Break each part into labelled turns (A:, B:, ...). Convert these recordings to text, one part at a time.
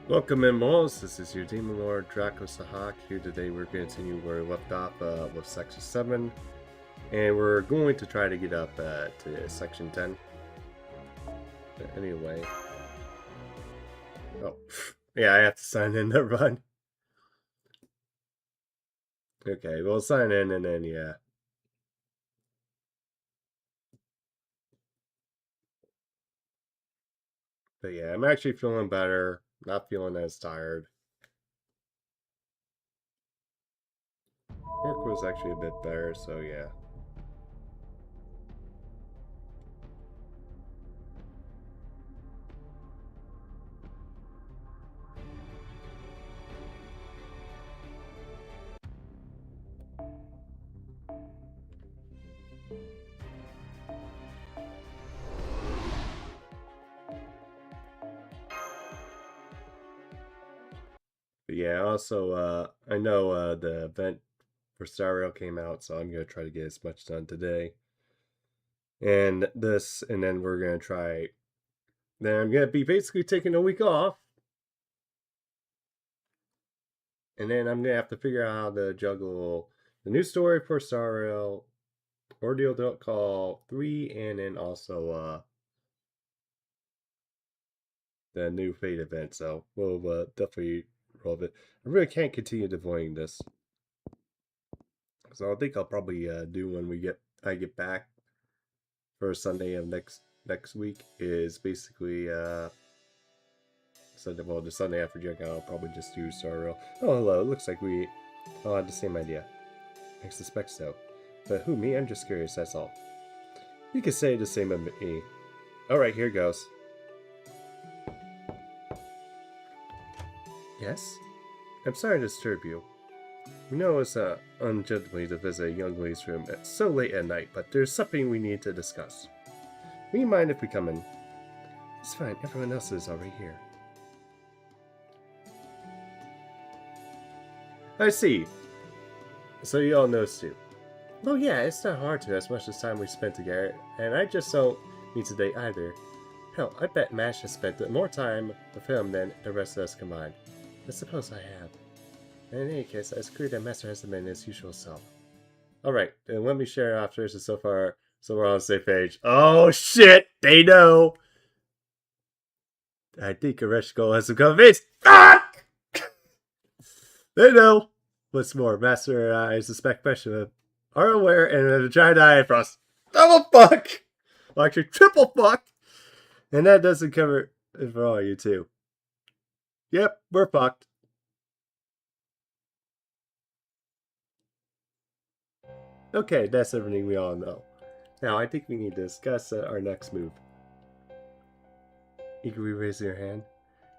A: Welcome in, Malls. This is your Demon Lord Draco Sahak. Here today we're going to continue where we left off with Section 7. And we're going to try to get up to Section 10. But anyway. Oh, yeah, I have to sign in, never mind. Okay, we'll sign in and then, yeah. But yeah, I'm actually feeling better. Not feeling as tired. Work was actually a bit better, so yeah. But yeah, also, I know the event for Star Rail came out, so I'm going to try to get as much done today. And this, and then we're going to try. Then I'm going to be basically taking a week off. And then I'm going to have to figure out how to juggle the new story for Star Rail, Ordeal Don't Call 3, and then also the new Fate event. So we'll definitely roll it. I really can't continue devoting this. So I think I'll probably do when I get back for Sunday of next week is basically Sunday. Well, the Sunday after Junk, I'll probably just do Star Rail. Oh, hello. It looks like we all had the same idea. I suspect so. But who, me? I'm just curious, that's all. You could say the same of me. Alright, here goes. Yes? I'm sorry to disturb you. We know it's ungentlemanly to visit a young lady's room at so late at night, but there's something we need to discuss. Will you mind if we come in? It's fine, everyone else is already here. I see. So you all know too. Well, yeah, it's not hard to as much as time we spent together, and I just don't need to date either. Hell, I bet Mash has spent more time with him than the rest of us combined. I suppose I have. In any case, it's clear that Master hasn't been his usual self. Alright, then let me share after, so far, so we're on the same page. Oh shit! They know! I think Oreshko has some convinced. Fuck! They know! What's more, Master and I suspect Besham are aware and are trying to hide from us. Double fuck! Well, actually, triple fuck! And that doesn't cover it for all you too. Yep, we're fucked. Okay, that's everything we all know. Now, I think we need to discuss our next move. Eagerly raising your hand.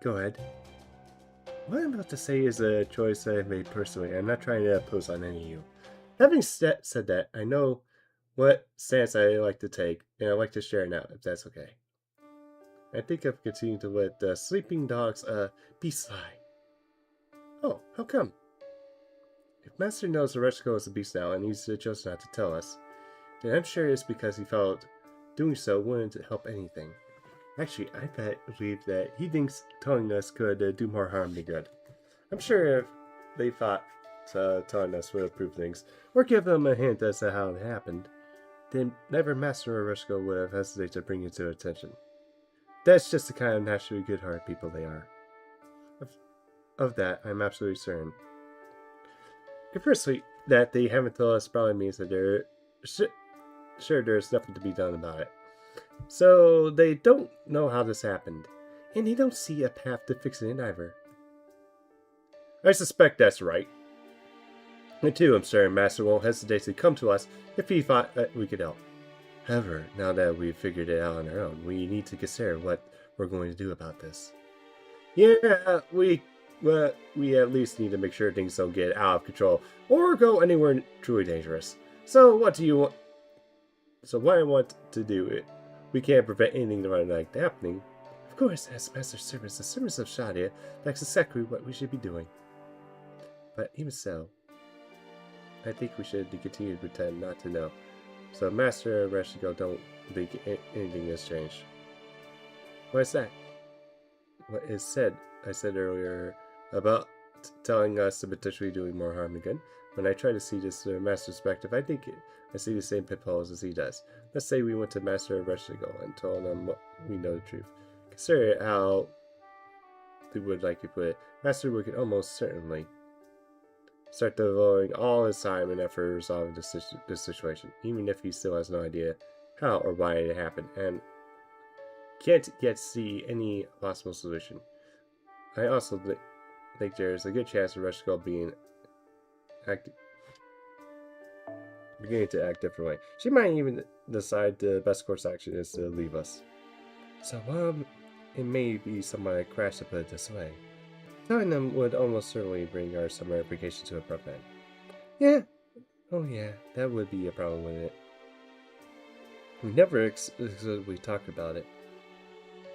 A: Go ahead. What I'm about to say is a choice I've made personally. I'm not trying to impose on any of you. Having said that, I know what stance I like to take, and I'd like to share it now, if that's okay. I think I've continued to let the sleeping dogs be sly. Oh, how come? If Master knows Oreshko is a beast now and he's chosen not to tell us, then I'm sure it's because he felt doing so wouldn't help anything. Actually, I believe that he thinks telling us could do more harm than good. I'm sure if they thought telling us would improve things, or give them a hint as to how it happened, then never Master Oreshko would have hesitated to bring it to attention. That's just the kind of naturally good-hearted people they are. Of that, I'm absolutely certain. Firstly, that they haven't told us probably means that they're sure there's nothing to be done about it. So they don't know how this happened, and they don't see a path to fixing it either. I suspect that's right. And too, I'm certain Master won't hesitate to come to us if he thought that we could help. However, now that we've figured it out on our own, we need to consider what we're going to do about this. Yeah, we at least need to make sure things don't get out of control or go anywhere truly dangerous. So what I want to do it. We can't prevent anything like that happening. Of course, as Master Servants, the servants of Shadia, that's exactly what we should be doing. But even so, I think we should continue to pretend not to know. So Master Oreshko don't think anything has changed. What is that? What is said I said earlier about telling us to potentially doing more harm than good. When I try to see this through Master's perspective, I see the same pitfalls as he does. Let's say we went to Master Rushnigal and told him we know the truth. Consider how they would like to put it. Master would almost certainly start devoting all his time and effort resolving this situation, even if he still has no idea how or why it happened, and can't yet see any possible solution. I also think there's a good chance of Rushnigal beginning to act differently. She might even decide the best course action is to leave us. So, it may be someone I crashed to put it this way. Telling them would almost certainly bring our summer vacation to a abrupt end. Yeah. Oh yeah, that would be a problem with it. We never explicitly talked about it.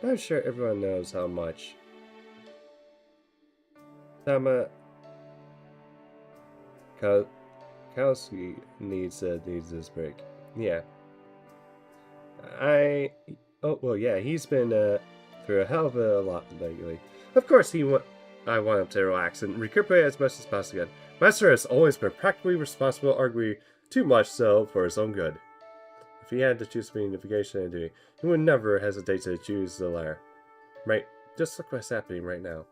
A: But I'm sure everyone knows how much Tama Kowski needs this break. Yeah. Oh, well, yeah, he's been through a hell of a lot lately. Of course, I want him to relax and recuperate as much as possible. Master has always been practically responsible, arguably too much so for his own good. If he had to choose between vacation and duty, he would never hesitate to choose the latter. Right? Just look what's happening right now.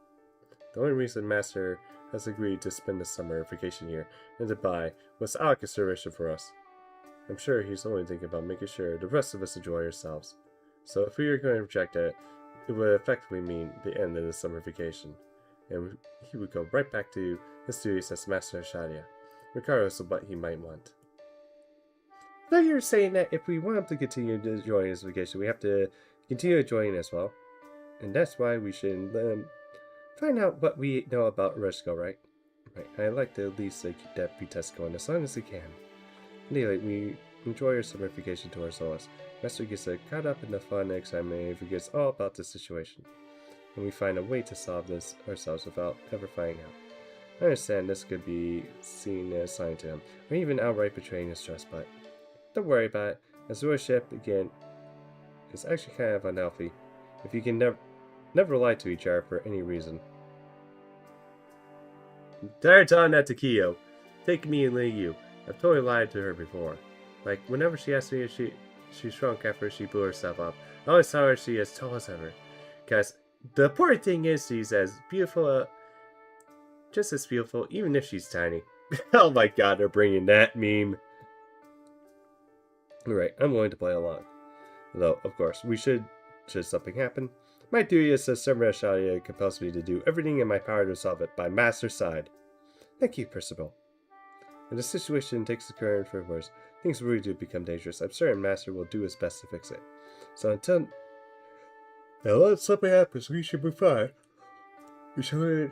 A: The only reason Master has agreed to spend the summer vacation here in Dubai was out of consideration for us. I'm sure he's only thinking about making sure the rest of us enjoy ourselves. So if we are going to reject it, it would effectively mean the end of the summer vacation, and he would go right back to his duties as Master of Shadia, regardless of what he might want. Now you're saying that if we want him to continue to enjoy his vacation, we have to continue enjoying it as well. And that's why we should find out what we know about Rushnigal, right? Right. I'd like to at least keep that pretest going as long as we can. Anyway, we enjoy our summer vacation to ourselves. Master gets caught up in the fun and excitement and forgets all about the situation. And we find a way to solve this ourselves without ever finding out. I understand this could be seen as a sign to him, or even outright betraying his trust, but don't worry about it. As worship again is actually kind of unhealthy if you can never lie to each other for any reason. Tired telling that to Kiyo. Take me and leave you. I've totally lied to her before. Like, whenever she asked me if she shrunk after she blew herself up, I always tell her she is tall as ever. Because the important thing is she's as beautiful, just as beautiful, even if she's tiny. Oh my god, they're bringing that meme. Alright, I'm willing to play along. Though, of course, should something happen, my duty as a Summer Shadia compels me to do everything in my power to solve it by Master's side. Thank you, Percival. When the situation takes a turn for worse, things really do become dangerous. I'm certain Master will do his best to fix it. So unless something happens, we should be fine. We should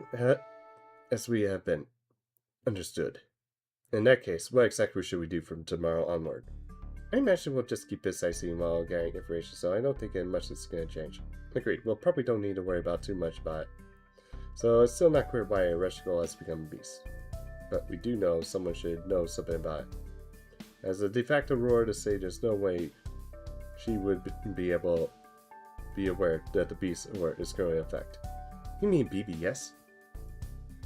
A: as we have been. Understood. In that case, what exactly should we do from tomorrow onward? I imagine we'll just keep this sightseeing while getting information, so I don't think much is going to change. Agreed, we'll probably don't need to worry about too much about it. So it's still not clear why Rushnigal has become a beast. But we do know someone should know something about it. As a de facto ruler to say there's no way she would be aware that the beast alert is going to affect. You mean Bibi, yes?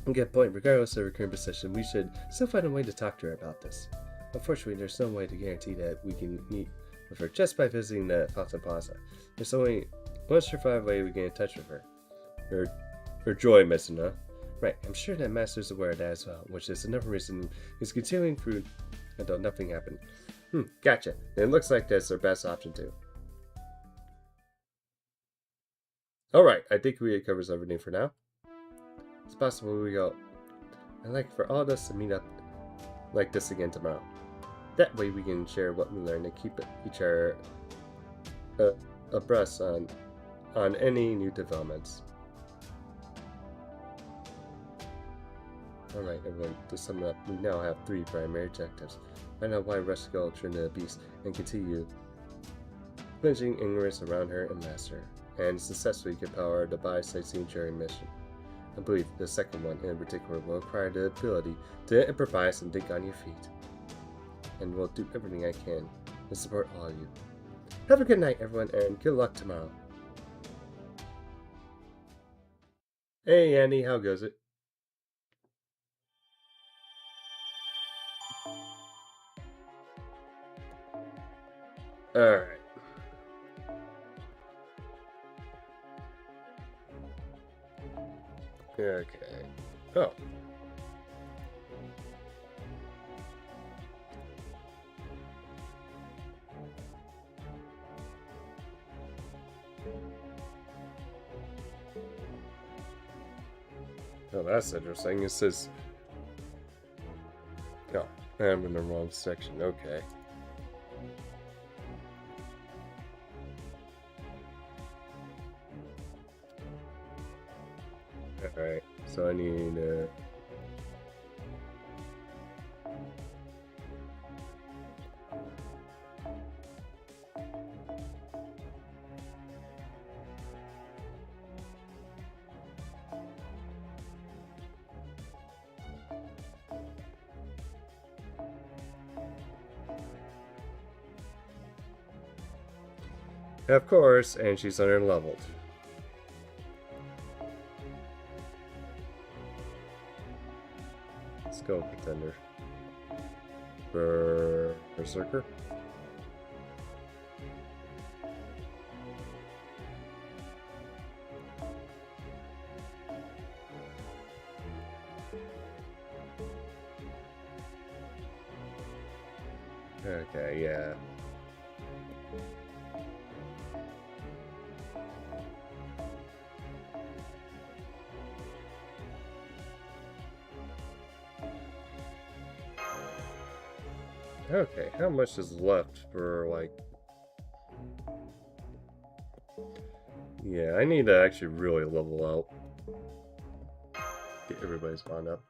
A: You get a point, regardless of her current position, we should still find a way to talk to her about this. Unfortunately, there's no way to guarantee that we can meet with her just by visiting the Fountain Plaza. There's only one surefire way we get in touch with her. Her joy missing, huh? Right, I'm sure that Master's aware of that as well, which is another reason he's continuing through until nothing happened. Gotcha. Then it looks like that's our best option too. Alright, I think it covers everything for now. It's possible we go. I'd like for all of us to meet up like this again tomorrow. That way we can share what we learned and keep each other abreast on any new developments. Alright everyone, to sum it up, we now have 3 primary objectives. Find out why Rushnigal turned into a beast and continue cleansing ignorance around her and Master, and successfully compel her to buy sightseeing journey mission. I believe the second one in particular will require the ability to improvise and think on your feet. And will do everything I can to support all of you. Have a good night everyone, and good luck tomorrow. Hey Andy, how goes it? Alright. Okay. Oh. Oh, that's interesting. It says... Oh, I'm in the wrong section. Okay. Alright, so I need... Of course, and she's under-leveled. Let's go, Contender. Berserker? Okay, yeah. Okay, how much is left for, like... Yeah, I need to actually really level out. Get everybody's bond up.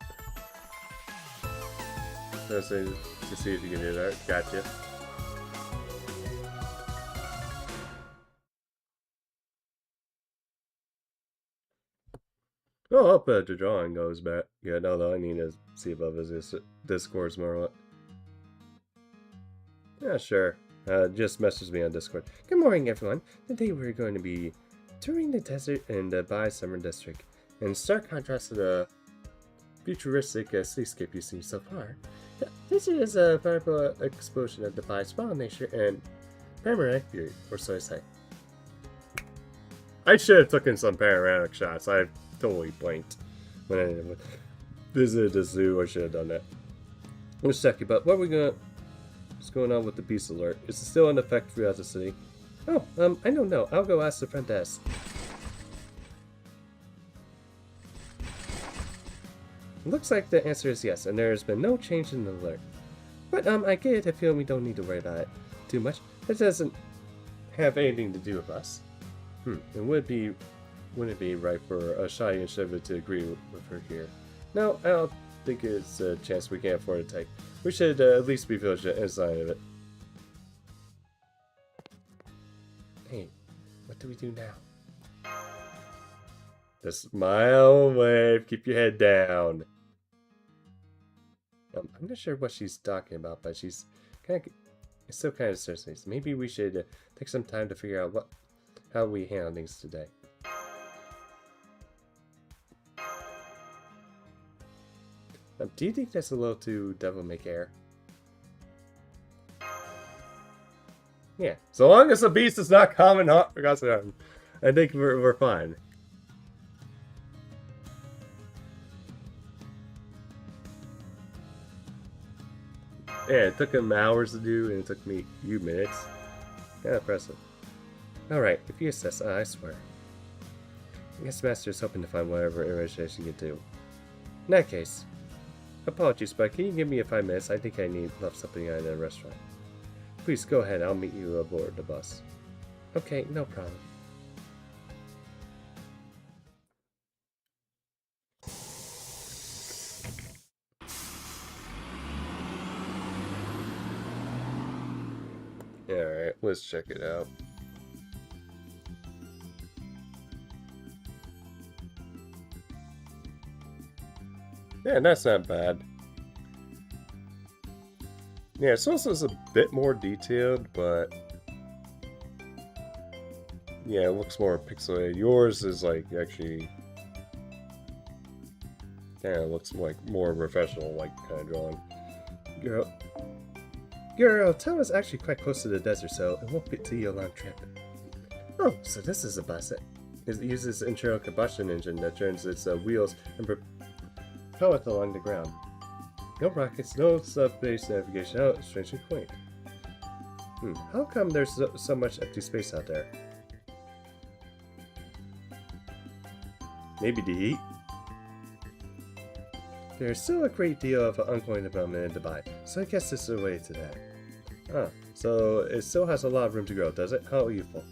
A: So to see if you can do that. Gotcha. Oh, I'll bet the drawing goes back. Yeah, no, though, I need to see above his Discord's more like... Yeah, sure. Just message me on Discord. Good morning, everyone. Today we're going to be touring the desert in the Summer district. In stark contrast to the futuristic cityscape you've seen so far, this is a powerful explosion of the small nature and panoramic view, or so I say. I should have taken some panoramic shots. I totally blanked when I visited the zoo. I should have done that. Let's check it, but what are we gonna... What's going on with the beast alert? Is it still in effect throughout the city? Oh, I don't know. I'll go ask the front desk. Looks like the answer is yes, and there has been no change in the alert. But, I get a feeling we don't need to worry about it too much. It doesn't have anything to do with us. It wouldn't it be right for a shy and Shiva to agree with her here? No, I don't think it's a chance we can't afford to take. We should at least be vigilant inside of it. Hey, what do we do now? The smile wave. Keep your head down. I'm not sure what she's talking about, but she's still kind of surface. Maybe we should take some time to figure out how we handle things today. Do you think that's a little too devil-may-care? Yeah, so long as the beast is not common, I think we're fine. Yeah, it took him hours to do, and it took me a few minutes. Kind of impressive. Alright, if you assess, I swear. I guess the Master is hoping to find whatever information you can do. In that case, apologies, but can you give me 5 minutes? I think I left something at a restaurant. Please go ahead, I'll meet you aboard the bus. Okay, no problem. Alright, let's check it out. Yeah, that's not bad. Yeah, so this is a bit more detailed, but yeah, it looks more pixelated. Yours is like actually Yeah, it looks like more professional, like kind of drawing. Your town is actually quite close to the desert, so it won't be a long trip. Oh, so this is a bus. It uses an internal combustion engine that turns its wheels and propel it along the ground. No rockets, no sub-base navigation. Oh, strangely quaint. How come there's so much empty space out there? Maybe the heat? There's still a great deal of ongoing development in Dubai, so I guess this is a way to that. So it still has a lot of room to grow, does it? How useful.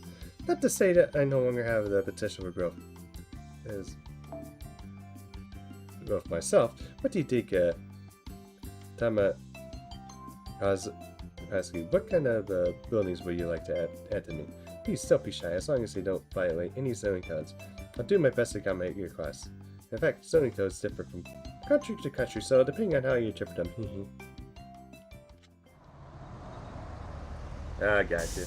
A: Not to say that I no longer have the potential for growth. Growth myself. What do you think, Tama Hazuki, what kind of buildings would you like to add to me? Please don't be shy, as long as they don't violate any zoning codes. I'll do my best to accommodate your requests. In fact, zoning codes differ from country to country, so depending on how you interpret them. I got you.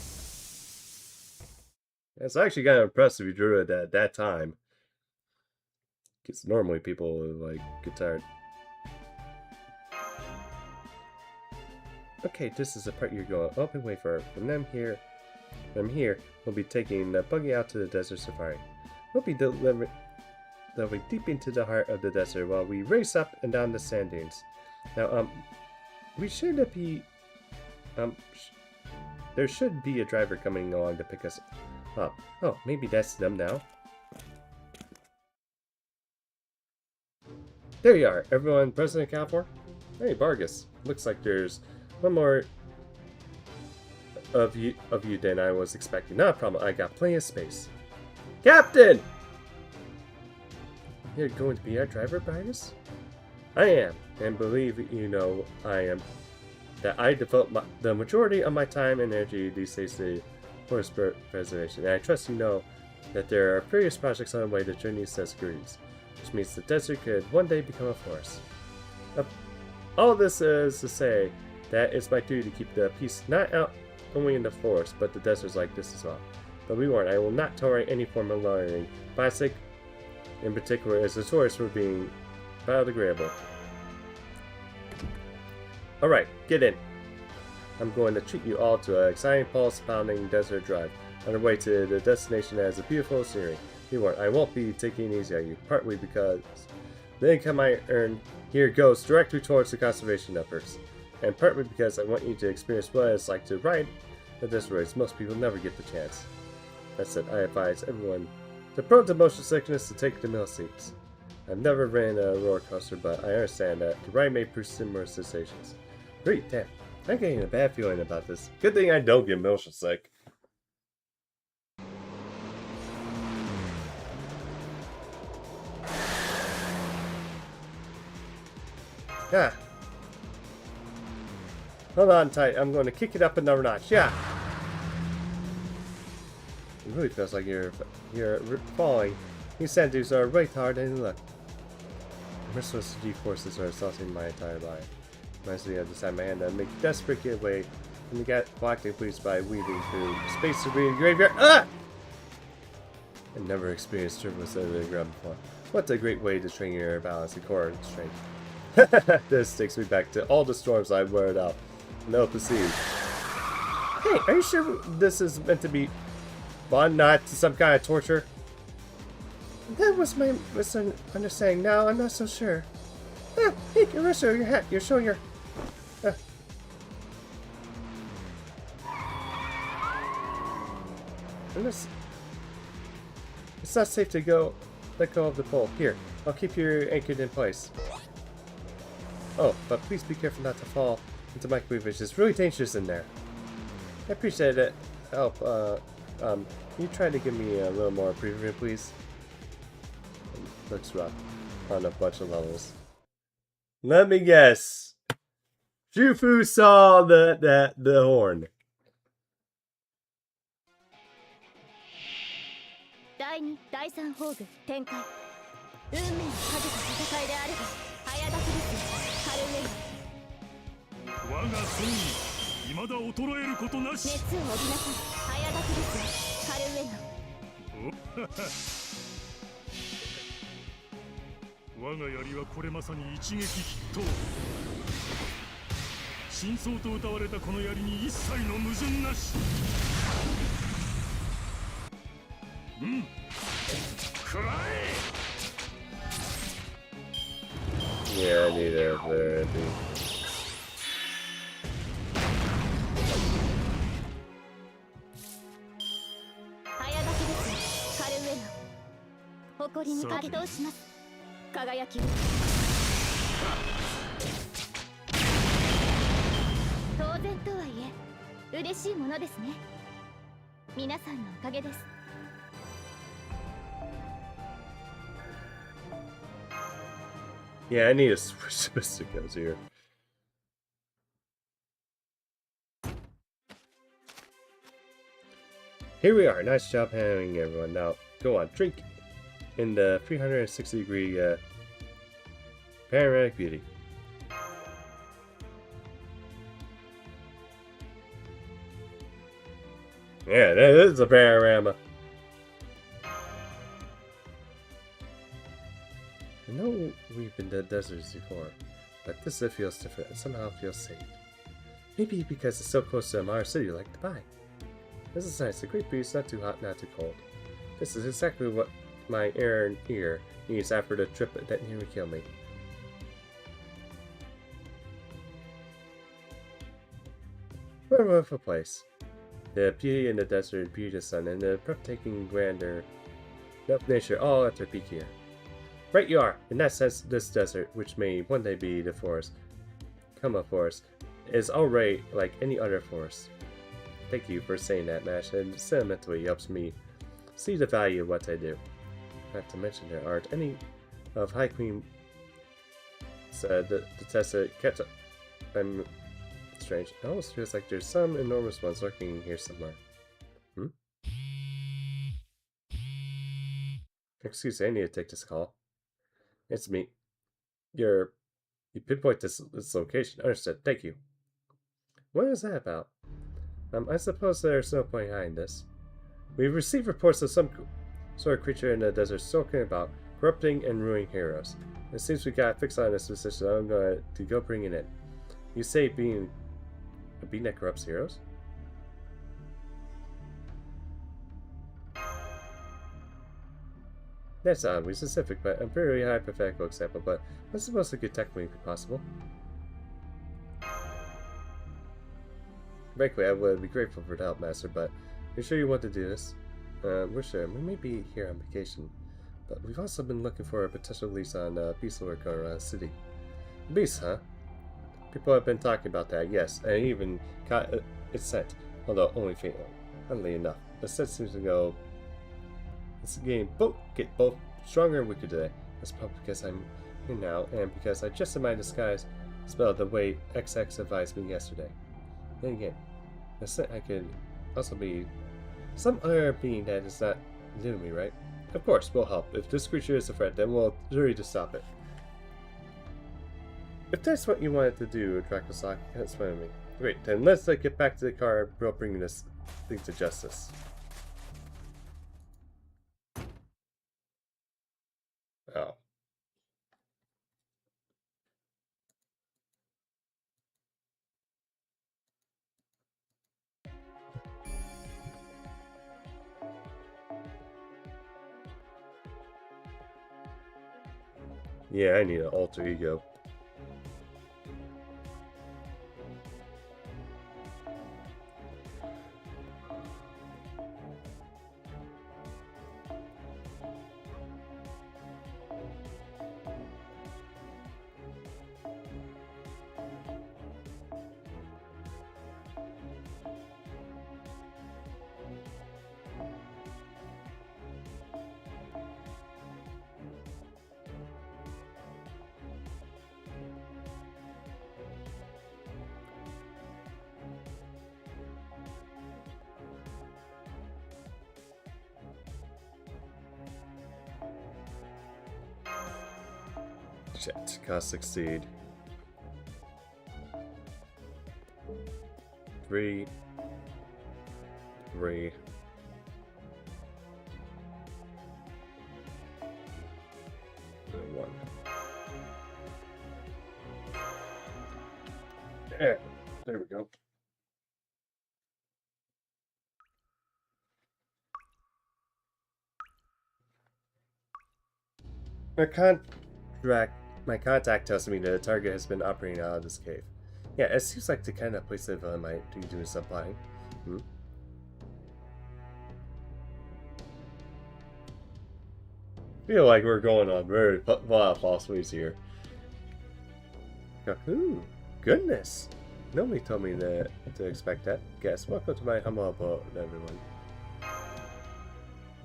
A: It's actually kind of impressive you drew it at that time. Because normally people like get tired. Okay, this is the part you're going up and wait for. From here, we'll be taking the buggy out to the desert safari. We'll be delving deep into the heart of the desert while we race up and down the sand dunes. Now, we should be, there should be a driver coming along to pick us up. Oh, maybe that's them now. There you are, everyone present account for? Hey, Vargas. Looks like there's one more of you than I was expecting. Not a problem, I got plenty of space. Captain! You're going to be our driver, Vargas? I am, and believe you know I am. That I devote the majority of my time and energy these days to forest preservation, and I trust you know that there are various projects on the way to turn these deserts, which means the desert could one day become a forest. All this is to say that it's my duty to keep the peace not out only in the forest, but the deserts like this as well. But be warned, I will not tolerate any form of loitering. Plastic, in particular, is notorious for being biodegradable. Alright, get in. I'm going to treat you all to an exciting pulse-pounding desert drive on our way to the destination that has a beautiful scenery. Be warned, I won't be taking it easy on you, partly because the income I earn here goes directly towards the conservation efforts, and partly because I want you to experience what it's like to ride the desert roads. Most people never get the chance. That said, I advise everyone prone to motion sickness to take the middle seats. I've never ran a roller coaster, but I understand that the ride may produce similar sensations. Great, damn. I'm getting a bad feeling about this. Good thing I don't get motion sick. Yeah. Hold on tight. I'm going to kick it up another notch. Yeah. It really feels like you're falling. These sand dunes are right hard and look. The merciless G-forces are assaulting my entire body. Reminds me of the side of my hand that make desperate getaway from the galactic police by weaving through space debris graveyard. Ah! I've never experienced turbulence over the ground before. What a great way to train your balance and core strength. This takes me back to all the storms I've weathered out in the open sea. Hey, are you sure this is meant to be fun, not some kind of torture? That was my misunderstanding. Now I'm not so sure. Ah, hey, you're showing your hat. You're showing your. It's not safe to let go of the pole. Here, I'll keep you anchored in place. Oh, but please be careful not to fall into my cleavage. It's really dangerous in there. I appreciate it. Help. Can you try to give me a little more preview, please? It looks rough on a bunch of levels. Let me guess. Jufu saw the horn.
B: 第2、第3宝具展開。運命のかけた戦いであれば早立ちですカルウェイ。我が戦意未だ衰えることなし。熱を帯びなさい早立ちですカルウェイ。我が槍はこれまさに一撃必到。真相と謳われたこの槍に一切の矛盾なし。うん。食らえ。
A: Yeah, I need it up there, I think.
B: 早炊きですカルウェナ。誇りに格闘します。輝き。当然とはいえ嬉しいものですね。皆さんのおかげです。
A: Yeah, I need to switch mysticos here. Here we are. Nice job handling everyone. Now, go on. Drink in the 360-degree panoramic beauty. Yeah, that is a panorama. I know we've been to deserts before, but this feels different and somehow feels safe. Maybe because it's so close to our city like Dubai. This is nice. A great breeze, not too hot, not too cold. This is exactly what my errand ear needs after the trip that nearly killed me. What a wonderful place. The beauty in the desert, beauty of the sun, and the breathtaking grandeur of nature all at their peak here. Right you are. In that sense, this desert, which may one day be the forest, Kama Forest, is already like any other forest. Thank you for saying that, Mash, and sentimentally helps me see the value of what I do. Not to mention there aren't any of High Queen said the Tessa kept up. I'm strange. It almost feels like there's some enormous ones lurking here somewhere. Hmm? Excuse me, I need to take this call. It's me. You pinpoint this location. Understood. Thank you. What is that about? I suppose there's no point behind this. We've received reports of some sort of creature in the desert sulking about, corrupting and ruining heroes. It seems we got fixed on this position, so I'm going to go bring it in. You say being a being that corrupts heroes? That's oddly specific, but a very hypothetical example, but I suppose it could technically be possible. Frankly, I would be grateful for the help, Master, but you're sure you want to do this? We're sure. We may be here on vacation, but we've also been looking for a potential lease on beast work around the city. Beast, huh? People have been talking about that, yes, and I even got it sent, although only faintly. Funnily enough, the set seems to go. It's getting get both stronger and weaker today. That's probably because I'm here now, and because I just in my disguise spelled the way XX advised me yesterday. Then again, the scent I could also be some other being that is not new to me, right? Of course, we'll help. If this creature is a threat, then we'll hurry to stop it. If that's what you wanted to do, Dracosock, that's fine with me. Great, then let's get back to the car. We'll bring this thing to justice. Oh. Yeah, I need an alter ego. Shit, gotta succeed. 3, 3. And 1. There we go. My my contact tells me the target has been operating out of this cave. Yeah, it seems like the kind of place that I might be doing supplying. Feel like we're going on very false ways here. Ooh, goodness! Nobody told me to expect that. Guess. Welcome to my humble abode, everyone.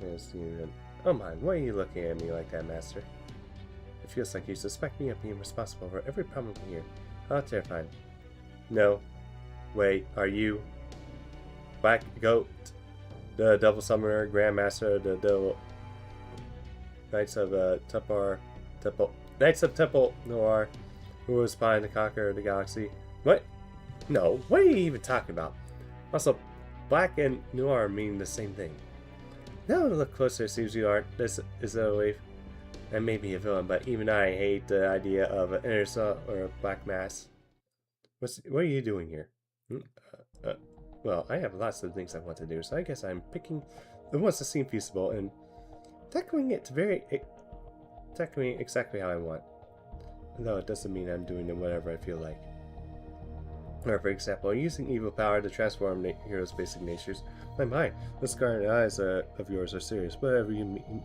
A: Yes, oh my, why are you looking at me like that, Master? It feels like you suspect me of being responsible for every problem here. How terrifying. No. Wait, are you Black Goat, the Devil Summoner, Grandmaster, the Devil Knights of Knights of Temple Noir, who was planning to conquer the galaxy? What? No, what are you even talking about? Also, Black and Noir mean the same thing. Now to look closer, it seems you aren't. This is a way. I may be a villain, but even I hate the idea of an intercell or a black mass. What are you doing here? Well, I have lots of things I want to do, so I guess I'm picking the ones that seem feasible and tackling it exactly how I want. Though it doesn't mean I'm doing it whatever I feel like. Or, for example, using evil power to transform heroes' basic natures. My, the scarlet eyes of yours are serious. Whatever you mean.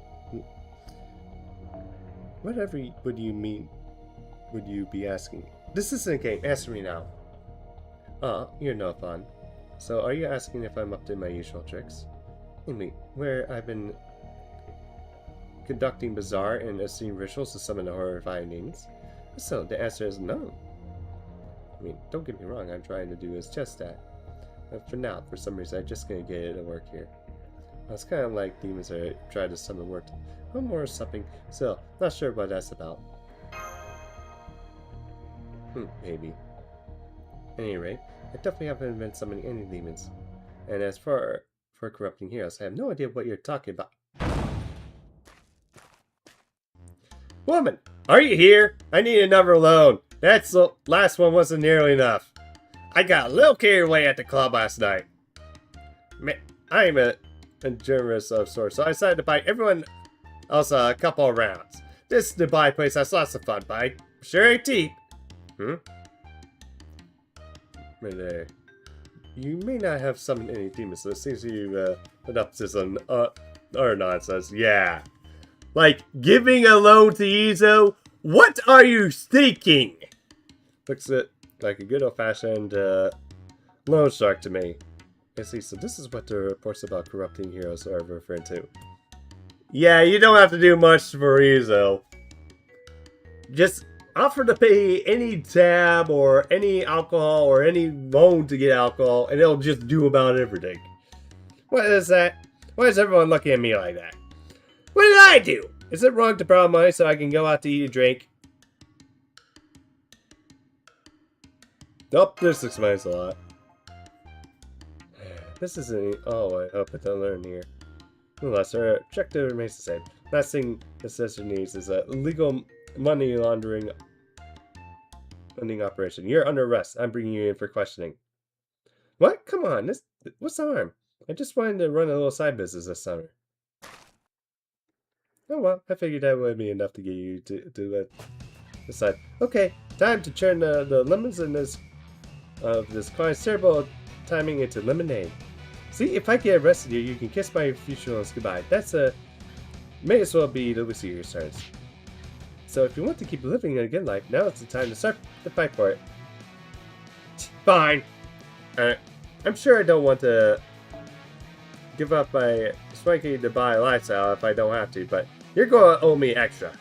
A: Whatever would you mean? Would you be asking? This isn't a game. Answer me now. You're no fun. So, are you asking if I'm up to my usual tricks? I mean, where I've been conducting bizarre and obscene rituals to summon the horrifying demons? So, the answer is no. I mean, don't get me wrong, I'm trying to do is just that. But for now, for some reason, I'm just gonna get it to work here. It's kind of like demons are trying to summon one more something. Still, not sure what that's about. Maybe. At any rate, I definitely haven't been summoning any demons. And as for corrupting heroes, I have no idea what you're talking about. Woman, are you here? I need another loan. That's the last one wasn't nearly enough. I got a little carried away at the club last night. I'm a generous of sorts, so I decided to buy everyone else a couple of rounds. This Dubai place has lots of fun, but I sure ain't cheap. You may not have summoned any demons, so it seems you've put up to some other nonsense. Yeah. Like, giving a loan to Izo? What are you thinking? Looks like a good old-fashioned loan shark to me. I see, so this is what the reports about corrupting heroes are referring to. Yeah, you don't have to do much for Izo. Just offer to pay any tab or any alcohol or any loan to get alcohol, and it'll just do about everything. What is that? Why is everyone looking at me like that? What did I do? Is it wrong to borrow money so I can go out to eat and drink? Nope, this explains a lot. This isn't. Oh, I hope I don't learn here. Nonetheless, our objective remains the same. Last thing the sister needs is a legal money laundering operation. You're under arrest. I'm bringing you in for questioning. What? Come on. What's the harm? I just wanted to run a little side business this summer. Oh well, I figured that would be enough to get you to decide. Okay, time to turn the lemons in this client's terrible timing into lemonade. See, if I get arrested here, you can kiss my future loans goodbye. That's may as well be the least of your concerns. So if you want to keep living a good life, now is the time to start the fight for it. Fine. I'm sure I don't want to give up my swanky Dubai lifestyle if I don't have to, but you're going to owe me extra.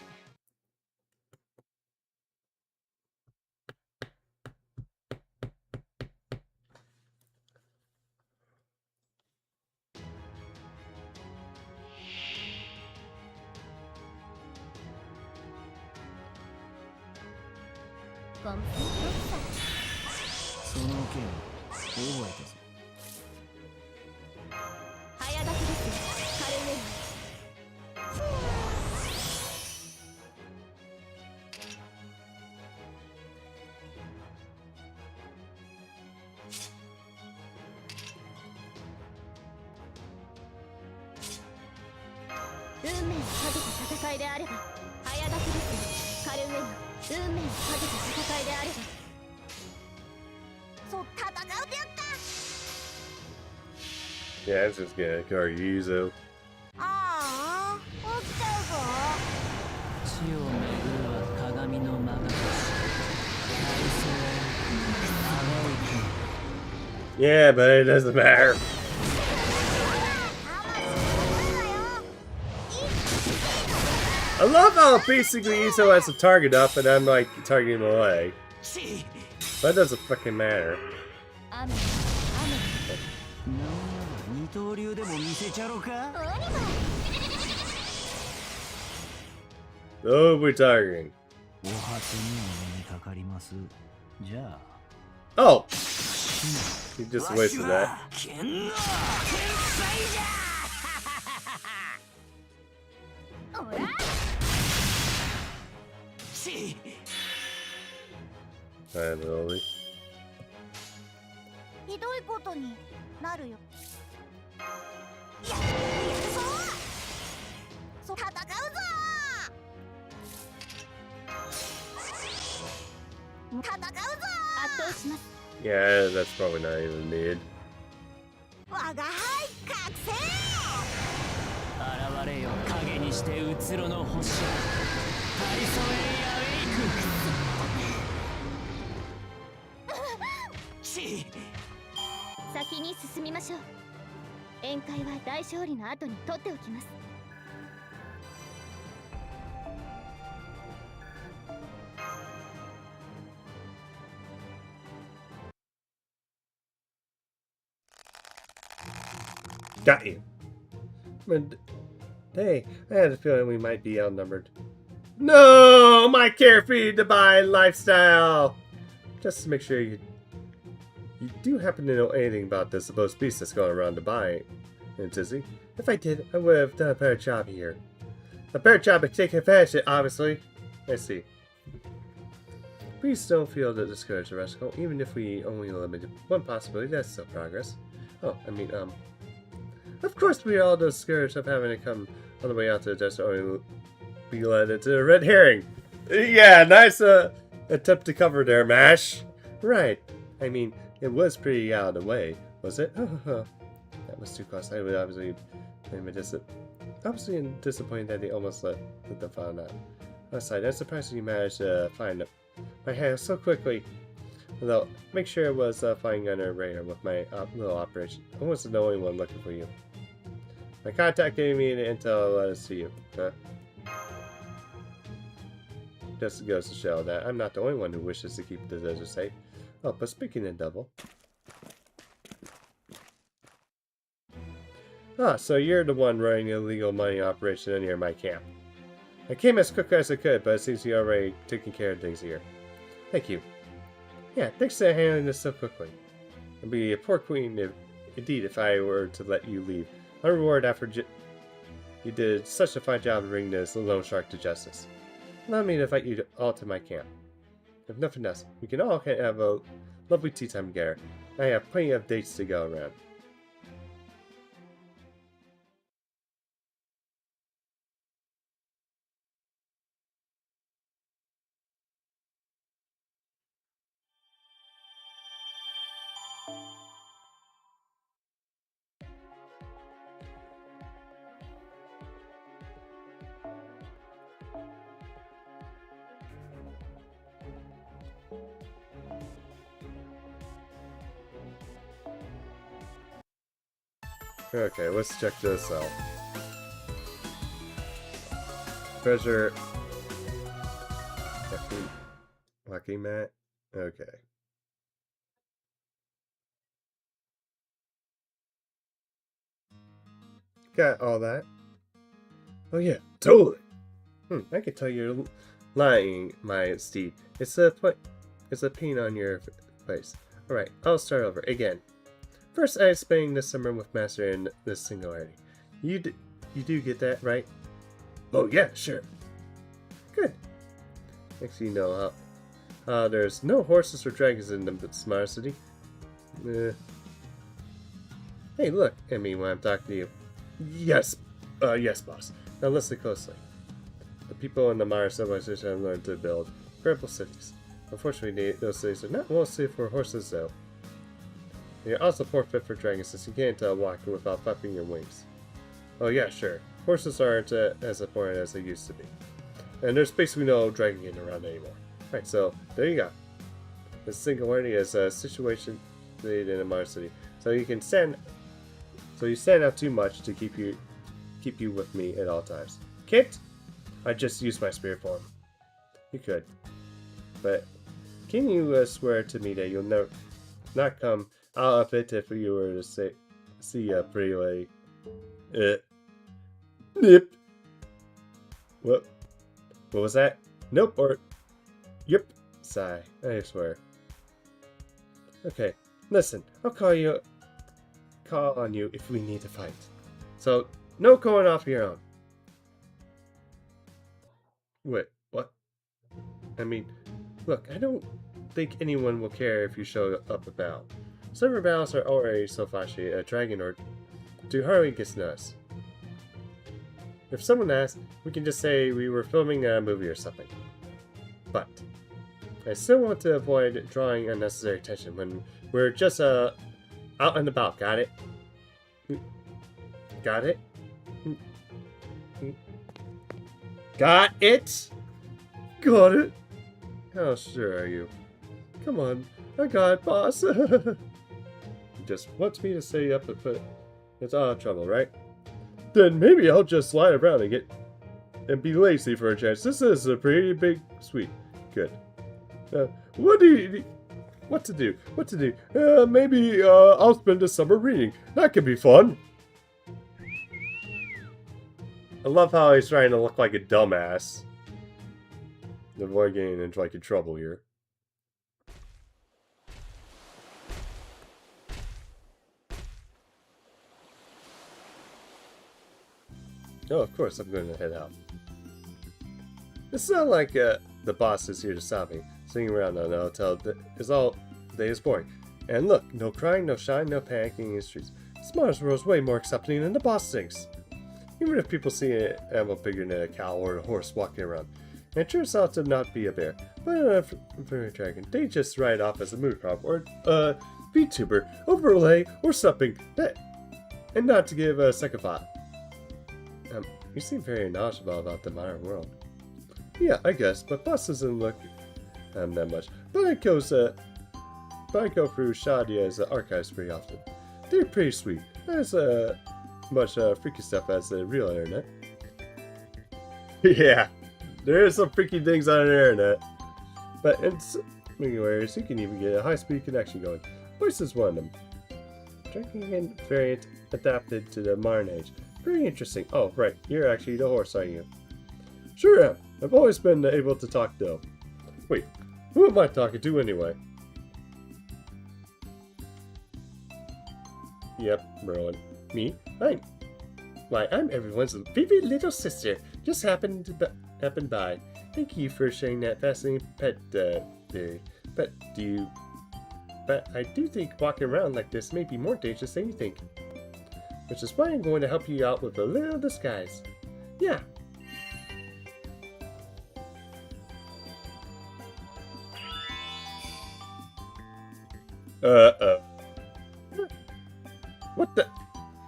B: 運命をかけた戦いであれば早書きですが、カルウェイは運命をかけた戦いであればそう戦うであった。
A: Yeah, it's just gonna go Yuzo.
B: ああ、起きちゃうぞ。
C: 死を巡るは鏡のまがし、体操を
A: Yeah, but it doesn't matter. I love how basically Iso has a target up and I'm like targeting the leg. That doesn't fucking matter.
C: 二刀流でも見せちゃろか。
A: Oh, we're targeting.
C: お初にお目にかかります。じゃあ。
A: Oh! You just wasted that.
B: ひどいことになるよ。そう戦うぞ。
A: Yeah, that's probably not even needed.
B: 我が輩覚醒。
C: 現れよ影にしてうつろの星。体操エイアウェイク。
B: 先に進みましょう。宴会は大勝利の後に取っておきます。
A: Got you. But, hey, I had a feeling we might be outnumbered. No! My carefree Dubai lifestyle! Just to make sure you do happen to know anything about this supposed beast that's going around Dubai, Tizzy. If I did, I would have done a better job here. A better job at taking advantage of it, obviously. I see. Please don't feel discouraged, Rascal. Even if we only eliminated one possibility, that's still progress. Oh, I mean, of course we are all discouraged of having to come all the way out to the desert or be led into a red herring. Yeah, nice attempt to cover there, Mash. Right. I mean, it was pretty out of the way, was it? That was too close. I would obviously disappointed that they almost let them find out. Aside, I'm surprised you managed to find my hand so quickly. Although, make sure it was flying under radar with my little operation. I wasn't the only one looking for you. My contact gave me the intel to you. Huh? Just goes to show that I'm not the only one who wishes to keep the desert safe. Oh, but speaking of double. Ah, so you're the one running the illegal money operation in near my camp. I came as quick as I could, but it seems you're already taking care of things here. Thank you. Yeah, thanks for handling this so quickly. I'd be a poor queen indeed if I were to let you leave. My reward after you did such a fine job of bringing this lone shark to justice. Allow me to invite you all to my camp. If nothing else, we can all have a lovely tea time together. I have plenty of dates to go around. Okay, let's check this out. Treasure. Lucky mat. Okay. Got all that. Oh yeah, totally. I can tell you're lying, my steed. It's a pain on your face. All right, I'll start over again. First, I spending this summer with Master in this singularity. You do get that, right? Oh yeah, sure. Good. Next thing you know, there's no horses or dragons in the Smart City. Hey, look at me when I'm talking to you. Yes, Yes, boss. Now listen closely. The people in the Maya civilization have learned to build incredible cities. Unfortunately, those cities are not well suited for horses, though. They are also poor fit for dragons since you can't walk without flapping your wings. Oh yeah, sure. Horses aren't as important as they used to be. And there's basically no dragon around anymore. Right, so there you go. The singularity is a situation in a Maya city. So you stand out too much to keep you with me at all times. Can't? I just used my spirit form. You could. But can you swear to me that you'll never not come out of it if you were to see a pretty lady? Nip. What was that? Nope or yep. Sigh. I swear. Okay, listen. I'll call on you if we need to fight. So no going off your own. Wait, what? I mean, look, I don't think anyone will care if you show up a battle. Server battles are already so flashy, a dragon or two hardly gets noticed. If someone asks, we can just say we were filming a movie or something. But I still want to avoid drawing unnecessary attention when we're just out and about, got it? Got it? Got it? Got it? How sure are you? Come on, I got it, boss. He just wants me to stay up and put it's all trouble, right? Then maybe I'll just lie around and be lazy for a chance. This is a pretty big suite. Good. What to do? Maybe I'll spend the summer reading. That could be fun. I love how he's trying to look like a dumbass. Avoid getting into like trouble here. Oh, of course I'm going to head out. It's not like the boss is here to stop me. Sitting around in a hotel is all day is boring. And look, no crying, no shine, no panicking in the streets. This Mars world is way more accepting than the boss thinks. Even if people see an animal bigger than a cow or a horse walking around. And it turns out to not be a bear, but a fairy dragon. They just write off as a mood crop or a VTuber, overlay, or something. And not to give a second thought. You seem very knowledgeable about the modern world. Yeah, I guess, but boss doesn't look that much. But I go through Shadia's archives pretty often. They're pretty sweet. There's much freaky stuff as the real internet. Yeah, there is some freaky things on the internet. But in many ways, you can even get a high-speed connection going. Voice is one of them. Dragon variant adapted to the modern age. Very interesting. Oh, right. You're actually the horse, aren't you? Sure am. I've always been able to talk, though. Wait, who am I talking to anyway? Yep, Merlin. Me? I'm everyone's favorite little sister. Just happened by. Thank you for sharing that fascinating pet theory. But I do think walking around like this may be more dangerous than you think. Which is why I'm going to help you out with a little disguise. Yeah. What the?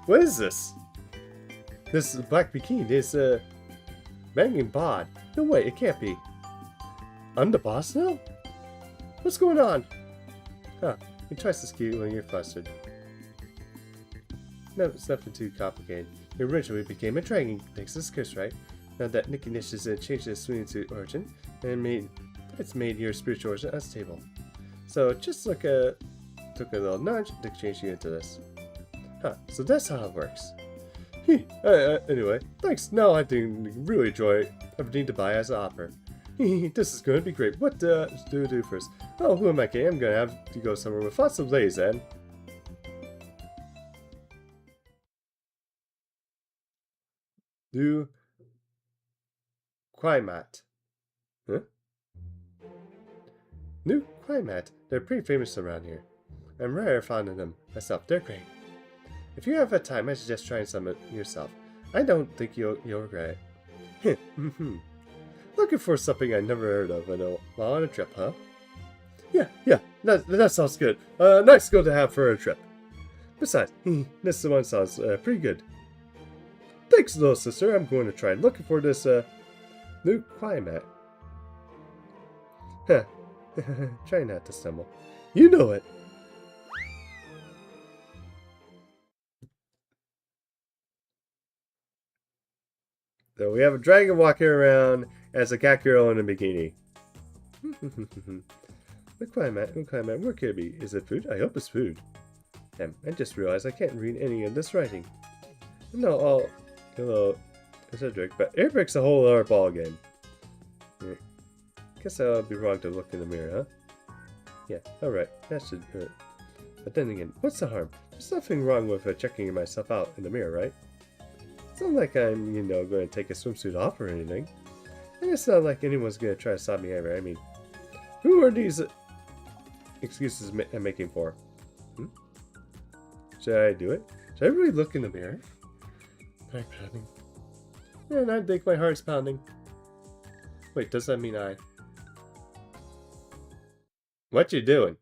A: What is this? This black bikini is banging bod. No way, it can't be. I'm the boss now? What's going on? Huh, you're twice as cute when you're flustered. No, it's nothing too complicated. You originally became a dragon thanks to this curse, right? Now that Nicky Nish has changed its swimming suit origin, and it's made your spiritual origin unstable. So just took a little nudge to change you into this. Huh, so that's how it works. Anyway, thanks. Now I can really enjoy everything to buy as an offer. This is going to be great. What do I do first? Oh, who am I kidding? I'm going to have to go somewhere with lots of ladies then. New Quimat. Huh? New Quimat. They're pretty famous around here. I'm rather fond of them myself. They're great. If you have time, I suggest trying some yourself. I don't think you'll regret it. Looking for something I never heard of on a trip, huh? Yeah, that sounds good. Nice goal to have for a trip. Besides, this one sounds pretty good. Thanks, little sister. I'm going to try looking for this new climate. Huh. Try not to stumble. You know it. So we have a dragon walking around as a cat girl in a bikini. The climate, where could it be? Is it food? I hope it's food. Damn, I just realized I can't read any of this writing. No, hello, it's a drink, but airbrick's a whole other ball game. Guess I'll be wrong to look in the mirror, huh? Yeah, alright, that should hurt. But then again, what's the harm? There's nothing wrong with checking myself out in the mirror, right? It's not like I'm, going to take a swimsuit off or anything. And it's not like anyone's going to try to stop me ever. I mean, who are these excuses I'm making for? Should I do it? Should I really look in the mirror? I'm pounding. And I think my heart's pounding. Wait, does that mean I... What you doing?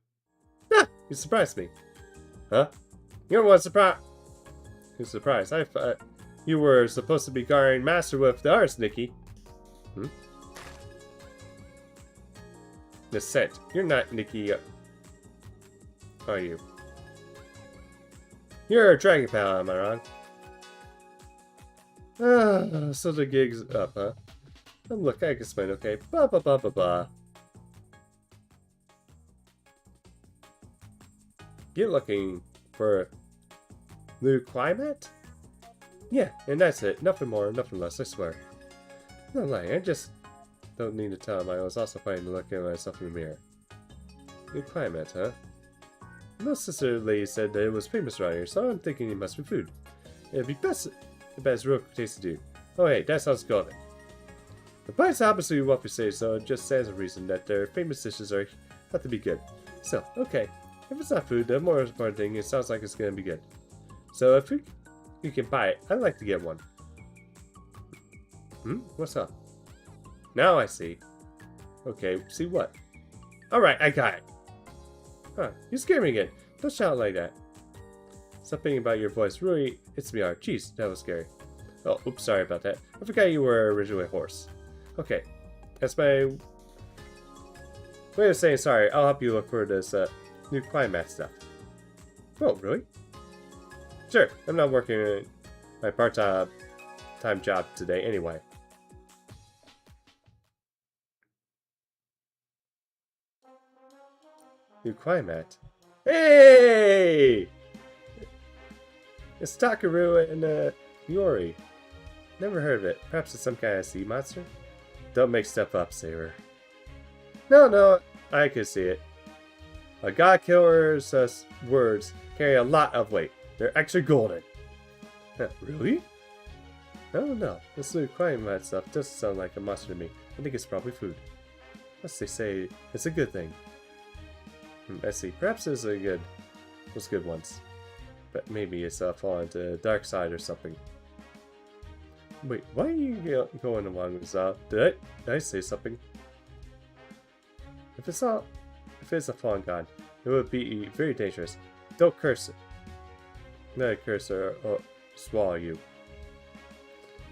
A: Ah! You surprised me. Huh? You're one surprise. You're surprised. I thought you were supposed to be guarding master with the arts, Nikki. The scent. You're not Nikki. Are you? You're a dragon pal, am I wrong? Ah, so the gig's up, huh? Oh, look, I can explain, okay? Blah, blah, blah, blah, blah. You're looking for a new climate? Yeah, and that's it. Nothing more, nothing less, I swear. No lying, I just don't need to tell him I was also planning to look at myself in the mirror. New climate, huh? My sister lady said that it was famous around here, so I'm thinking it must be food. It'd be best if it's real tasty to do. Oh hey, that sounds golden. The price obviously what we say, so it just stands a reason that their famous dishes have to be good. So, okay. If it's not food, the more important thing, it sounds like it's gonna be good. So if you can buy it, I'd like to get one. What's up? Now I see. Okay, see what? Alright, I got it. Huh, you scared me again. Don't shout like that. Something about your voice really hits me hard. Jeez, that was scary. Oh, oops, sorry about that. I forgot you were originally a horse. Okay, that's my way of saying sorry. I'll help you look for this new climate stuff. Oh, really? Sure, I'm not working my part-time job today anyway. New climate. Hey! It's Takaru and Yori. Never heard of it. Perhaps it's some kind of sea monster? Don't make stuff up, Saber. No, I can see it. A god killer's words carry a lot of weight. They're actually golden. Really? No. This new climate stuff doesn't sound like a monster to me. I think it's probably food. Unless they say it's a good thing. I see. Perhaps it's was good once. But maybe it's fallen to the dark side or something. Wait, why are you going along with this? Did I say something? If it's a fallen god, it would be very dangerous. Don't curse it. Let it curse or swallow you.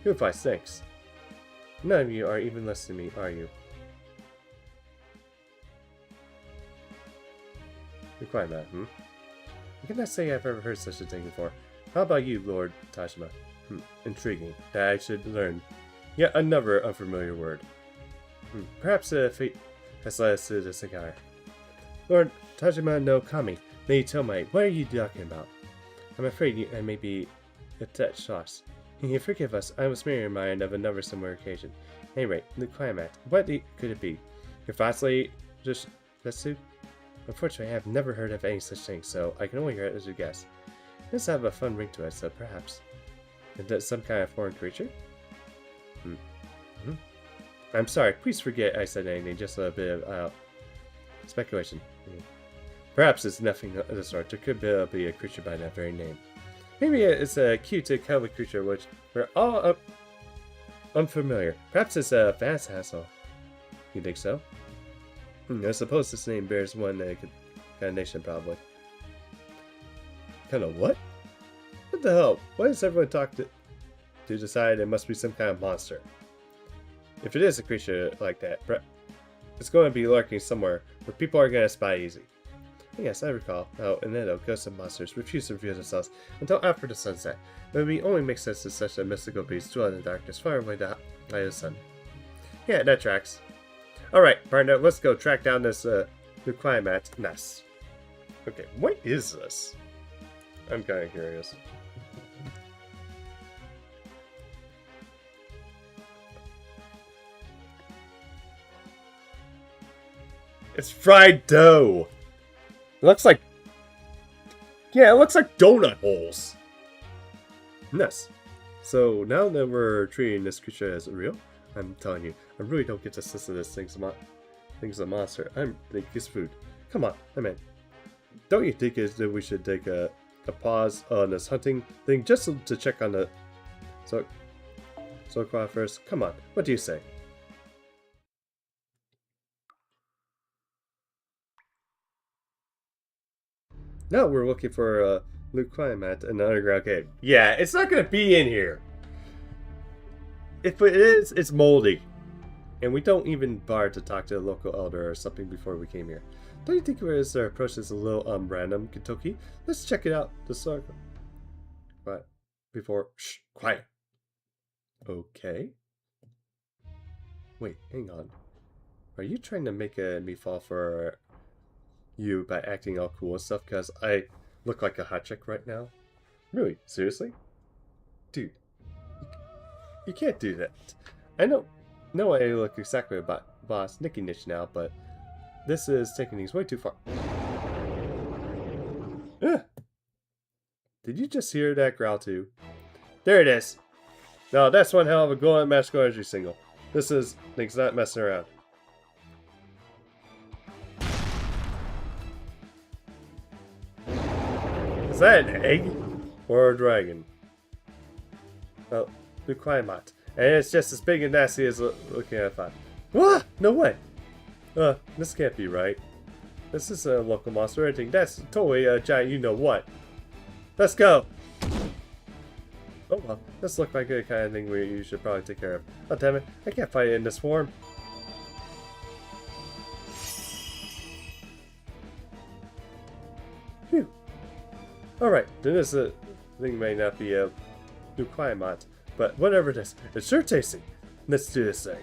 A: Good advice, thanks. None of you are even listening to me, are you? You're quite mad, I cannot say I've ever heard such a thing before. How about you, Lord Tajima? Intriguing. That I should learn yet another unfamiliar word. Perhaps fate has led us to this encounter. Lord Tajima no Kami, Neitomai, what are you talking about? I'm afraid I may be a touch lost. Forgive us, I was merely reminded of another similar occasion. Anyway, the climate. What could it be? Your fastly just suit? Unfortunately, I have never heard of any such thing, so I can only hear it as a guess. It does have a fun ring to it, so perhaps. Is that some kind of foreign creature? I'm sorry, please forget I said anything, just a bit of speculation. Perhaps it's nothing of the sort. There could be a creature by that very name. Maybe it's a cute to cuddly creature which we're all unfamiliar. Perhaps it's a fast hassle. You think so? I suppose this name bears one connotation, probably. Kind of what? What the hell? Why does everyone talk to decide it must be some kind of monster? If it is a creature like that, it's going to be lurking somewhere where people are going to spy easy. Yes, I recall how in Edo, ghosts and monsters refuse to reveal themselves until after the sunset. It would only make sense that such a mystical beast dwell in the darkness far away by the sun. Yeah, that tracks. Alright, partner, let's go track down this Nuclimat nest. Okay, what is this? I'm kind of curious. It's fried dough! It looks like... Yeah, it looks like donut holes! Nice. So, now that we're treating this creature as real, I'm telling you, I really don't get the sense of this thing's a monster. I think it's food. Come on, I'm in. Don't you think that we should take a pause on this hunting thing just to check on the Sokwa first? Come on, what do you say? Now we're looking for Luke Climat in the underground cave. Yeah, it's not gonna be in here. If it is, it's moldy. And we don't even bother to talk to a local elder or something before we came here. Don't you think our approach is a little random, Kentucky? Let's check it out. The circle. But before, shh, quiet. Okay. Wait, hang on. Are you trying to make me fall for you by acting all cool and stuff? Because I look like a hot chick right now. Really? Seriously? Dude, you can't do that. I know I look exactly about Boss Nicky Niche now, but this is taking things way too far. Ugh. Did you just hear that growl too? There it is. No, that's one hell of a golden magical energy single. This is things not messing around. Is that an egg or a dragon? Oh, the Climat. And it's just as big and nasty as looking at it. What? No way. This can't be right. This is a local monster or anything. That's totally a giant you-know-what. Let's go. Oh well, this looks like the kind of thing you should probably take care of. Oh damn it, I can't fight it in this form. Phew. Alright, then this thing may not be a new Climat, but whatever it is, it's sure tasty. Let's do this thing.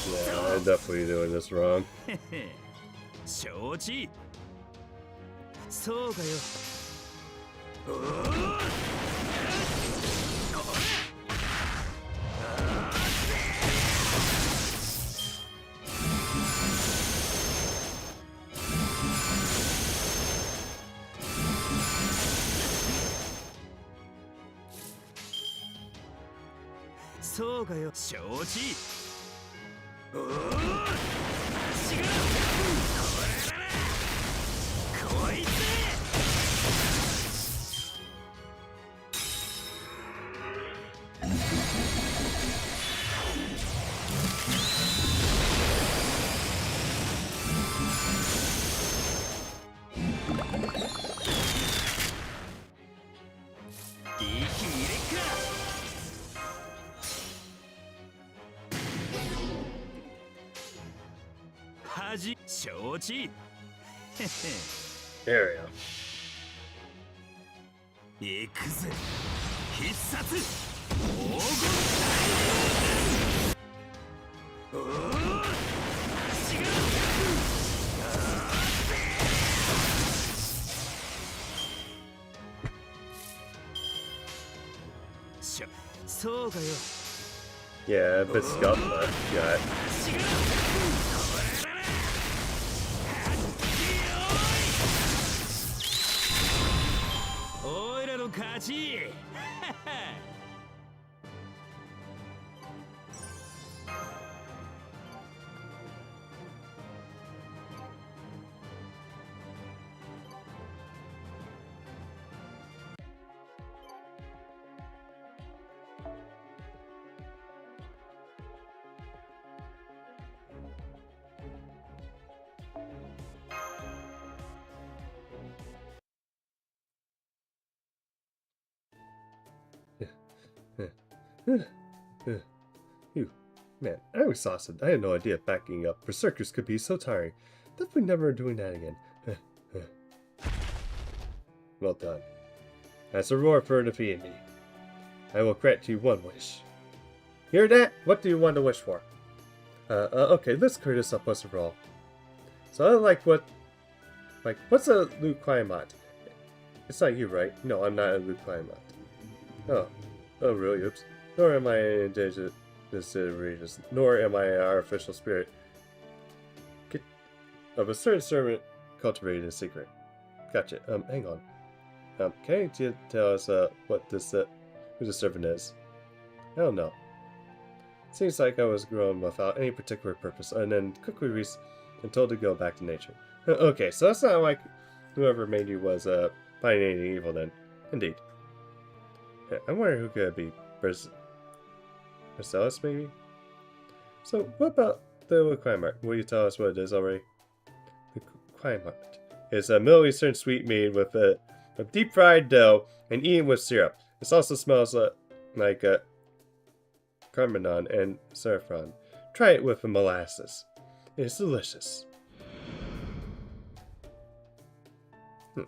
A: Yeah, I'm definitely doing this wrong. There we go.
C: そうかよ。
A: Yeah, a bit scuffed, but yeah.
C: おいらの勝ち。
A: Phew. Man, I was exhausted. I had no idea backing up berserkers could be so tiring. Definitely never doing that again. Well done. As a reward for defeating me, I will grant you one wish. Hear that? What do you want to wish for? Okay, let's clear this up once and for all. So I what's a Luke Climat? It's not you, right? No, I'm not a Luke Climat. Oh really? Oops. Nor am I an indigenous, nor am I an artificial spirit of a certain servant cultivated in secret. Gotcha. Hang on. Can you tell us what this who the servant is? I don't know. Seems like I was grown without any particular purpose, and then quickly released and told to go back to nature. Okay, so that's not like whoever made you was finding anything evil then. Indeed. I wonder who could it be. Marcellus, maybe? So, what about the Climat? Will you tell us what it is already? The Climat is a Middle Eastern sweet made with deep fried dough and eaten with syrup. This also smells like cardamom and saffron. Try it with molasses. It's delicious.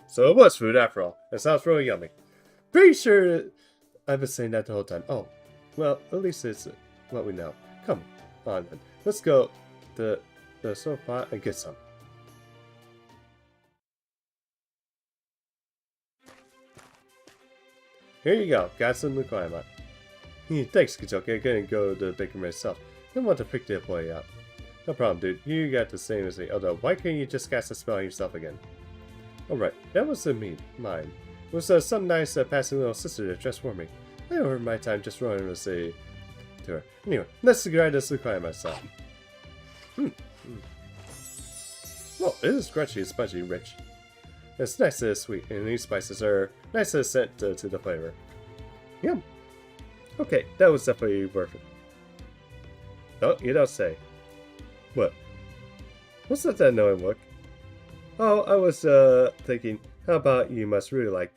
A: So it was food after all. It sounds really yummy. Pretty sure I've been saying that the whole time. Oh, well, at least it's what we know. Come on then. Let's go to the sofa and get some. Here you go. Got some requirement. Thanks, Kajoki. I couldn't go to the bakery myself. Didn't want to freak the employee out. No problem, dude. You got the same as me. Although, why can't you just cast a spell on yourself again? Alright, that was mine. It was some nice passing little sister that dressed for me. I over my time just running to say to her. Anyway, let's grab this require myself. Well, it is crunchy, spongy, rich. It's nice and sweet, and these spices are nice and scent to the flavor. Yum. Okay, that was definitely worth it. Oh, you don't say. What? What's that annoying look? Oh, I was thinking, how about you must really like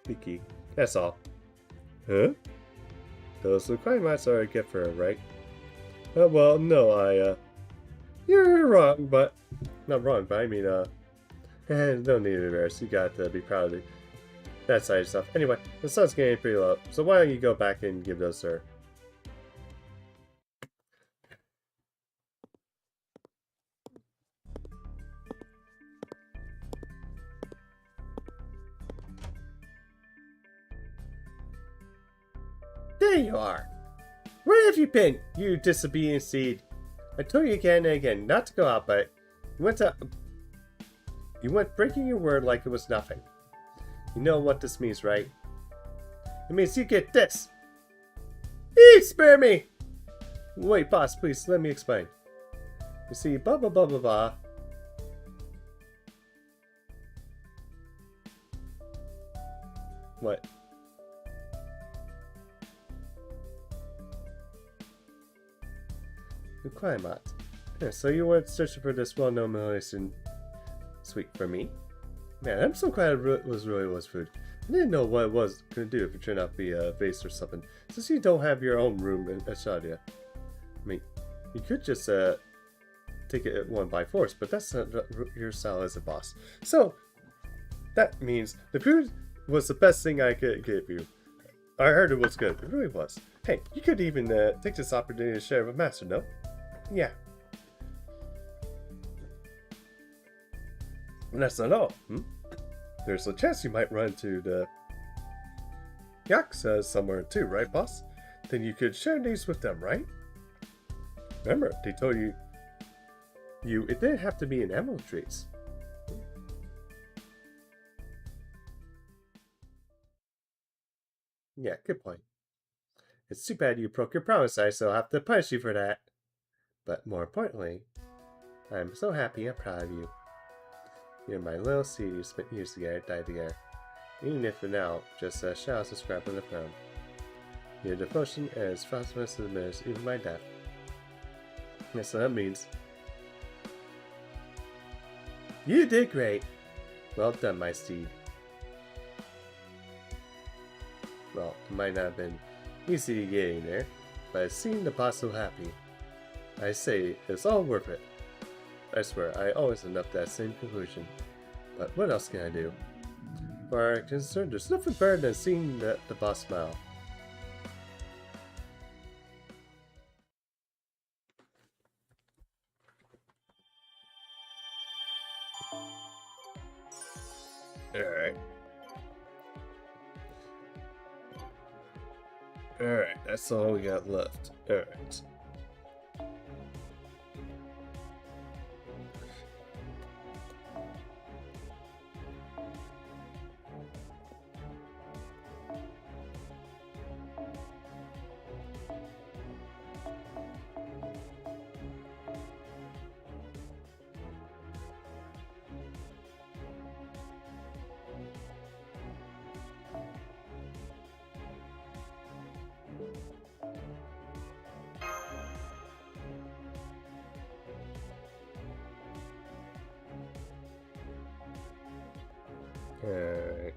A: Miki? That's all. Huh? Those requirements are a gift for her, right? Well, no, you're wrong, but... Not wrong, but I mean, no need to be embarrassed. You got to be proud of that side of stuff. Anyway, the sun's getting pretty low, so why don't you go back and give those to her? There you are! Where have you been, you disobedient seed? I told you again and again not to go out, but you went breaking your word like it was nothing. You know what this means, right? It means you get this! Spare me! Wait, boss, please, let me explain. You see, blah blah blah blah blah. What? Climat. Yeah, so you weren't searching for this well-known Malaysian sweet for me? Man, I'm so glad it was food. I didn't know what it was going to do if it turned out to be a vase or something, since you don't have your own room at Shadia. I mean, you could just take it one by force, but that's not your style as a boss. So, that means the food was the best thing I could give you. I heard it was good. It really was. Hey, you could even take this opportunity to share with Master, no? Yeah. And that's not all. There's a chance you might run into the Yakuza somewhere too, right, boss? Then you could share these with them, right? Remember, they told you it didn't have to be in emerald trees. Yeah, good point. It's too bad you broke your promise, so I'll have to punish you for that. But more importantly, I'm so happy and proud of you. You're my little seed you spent years together, died together. Even if for now, just a shadow of scrap on the throne. Your devotion is phosphorus to diminish even my death. That's what that means. You did great! Well done, my steed. Well, it might not have been easy to get in there, but seeing the boss so happy, I say it's all worth it. I swear, I always end up that same conclusion. But what else can I do? For I'm concerned, there's nothing better than seeing the boss smile. Alright. Alright, that's all we got left. Alright. Alright.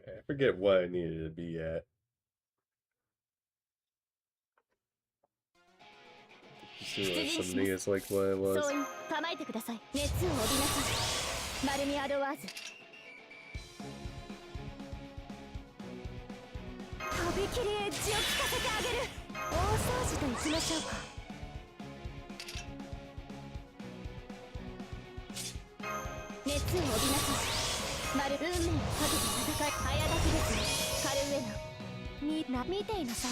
A: Okay, I forget what I needed to be at. See what something is like what it was.
B: そう構えてください。熱を帯びなさい。マルミアドワーズ。とびきりエッジを効かせてあげる。大掃除といきましょうか。熱を帯びなさい。運命をかけて戦い。早炊きですね。カルウェナ。見ていなさい。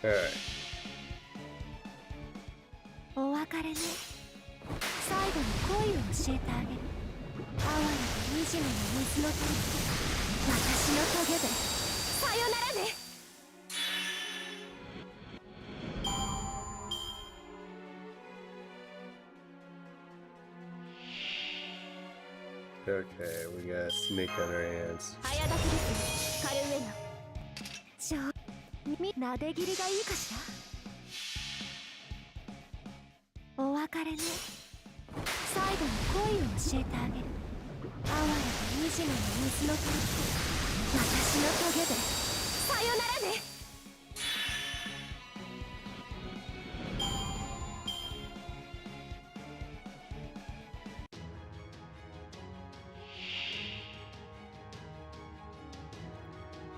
A: Alright.
B: お別れね。最後に恋を教えてあげる。哀れと惨めの水の鳥。私の棘でさよならね。
A: Okay, we got a snake on our hands.
B: 早炊きですね。カルウェナ。なで切りがいいかしら。お別れね。最後に恋を教えてあげる。哀れと惨めの水の鳥。私の棘でさよならね。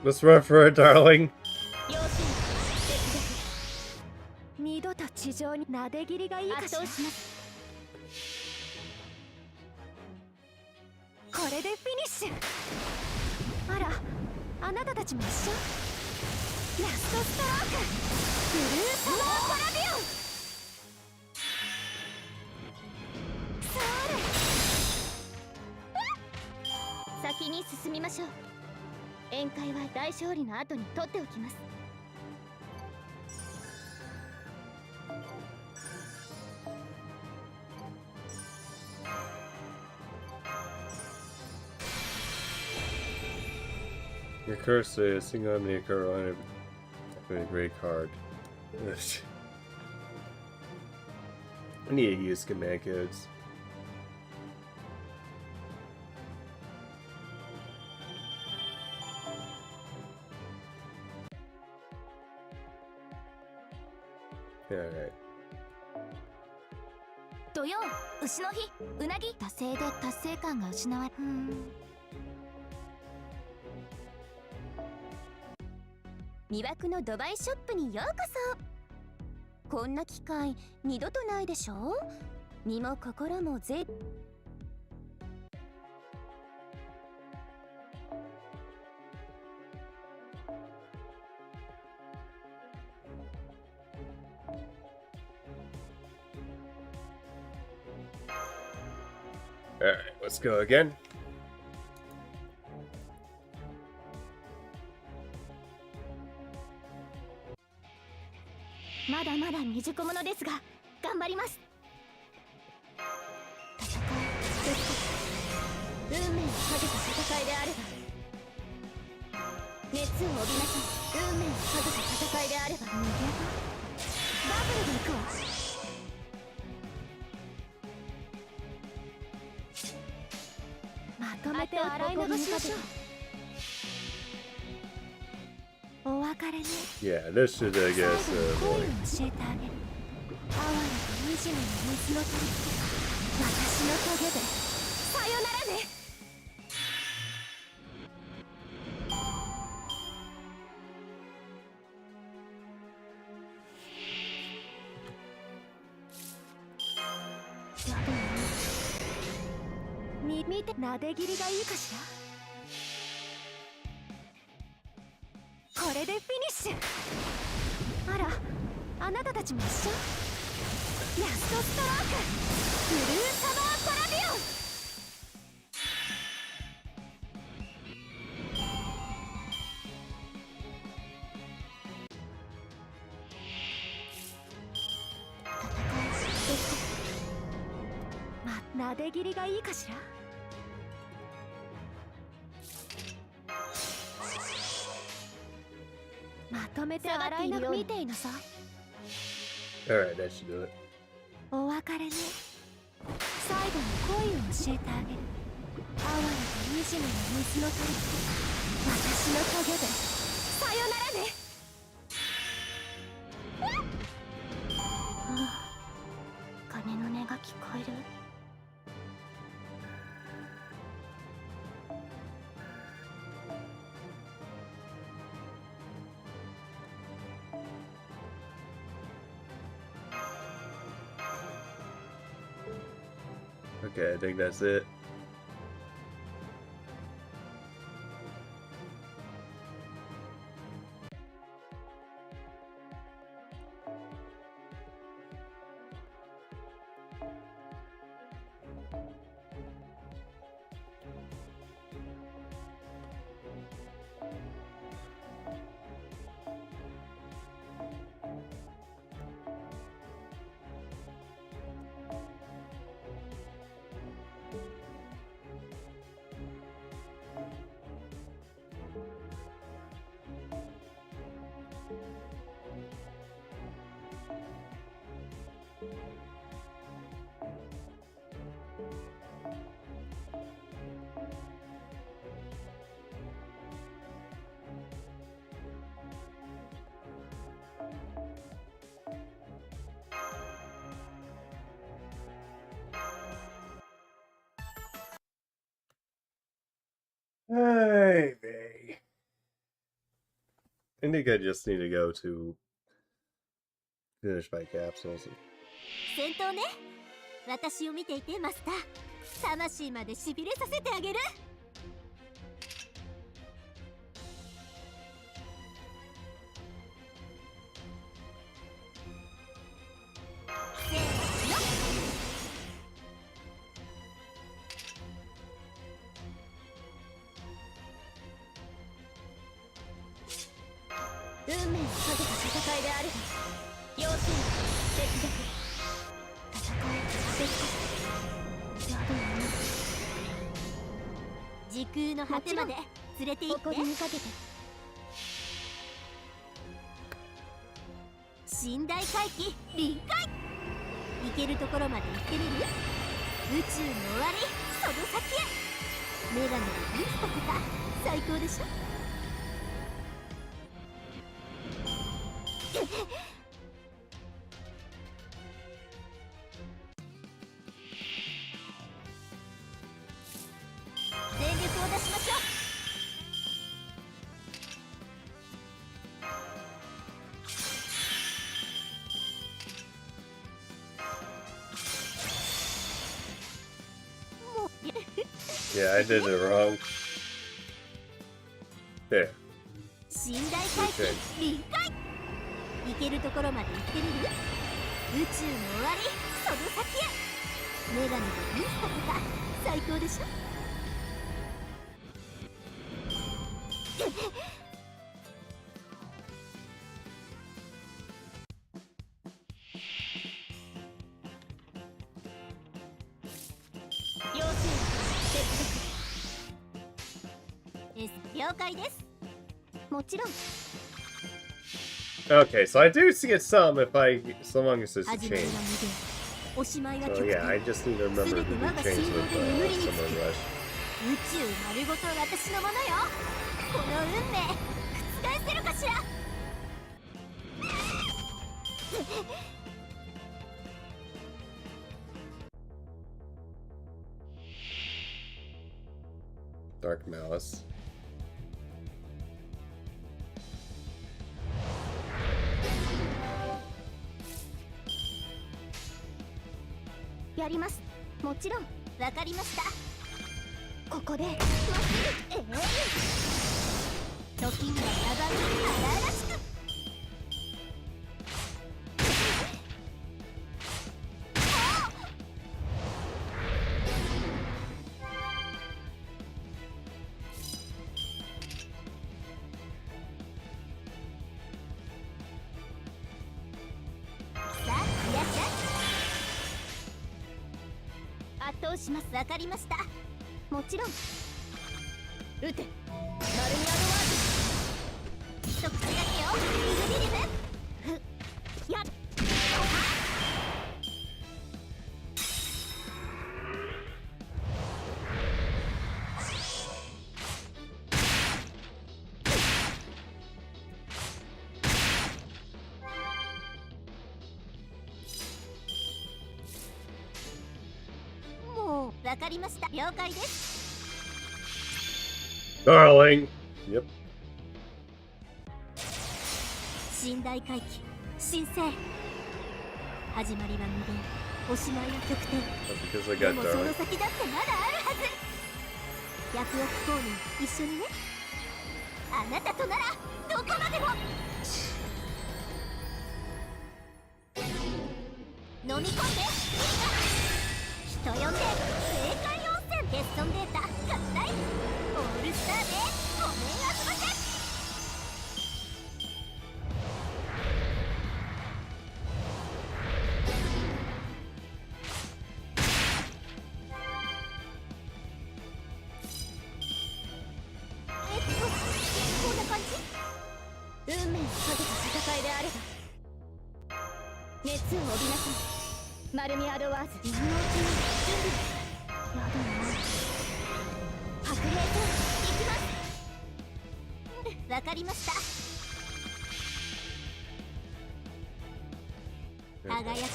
A: Let's run for it, darling.
B: 要請二度と地上になで切りがいいかしら。これでフィニッシュ。あら、あなたたちも一緒。ラストストローク、ブルーパワーパラビオン。それ。先に進みましょう。宴会は大勝利の後に取っておきます。
A: Your curse is single enemy occur on a great card. I need to use command codes. Alright.
B: 土曜、牛の日、うなぎ達成で達成感が失われ。魅惑のドバイショップにようこそ。こんな機会二度とないでしょ。身も心も
A: Alright, let's go again.
B: まだまだ未熟者ですが頑張ります。戦い運命をかけた戦いであれば、熱を帯びなさい。運命をかけた戦いであれば、逃げ場ダブルで行くわ。まとめて洗い流しましょう。お別れね。
A: Yeah, this should, I
B: 最
A: guess,
B: 後に恋を
A: like...
B: 教えてあげる。哀れと惨めの水の鳥、私の棘でさよならね。見て、なで切りがいいかしら。これでフィニッシュ。あら、あなたたちも一緒。ラストストローク、ブルーサマーパラビオン。なで切りがいいかしら。まとめて洗いの見ていなさい。
A: Alright, that should do it.
B: お別れね。最後に恋を教えてあげる。哀れと惨めの水の鳥、私の棘でさよならね。ああ、鐘の音が聞こえる。
A: Okay, I think that's it. Hey, May. I think I just need to go to finish my capsules.
B: 戦闘ね。私を見ていてマスター。魂までしびれさせてあげる。せーの。運命をかけた戦いであれば、要するに別々。戦い別々。やだよね。時空の果てまで連れて行って。誇りにかけて。寝台回帰臨界。行けるところまで行ってみる。宇宙の終わりその先へ。メガネでリフトとか最高でしょ。全力を出しましょう。
A: Yeah, I did it wrong. There.
B: 寝台回帰臨界。行けるところまで行ってみる？宇宙の終わり、その先へ。女神とミスタとか最高でしょ。要請接続。了解です。もちろん。
A: Okay, so I do get some if I, so long as it's a
B: 始まり
A: chain.
B: は無限。おしまいは
A: So
B: 極
A: yeah, I
B: 点。
A: just need to remember to do chains with Summer Rush.
B: 宇宙丸ごと私のものよ。この運命覆せるかしら。
A: Dark Malice.
B: やります。もちろん。わかりました。ここでまっすぐ。時には野蛮に荒々しく。圧倒します。わかりました。もちろん。撃て。マルミアドワーズ。一口だけよ。リズリリム。ふ。やっ。もうわかりました。了解です。
A: Darling! Yep.
B: 寝台回帰。神聖。始まりは無限。おしまいは極点。
A: Because I
B: で
A: got
B: もその
A: Darling.
B: 先だってまだあるはず。薬薬公認一緒にね。あなたとならどこまでも。飲み込んで。人呼んで正解温泉。テストンデータ合体。オールスターでごめんあずませ。こんな感じ？運命をかけた戦いであれば熱を帯びなさい。マルミアドワーズ。今のうちに準備。やだな。白霊戦行きます。わかりました。輝く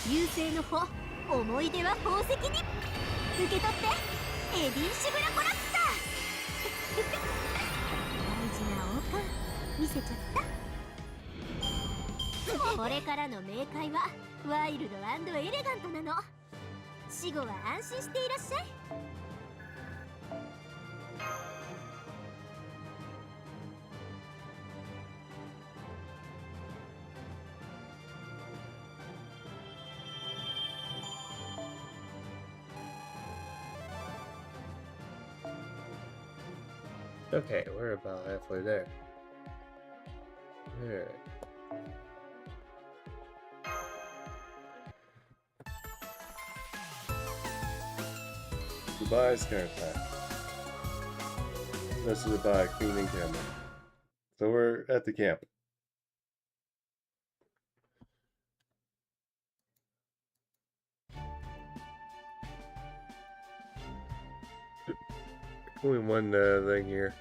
B: 海、流星の穂。思い出は宝石に。受け取ってエディン・シブラコラプター。大事な王冠見せちゃった。これからの冥界はワイルド&エレガントなの。死後は安心していらっしゃい。
A: Okay, we're about halfway there. Alright. Goodbye, Scarpack. This is about Queen and Cameron. So we're at the camp. Only one thing here.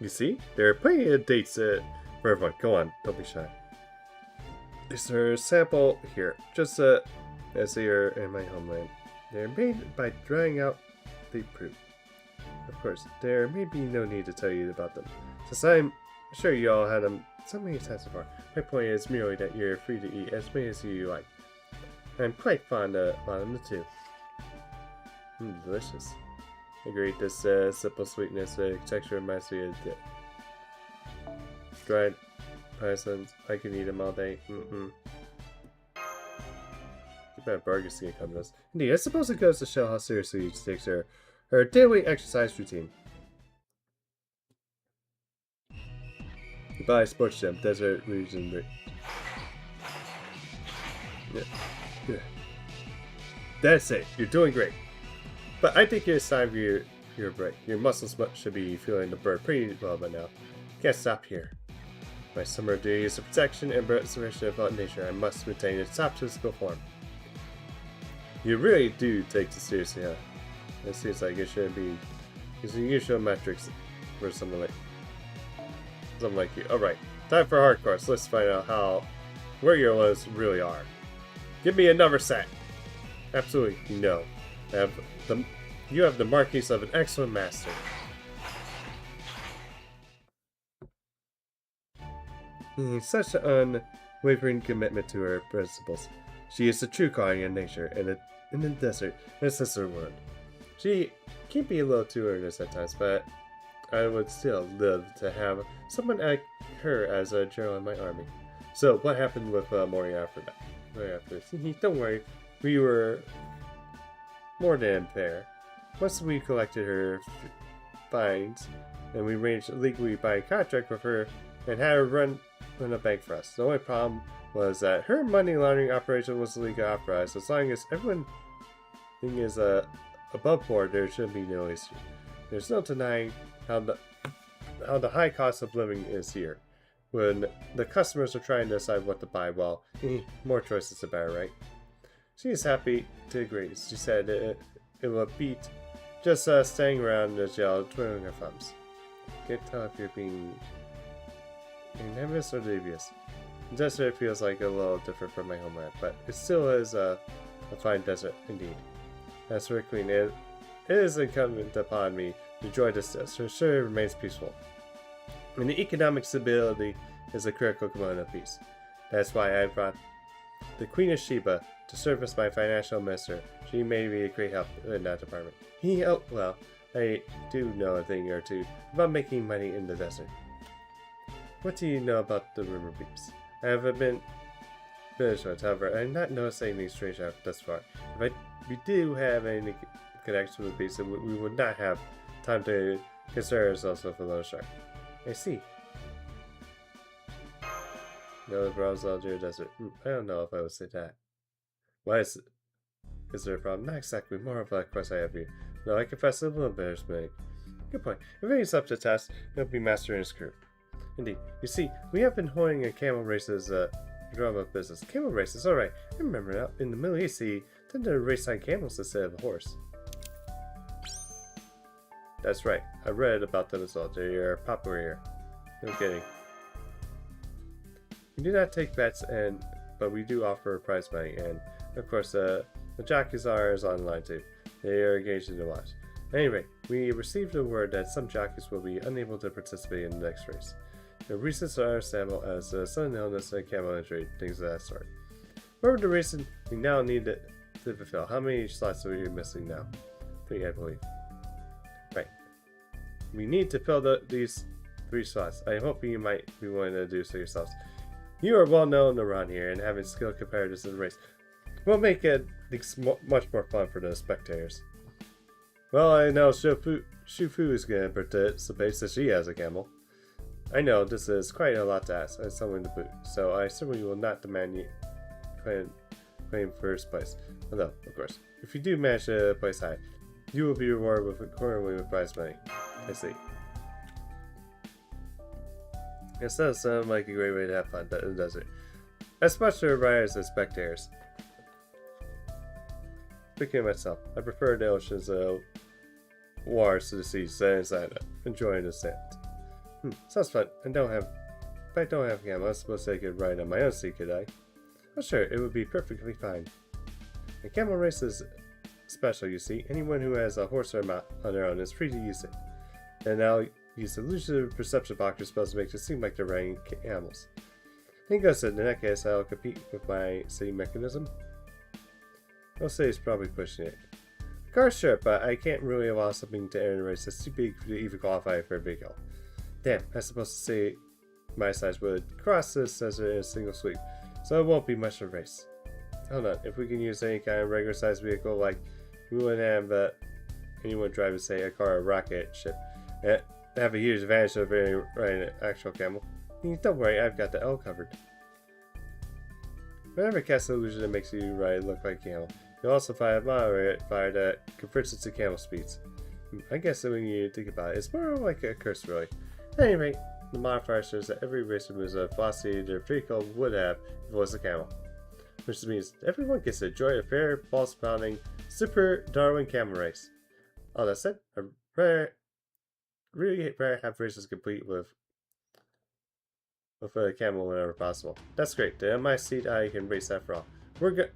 A: You see? There are plenty of dates for everyone. Go on, don't be shy. Is there a sample here? Just as they are in my homeland. They're made by drying out the fruit. Of course, there may be no need to tell you about them, since I'm sure you all had them so many times before. My point is merely that you're free to eat as many as you like. I'm quite fond of them too. Delicious. Agreed. This simple sweetness, texture reminds me of the dried raisins. I can eat them all day. Too bad burgers can't come to us. Indeed, I suppose it goes to show how seriously she takes her daily exercise routine. Goodbye, Sports Gym, Desert Region. Yeah. That's it. You're doing great. But I think it's time for your break. Your muscles should be feeling the burn pretty well by now. Can't stop here. My summer duty is the protection and preservation of nature. I must maintain its top physical form. You really do take this seriously, huh? It seems like it shouldn't be using usual metrics for someone like you. Alright, time for hardcore. So let's find out where your limits really are. Give me another set. Absolutely no. You have the markings of an excellent master. Such an unwavering commitment to her principles. She is the true guardian of nature in the desert and the sister world. She can be a little too earnest at times, but I would still live to have someone like her as a general in my army. So what happened with Mori after that? Right after this? Don't worry, we were more than fair. Once we collected her fines, and we arranged a legally binding contract with her and had her run a bank for us. The only problem was that her money laundering operation was legally authorized. As long as everything is above board, there should be no issue. There's no denying how the high cost of living is here. When the customers are trying to decide what to buy, well, more choices the better, right? She is happy to agree. She said it will beat just staying around the jail twiddling her thumbs. Can't tell if you're being nervous or dubious. The desert feels like a little different from my homeland, but it still is a fine desert indeed. As for Queen, it is incumbent upon me to enjoy this desert, sure it remains peaceful. And the economic stability is a critical component of peace. That's why I brought the Queen of Sheba to serve as my financial minister. She may be a great help in that department. Well, I do know a thing or two about making money in the desert. What do you know about the rumor beeps? I haven't been finished, however, I have not noticed anything strange thus far. If we do have any connection with beasts, we would not have time to concern ourselves with a loan shark. I see. No, the browse Algier Desert. I don't know if I would say that. Why is there a problem? Not exactly. More of a question I have here. No, I confess a little embarrassment. Good point. If he's up to test, he'll be master in his crew. Indeed. You see, we have been holding a camel races drama business. Camel races, alright. I remember now. In the Middle East, he tended to race on camels instead of a horse. That's right. I read about them as well. They're popular here. No kidding. We do not take bets, but we do offer prize money, and of course, the jockeys are online too. They are engaged in the watch. Anyway, we received a word that some jockeys will be unable to participate in the next race. The reasons are understandable as sudden illness and camel injury, things of that sort. Whatever the reason, we now need to fulfill. How many slots are we missing now? 3, I believe. Right. We need to fill these 3 slots. I hope you might be willing to do so yourselves. You are well known around here, and having skilled competitors in the race will make it much more fun for the spectators. Well, I know Shufu is going to participate since she has a camel. I know this is quite a lot to ask as someone to boot, so I certainly will not demand you claim first place. Although, of course, if you do manage to place high, you will be rewarded with prize money. I see. It does sound like a great way to have fun in the desert, as much for riders as spectators. Speaking of myself, I prefer the ocean's waters to the seas than enjoying the sand. Sounds fun. If I don't have a camel, I suppose I could ride on my own sea, could I? Well, sure, it would be perfectly fine. A camel race is special, you see. Anyone who has a horse or mount on their own is free to use it. And I'll use illusive perception boxer spells to make it seem like they're riding camels. Ingo said, in that case, I'll compete with my city mechanism. I'll say he's probably pushing it. Car, sure, but I can't really allow something to enter the race that's too big to even qualify for a vehicle. Damn, I'm supposed to say my size would cross this desert in a single sweep, so it won't be much of a race. Hold on, if we can use any kind of regular sized vehicle, like we wouldn't have anyone driving, say, a car or a rocket ship, have a huge advantage over riding an actual camel. Don't worry, I've got the L covered. Whenever cast an illusion that makes you ride look like a camel, you'll also find a modifier that converts it to camel speeds. I guess when you think about it, it's more like a curse, really. At any rate, the modifier shows that every racer moves a velocity their vehicle would have if it was a camel. Which means everyone gets to enjoy a fair, balls-pounding, super Darwin camel race. All that said, I really rare have races complete with a camel whenever possible. That's great. Then on my seat, I can race after all. We're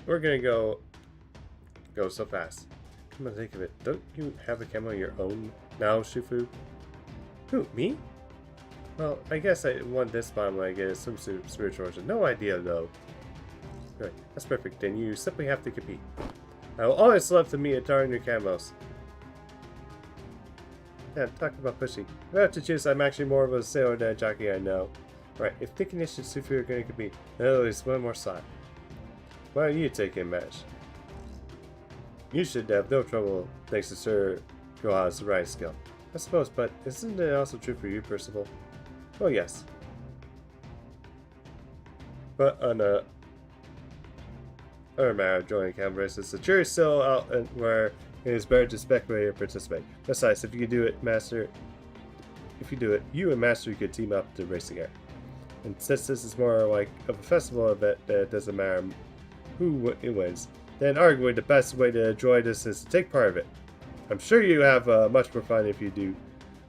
A: gonna go so fast. Come on, think of it. Don't you have a camel of your own now, Shufu? Who, me? Well, I guess I won this bomb when I get some spiritual origin. No idea though. Right, that's perfect. Then you simply have to compete. I will always love to meet a darn new camels. Yeah, talk about pushing. If I have to choose, I'm actually more of a sailor than a jockey, I know. Right, if thinking this should Sufu are going to compete, then at least one more slot. Why don't you take a match? You should have no trouble thanks to Sir Gohan's riding skill. I suppose, but isn't it also true for you, Percival? Oh yes. But on a other matter of joining camel races, the jury's still out and where it is better to speculate or participate. Besides, if you do it, you and Master could team up to race together. And since this is more like of a festival event that it doesn't matter who wins, then arguably the best way to enjoy this is to take part of it. I'm sure you have much more fun if you do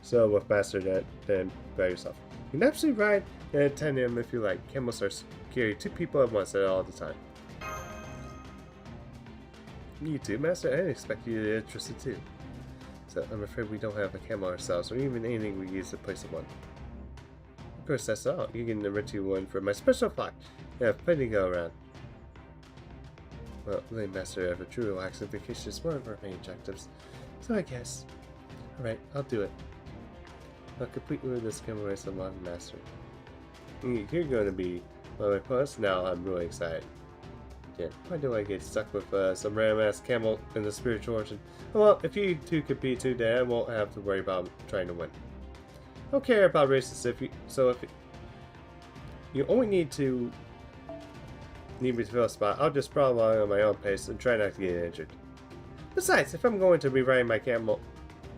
A: so with Master than by yourself. You can absolutely ride and attend him if you like. Camels are carry 2 people at once at all the time. You too, Master? I didn't expect you to be interested too. So I'm afraid we don't have a camel ourselves, or even anything we use to place of one. Of course, that's all. You can rent you one for my special flock. I have plenty to go around. Well, the Master of a true relaxing vacation is one of our main objectives. So I guess. Alright, I'll do it. I'll complete with this camel race on Modern Master. You're going to be one of my opponents. Now I'm really excited. Yeah, why do I get stuck with some random ass camel in the spiritual origin? Well, if you two compete too, then I won't have to worry about trying to win. I don't care about races if you only need me to fill a spot, I'll just sprawl along at my own pace and try not to get injured. Besides, if I'm going to be riding my camel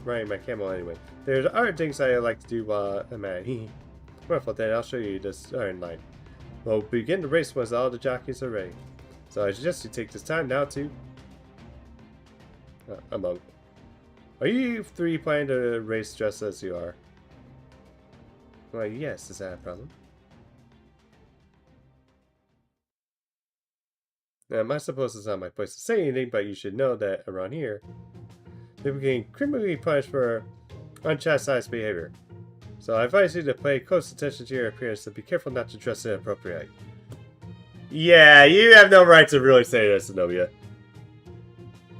A: anyway, there's other things I like to do while I'm at it. Wonderful, then I'll show you the starting line. We'll begin the race once all the jockeys are ready. So I suggest you take this time now to... Are you 3 planning to race just as you are? Well, yes, is that a problem? Now, I suppose it's not my place to say anything, but you should know that around here, they became criminally punished for unchastised behavior. So I advise you to pay close attention to your appearance and be careful not to dress inappropriately. Yeah, you have no right to really say this, Zenobia.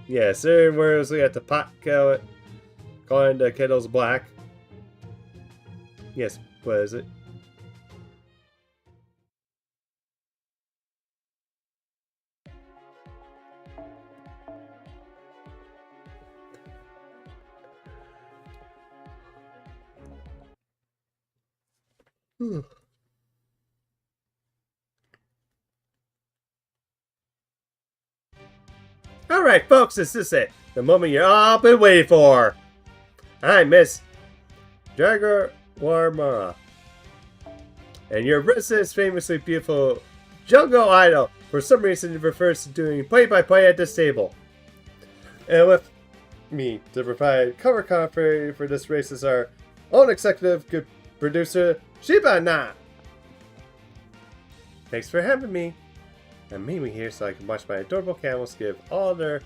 A: Yeah, certain words we have to pot calling the kettles black. Yes, what is it? Alright, folks, this is it. The moment you've all been waiting for. I'm Miss Jaguar, and your resident famously beautiful jungle idol. For some reason, it refers to doing play-by-play at this table. And with me to provide cover commentary for this race is our own executive good producer, Shibana. Thanks for having me. I'm mainly here so I can watch my adorable camels give all their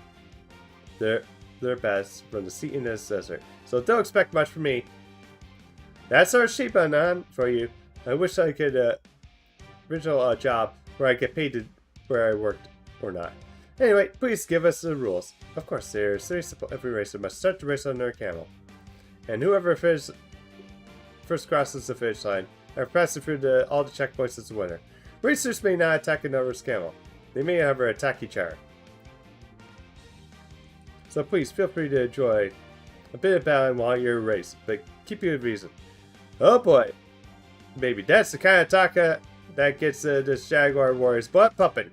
A: best from the seat in this desert. So don't expect much from me. That's our Shibanan for you. I wish I could original job where I get paid to where I worked or not. Anyway, please give us the rules. Of course, they're very simple. Every racer must start the race on their camel. And whoever first crosses the finish line, after passing through all the checkpoints, is the winner. Racers may not attack another's camel. They may, however, attack each other. So please, feel free to enjoy a bit of battling while you're in a race, but keep your reason. Oh boy. Baby, that's the kind of talk that gets this Jaguar Warrior's butt pumping.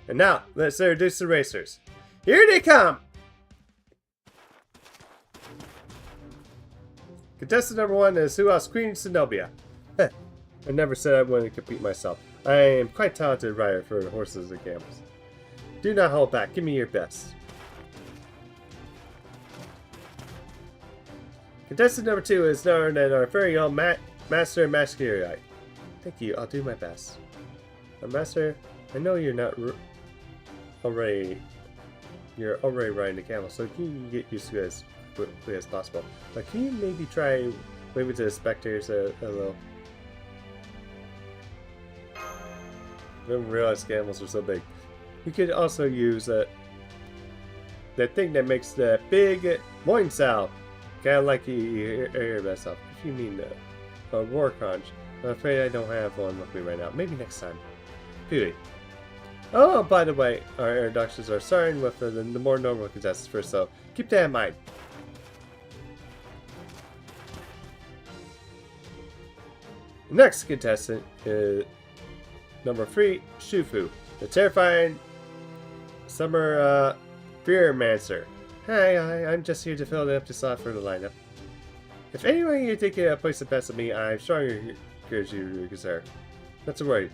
A: And now, let's introduce the racers. Here they come! Contestant number 1 is who else? Queen Zenobia. I never said I wanted to compete myself. I am quite a talented rider for horses and camels. Do not hold back. Give me your best. Contestant number 2 is known as our very own Master Masquerade. Thank you. I'll do my best. Master, I know you're not already riding the camel, so can you get used to it as quickly as possible? But can you maybe try waving to the spectators a little? I didn't realize camels were so big. You could also use that thing that makes the big loin sound. Kind of like you hear myself. If you mean a war conch. I'm afraid I don't have one with me right now. Maybe next time. Beauty. Oh, by the way, our introductions are starting with the more normal contestants first, so keep that in mind. Next contestant is number 3, Shufu, the terrifying summer Fearmancer. Hi, I'm just here to fill the empty slot for the lineup. If anyone you're taking a place to best of me, I'm strongly encourage you to reconsider. Not to worry.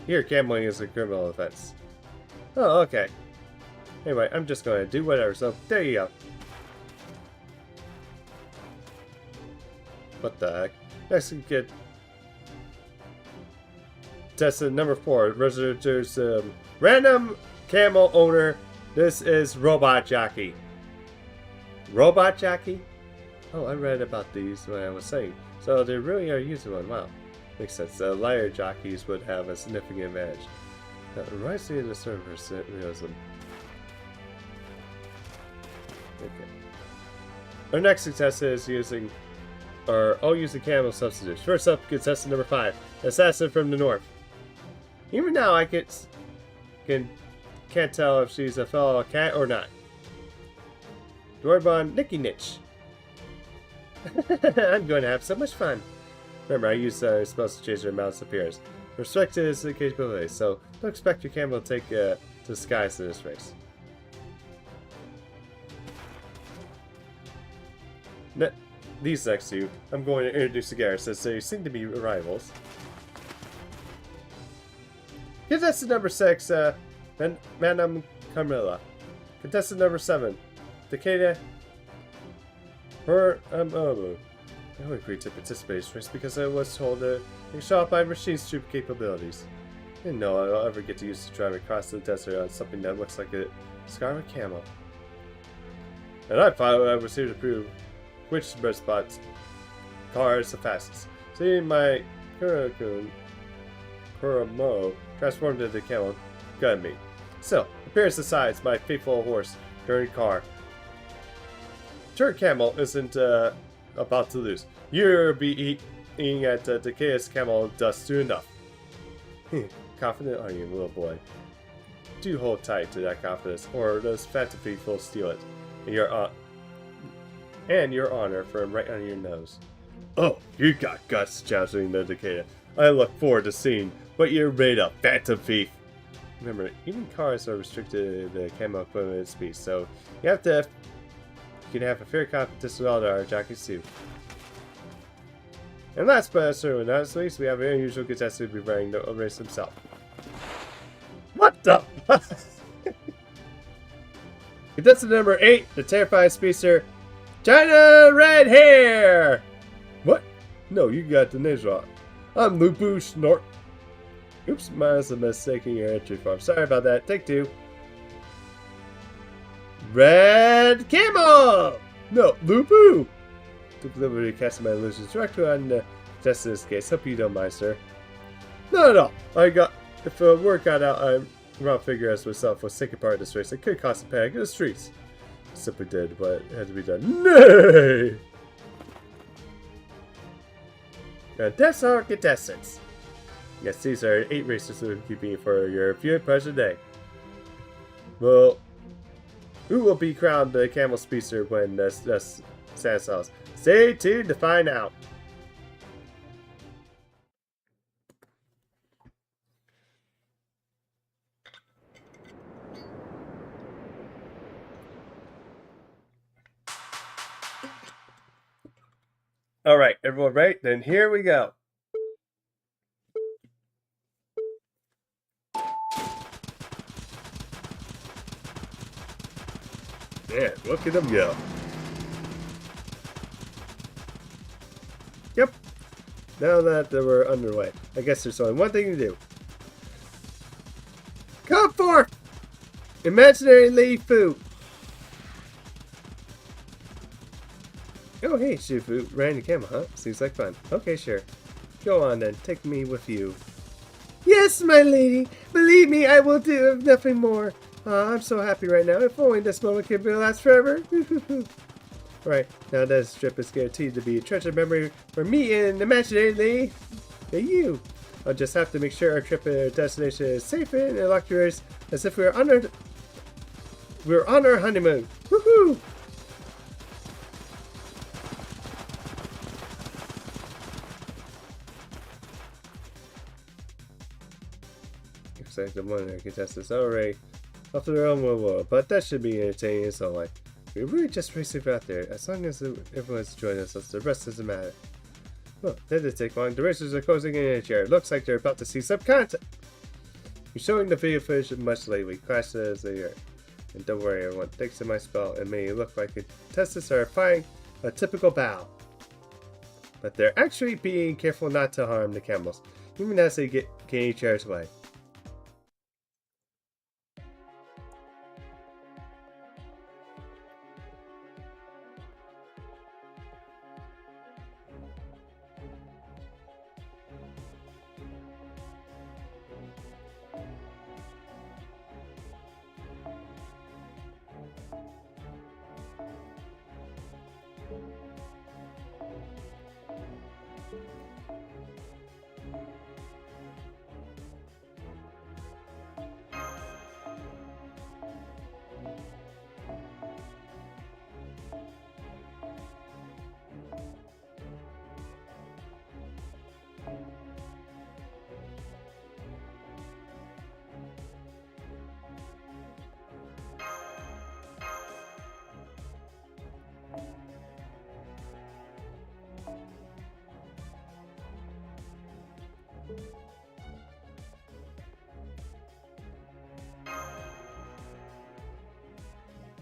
A: Here, gambling is a criminal offense. Oh, okay. Anyway, I'm just going to do whatever, so there you go. What the heck? Next we get contestant number 4, registered random camel owner. This is Robot Jockey. Robot Jockey? Oh, I read about these when I was saying. So they really are using one. Wow. Makes sense. The liar jockeys would have a significant advantage. Rising in the servers realism. Okay. Our next contestant is using camel substitutes. First up, contestant number 5, assassin from the north. Even now, I can't tell if she's a fellow cat or not. Doorbon Nicky Nitch. I'm going to have so much fun. Remember, I use spells to change their mouth's appearance. Respect his capabilities, so don't expect your camel to take to the skies in this race. These next two, I'm going to introduce the Garrus since they seem to be rivals. Contestant number 6, Madame Carmilla. Contestant number 7, Takeda. I agreed to participate in this race because I was told to show off my machine's troop capabilities. I didn't know I'll ever get to use to drive across the desert on something that looks like a scarlet camel. And I thought I was here to prove which spots car is the fastest. Seeing my Kuramo transformed into a camel gunned me. Still, appearance aside, my faithful horse, Gurney Car. Turn camel isn't about to lose. You'll be eating at Takeda's camel dust soon enough. Confident are you, little boy? Do hold tight to that confidence, or those phantom thief will steal it. And your honor from right under your nose. Oh, you got guts, challenging the Takeda. I look forward to seeing what you're made of, phantom thief. Remember, even cars are restricted to the camo equipment speed, so you can have a fair competition with all our jockeys too. And last but certainly not least, we have an unusual contestant who will be running the race himself. What the? Contestant number 8, the terrifying speedster, China Red Hair! What? No, you got the names wrong. I'm Lupu Snort. Oops, mine's a mistake in your entry form. Sorry about that. Take 2. Red Camel! No, Lupu! Took the liberty of casting my illusions directly on the contestant in this case. Hope you don't mind, sir. Not at all. If a word got out, I'm Rob figure as myself was taking part in this race. It could cause a panic in the streets. Simply did what had to be done. Nay! And that's our contestants. Yes, these are 8 racers who will be competing for your viewing pleasure today. Well, who will be crowned the Camel Speedster when this Santa Sauce? Stay tuned to find out. Alright, everyone ready? Then here we go. Yeah, look at them go. Yep. Now that we're underway, I guess there's only one thing to do. Come forth! Imaginary Lady Fu! Oh, hey, Shifu. Riding the camel, huh? Seems like fun. Okay, sure. Go on then. Take me with you. Yes, my lady! Believe me, I will do nothing more. I'm so happy right now. If only this moment could last forever. Alright, now this trip is guaranteed to be a treasured memory for me and Imaginary Lady. Hey, you! I'll just have to make sure our trip and our destination is safe and luxurious as if we were on our honeymoon. Woohoo! Looks like the one that contestants already off to their own world, but that should be entertaining in its own way. We're really just racing out there. As long as everyone's joining us, the rest doesn't matter. Well, that didn't take long. The racers are closing in a chair. It looks like they're about to see some content. You're showing the video footage much lately. Crashed as they are. And don't worry, everyone. Thanks to my spell, it may look like contestants are firing a typical bow. But they're actually being careful not to harm the camels, even as they get in each other's way.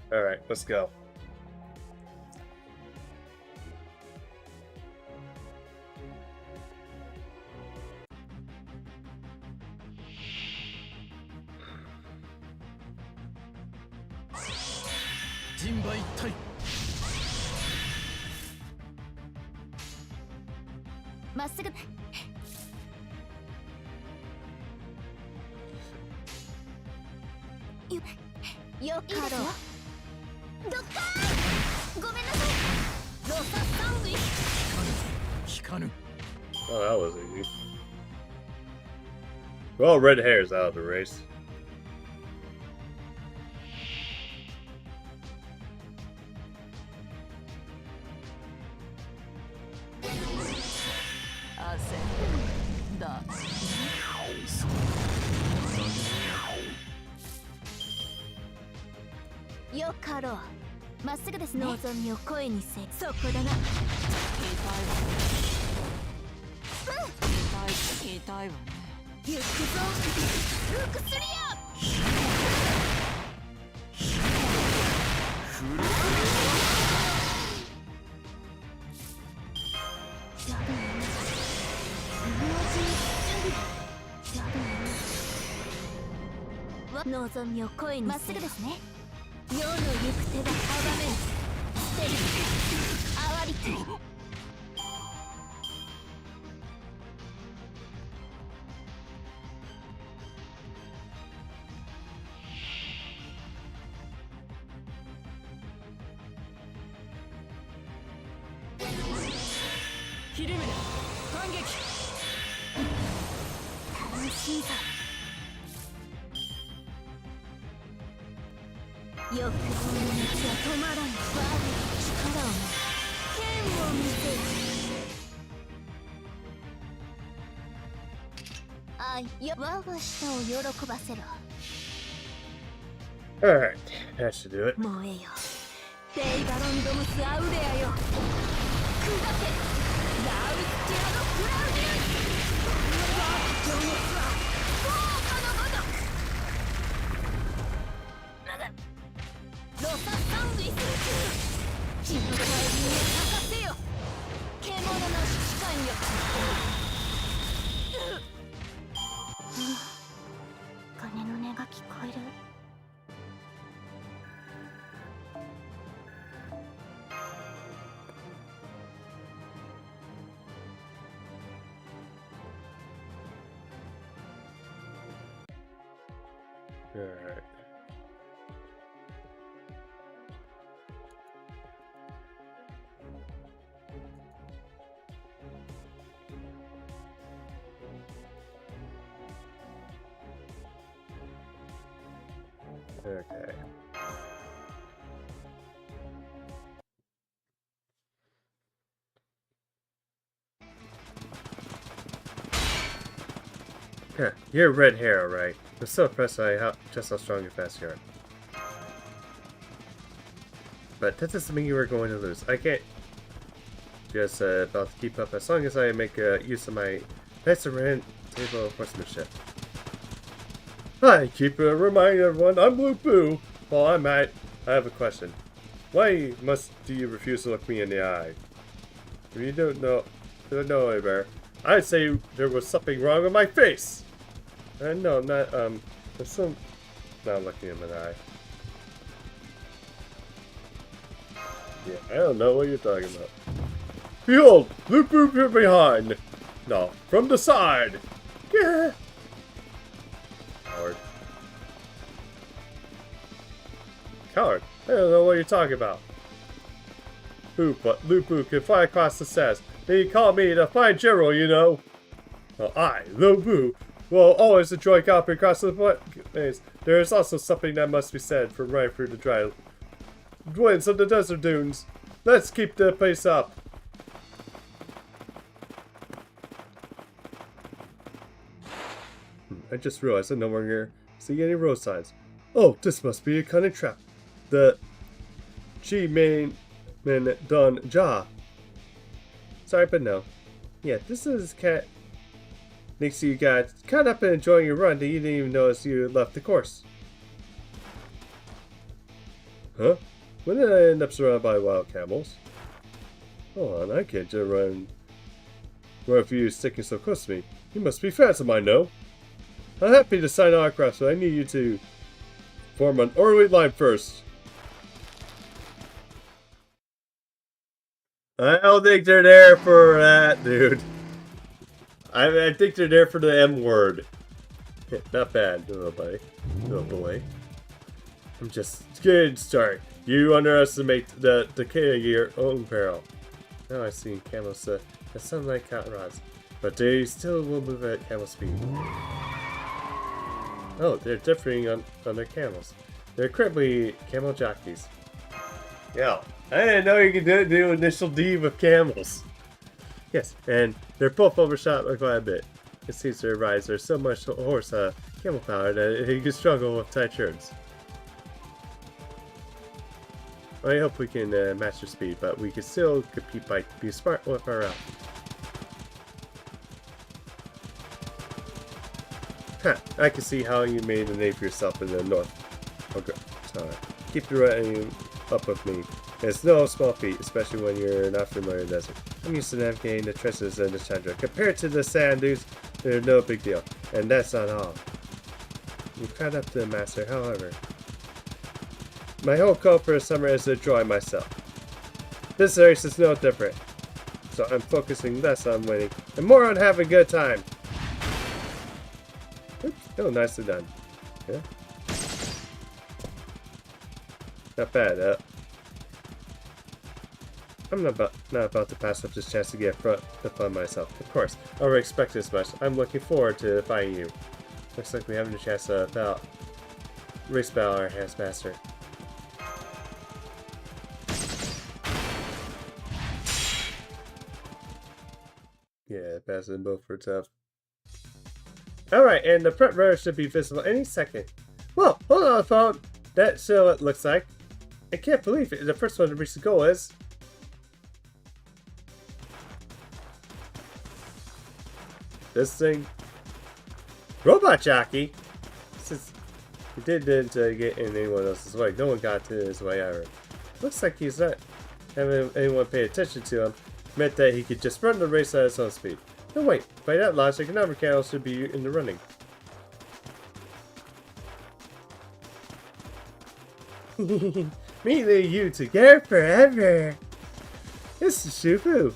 A: Alright, let's go. Oh, that was easy. Well, red hair's out of the race.
B: ひるむな反撃安心さ欲望の道は止まらぬ我が力を剣を見せる愛よ我が舌を喜ばせろ
A: Alright, that should do it.
B: 燃えよデイガロンドムスアウレアよ砕けラウスティアのクラウディウス情熱は豪華のごとくロササンドイスの血の大輪を咲かせよ獣の指揮官よ鐘の音が聞こえる
A: Alright. Okay. Yeah, you're red hair, right? I'm so impressed by just how strong and fast you are. But that doesn't mean you are going to lose. I can't just about to keep up as long as I make use of my nice and table horsemanship. Hi, keep reminding everyone I'm Blue Boo. Well, I'm Matt. I have a question. Why do you refuse to look me in the eye? If you don't know anywhere, I'd say there was something wrong with my face. No, not there's some not looking in the eye. Yeah, I don't know what you're talking about. Behold, Loop Boop from behind. No, from the side. Yeah. Coward. Coward? I don't know what you're talking about. Boop, but Loop Boop can fly across the sands. They call me the fine general, you know. Well, I, Loop Boop, will always enjoy galloping across the plains. There is also something that must be said for running through the dry winds of the desert dunes. Let's keep the pace up. I just realized I no longer see any road signs. Oh, this must be a cunning trap. The Chi Main Don Ja. Sorry, but no. Yeah, this is cat. Next you got caught up in enjoying your run that you didn't even notice you left the course. Huh? When did I end up surrounded by wild camels? Hold on, I can't just run for you sticking so close to me. You must be fans of mine, no? I'm happy to sign autographs, but I need you to form an orderly line first. I don't think they're there for that, dude. I think they're there for the M word. Not bad, little buddy. Little boy. I'm just getting started. You underestimate the decay of your own peril. Now I see camels that sound like cotton rods, but they still will move at camel speed. Oh, they're differing on their camels. They're incredibly camel jockeys. Yeah, I didn't know you could do initial D with camels. Yes, and they're both overshot by quite a bit. It seems their rides are so much horse camel power that you can struggle with tight turns. I hope we can match their speed, but we can still compete by being smart with our route. Huh, I can see how you made a name for yourself in the north. Okay, so keep running up with me. It's no small feat, especially when you're not familiar with the desert. I'm used to navigating the treacherous in the tundra. Compared to the sand dunes, they're no big deal. And that's not all. You caught up to the master, however. My whole goal for the summer is to enjoy myself. This race is no different. So I'm focusing less on winning and more on having a good time. Oops, oh, nicely done. Yeah. Not bad, I'm not about to pass up this chance to get the fun myself. Of course, I would expect this much. I'm looking forward to fighting you. Looks like we have a chance to race battle our hands master. Yeah, passing both for tough. Alright, and the prep rotor should be visible any second. Whoa, hold on, phone. That silhouette looks like. I can't believe it. The first one to reach the goal is. This thing. Robot jockey? Since he didn't get in anyone else's way. No one got in his way ever. Looks like he's not having anyone pay attention to him. Meant that he could just run the race at his own speed. No wait, by that logic, another mechanical should be in the running. Me and you together forever. This is Shufu.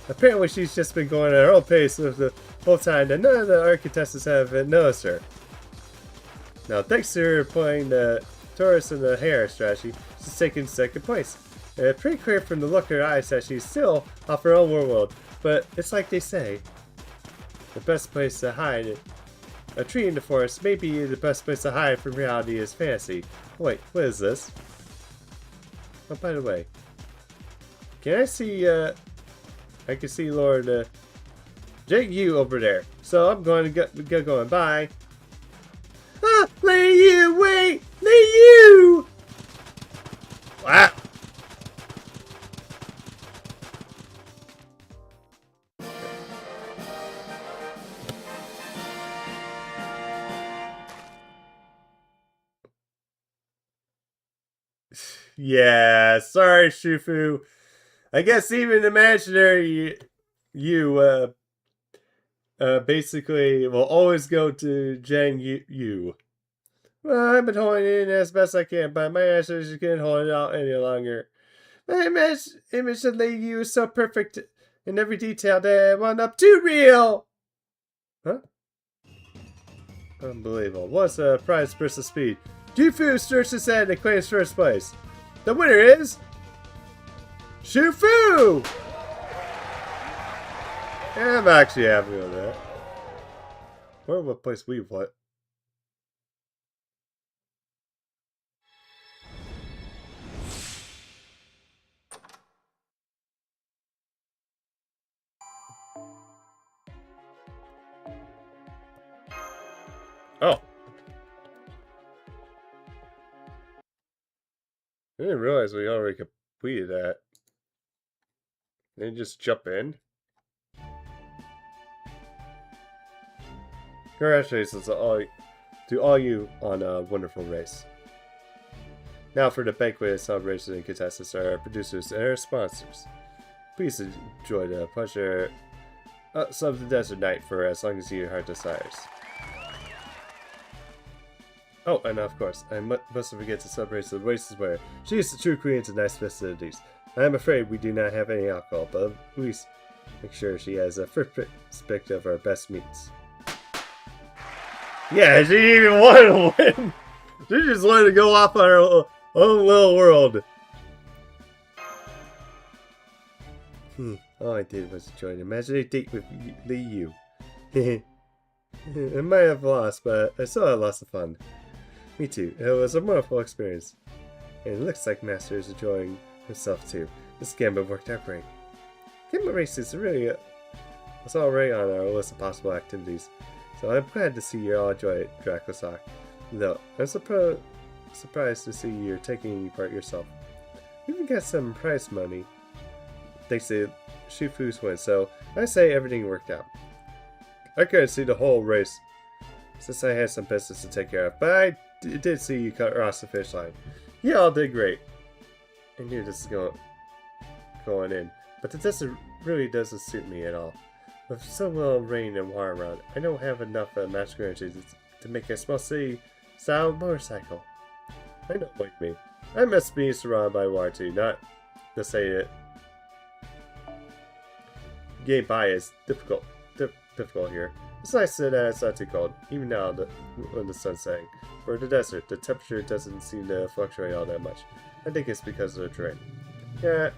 A: Apparently she's just been going at her own pace with the whole time that none of the other contestants have noticed her. Now thanks to her playing the tourist and the hair strategy, she's taken second place. And it's pretty clear from the look of her eyes that she's still off her own world, but it's like they say, the best place to hide a tree in the forest may be the best place to hide from reality is fantasy. Wait, what is this? Oh, by the way, can I see, I can see Lord, Jake Yu over there. So I'm going to get going. Bye. Ah, Lei Yu, wait! Lei Yu! Wow. Yeah, sorry, Shufu. I guess even imaginary you basically will always go to Zhang Yu. Well, I've been holding it in as best I can, but my answer is just can't hold it out any longer. My image of Lei Yu is so perfect in every detail that I wound up too real. Huh? Unbelievable. What's a prize versus speed? Jufu searches ahead and claims first place. The winner is Shufu! I'm actually happy with that. What place we what? Oh. I didn't realize we already completed that. Then just jump in. Congratulations to all you on a wonderful race. Now for the banquet celebration and contestants are our producers and our sponsors. Please enjoy the pleasure of the desert night for as long as your heart desires. Oh, and of course, I mustn't forget to celebrate the races where she is the true queen to nice festivities. I am afraid we do not have any alcohol, but at least make sure she has a first perspective of our best meats. Yeah, she didn't even want to win. She just wanted to go off on her own little world. All I did was enjoy an imaginary date with Lei Yu. I might have lost, but I still had lots of fun. Me too. It was a wonderful experience. And it looks like Master is enjoying himself too. This gambit worked out great. Gambit races was already on our list of possible activities. So I'm glad to see you all enjoy it, Dracosock. Though, I'm surprised to see you're taking part yourself. We even got some prize money thanks to Shufu's win, so I say everything worked out. I couldn't see the whole race since I had some business to take care of, but I did see you cut across the finish line. You all did great. I knew this was going in, but the desert really doesn't suit me at all. With so little rain and water around, I don't have enough magical energy to make a small city-style motorcycle. I don't like me. I must be surrounded by water too, not to say that getting by is difficult here. It's nice that it's not too cold, even now when the sun's setting. For the desert, the temperature doesn't seem to fluctuate all that much. I think it's because of the terrain. Yeah,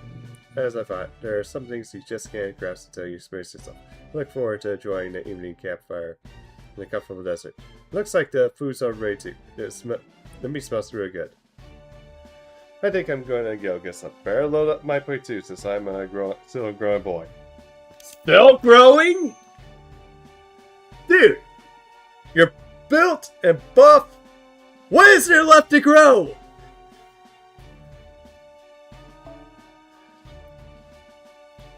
A: as I thought, there are some things you just can't grasp until you experience yourself. I look forward to enjoying the evening campfire in the comfortable desert. Looks like the food's already ready too. The meat smells really good. I think I'm going to go get some. Better load up my plate too, since I'm still a growing boy. Still growing? Dude, you're built and buff. What is there left to grow?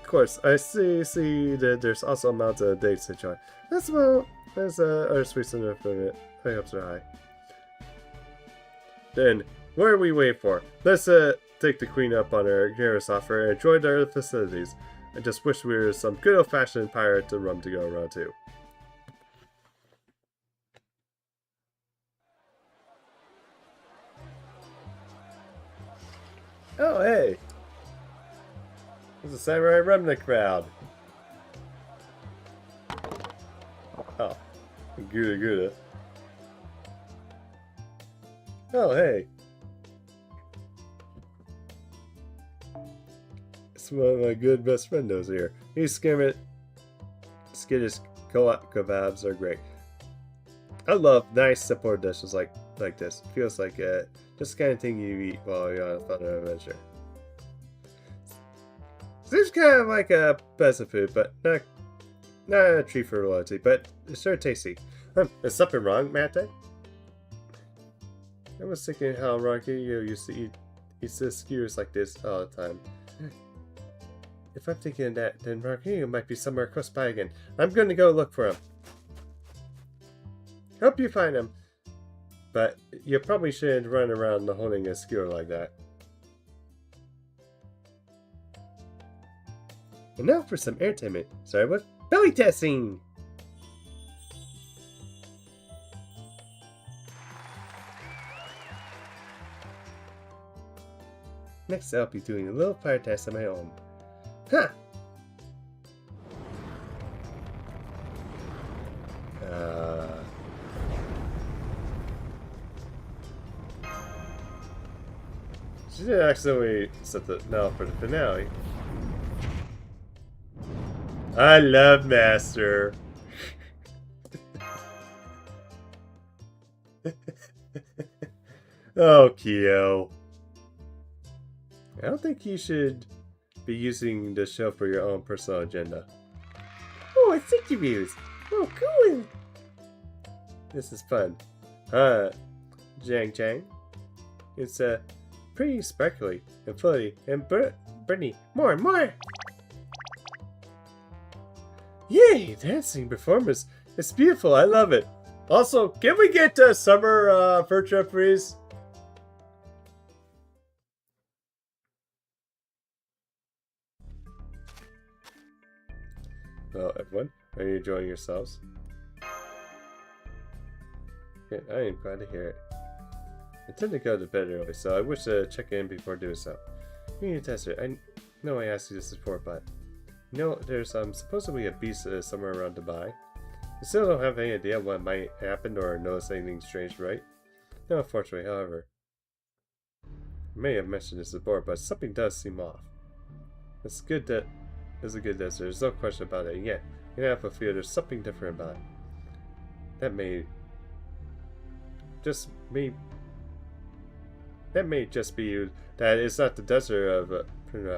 A: Of course, I see that there's also amounts of dates to join. That's well, there's other sweets in it. My hopes are high. Then, what are we waiting for? Let's take the queen up on her generous offer and enjoy their facilities. I just wish we were some good old-fashioned pirate rum to go around too. Oh, hey! There's a samurai remnant crowd. Oh, Gouda. Oh, hey. It's one of my good best friendos here. These skittish co-op kebabs are great. I love nice, simple dishes like this. It feels like just the kind of thing you eat while you're on a fun adventure. Seems kind of like a peasant food, but not a treat for royalty, but it's sure tasty. Is something wrong, Mate? I was thinking how Rocky used to eat skewers like this all the time. If I'm thinking that, then Rocky might be somewhere close by again. I'm going to go look for him. Hope you find him. But you probably shouldn't run around holding a skewer like that. And now for some entertainment. Sorry, what? Belly testing! Next, I'll be doing a little fire test of my own. Huh! She did accidentally set the now for the finale. I love Master. Oh, Kyo. I don't think you should be using the show for your own personal agenda. Oh, it's interviews. Oh, cool. This is fun. Chang. It's pretty sparkly and floaty and Brittany. More. Yay! Dancing performance. It's beautiful. I love it. Also, can we get Summer virtual freeze? Well, everyone, are you enjoying yourselves? Yeah, I am glad to hear it. I tend to go to bed early, so I wish to check in before doing so. You need to test it. I know I asked you this before, but you know, there's supposedly a beast somewhere around Dubai. I still don't have any idea what might happen or notice anything strange, right? No, unfortunately, however. I may have mentioned this before, but something does seem off. It's good that it's a good desert. There's no question about it. And yet, you have a feel there's something different about it. That may just be that it's not the desert of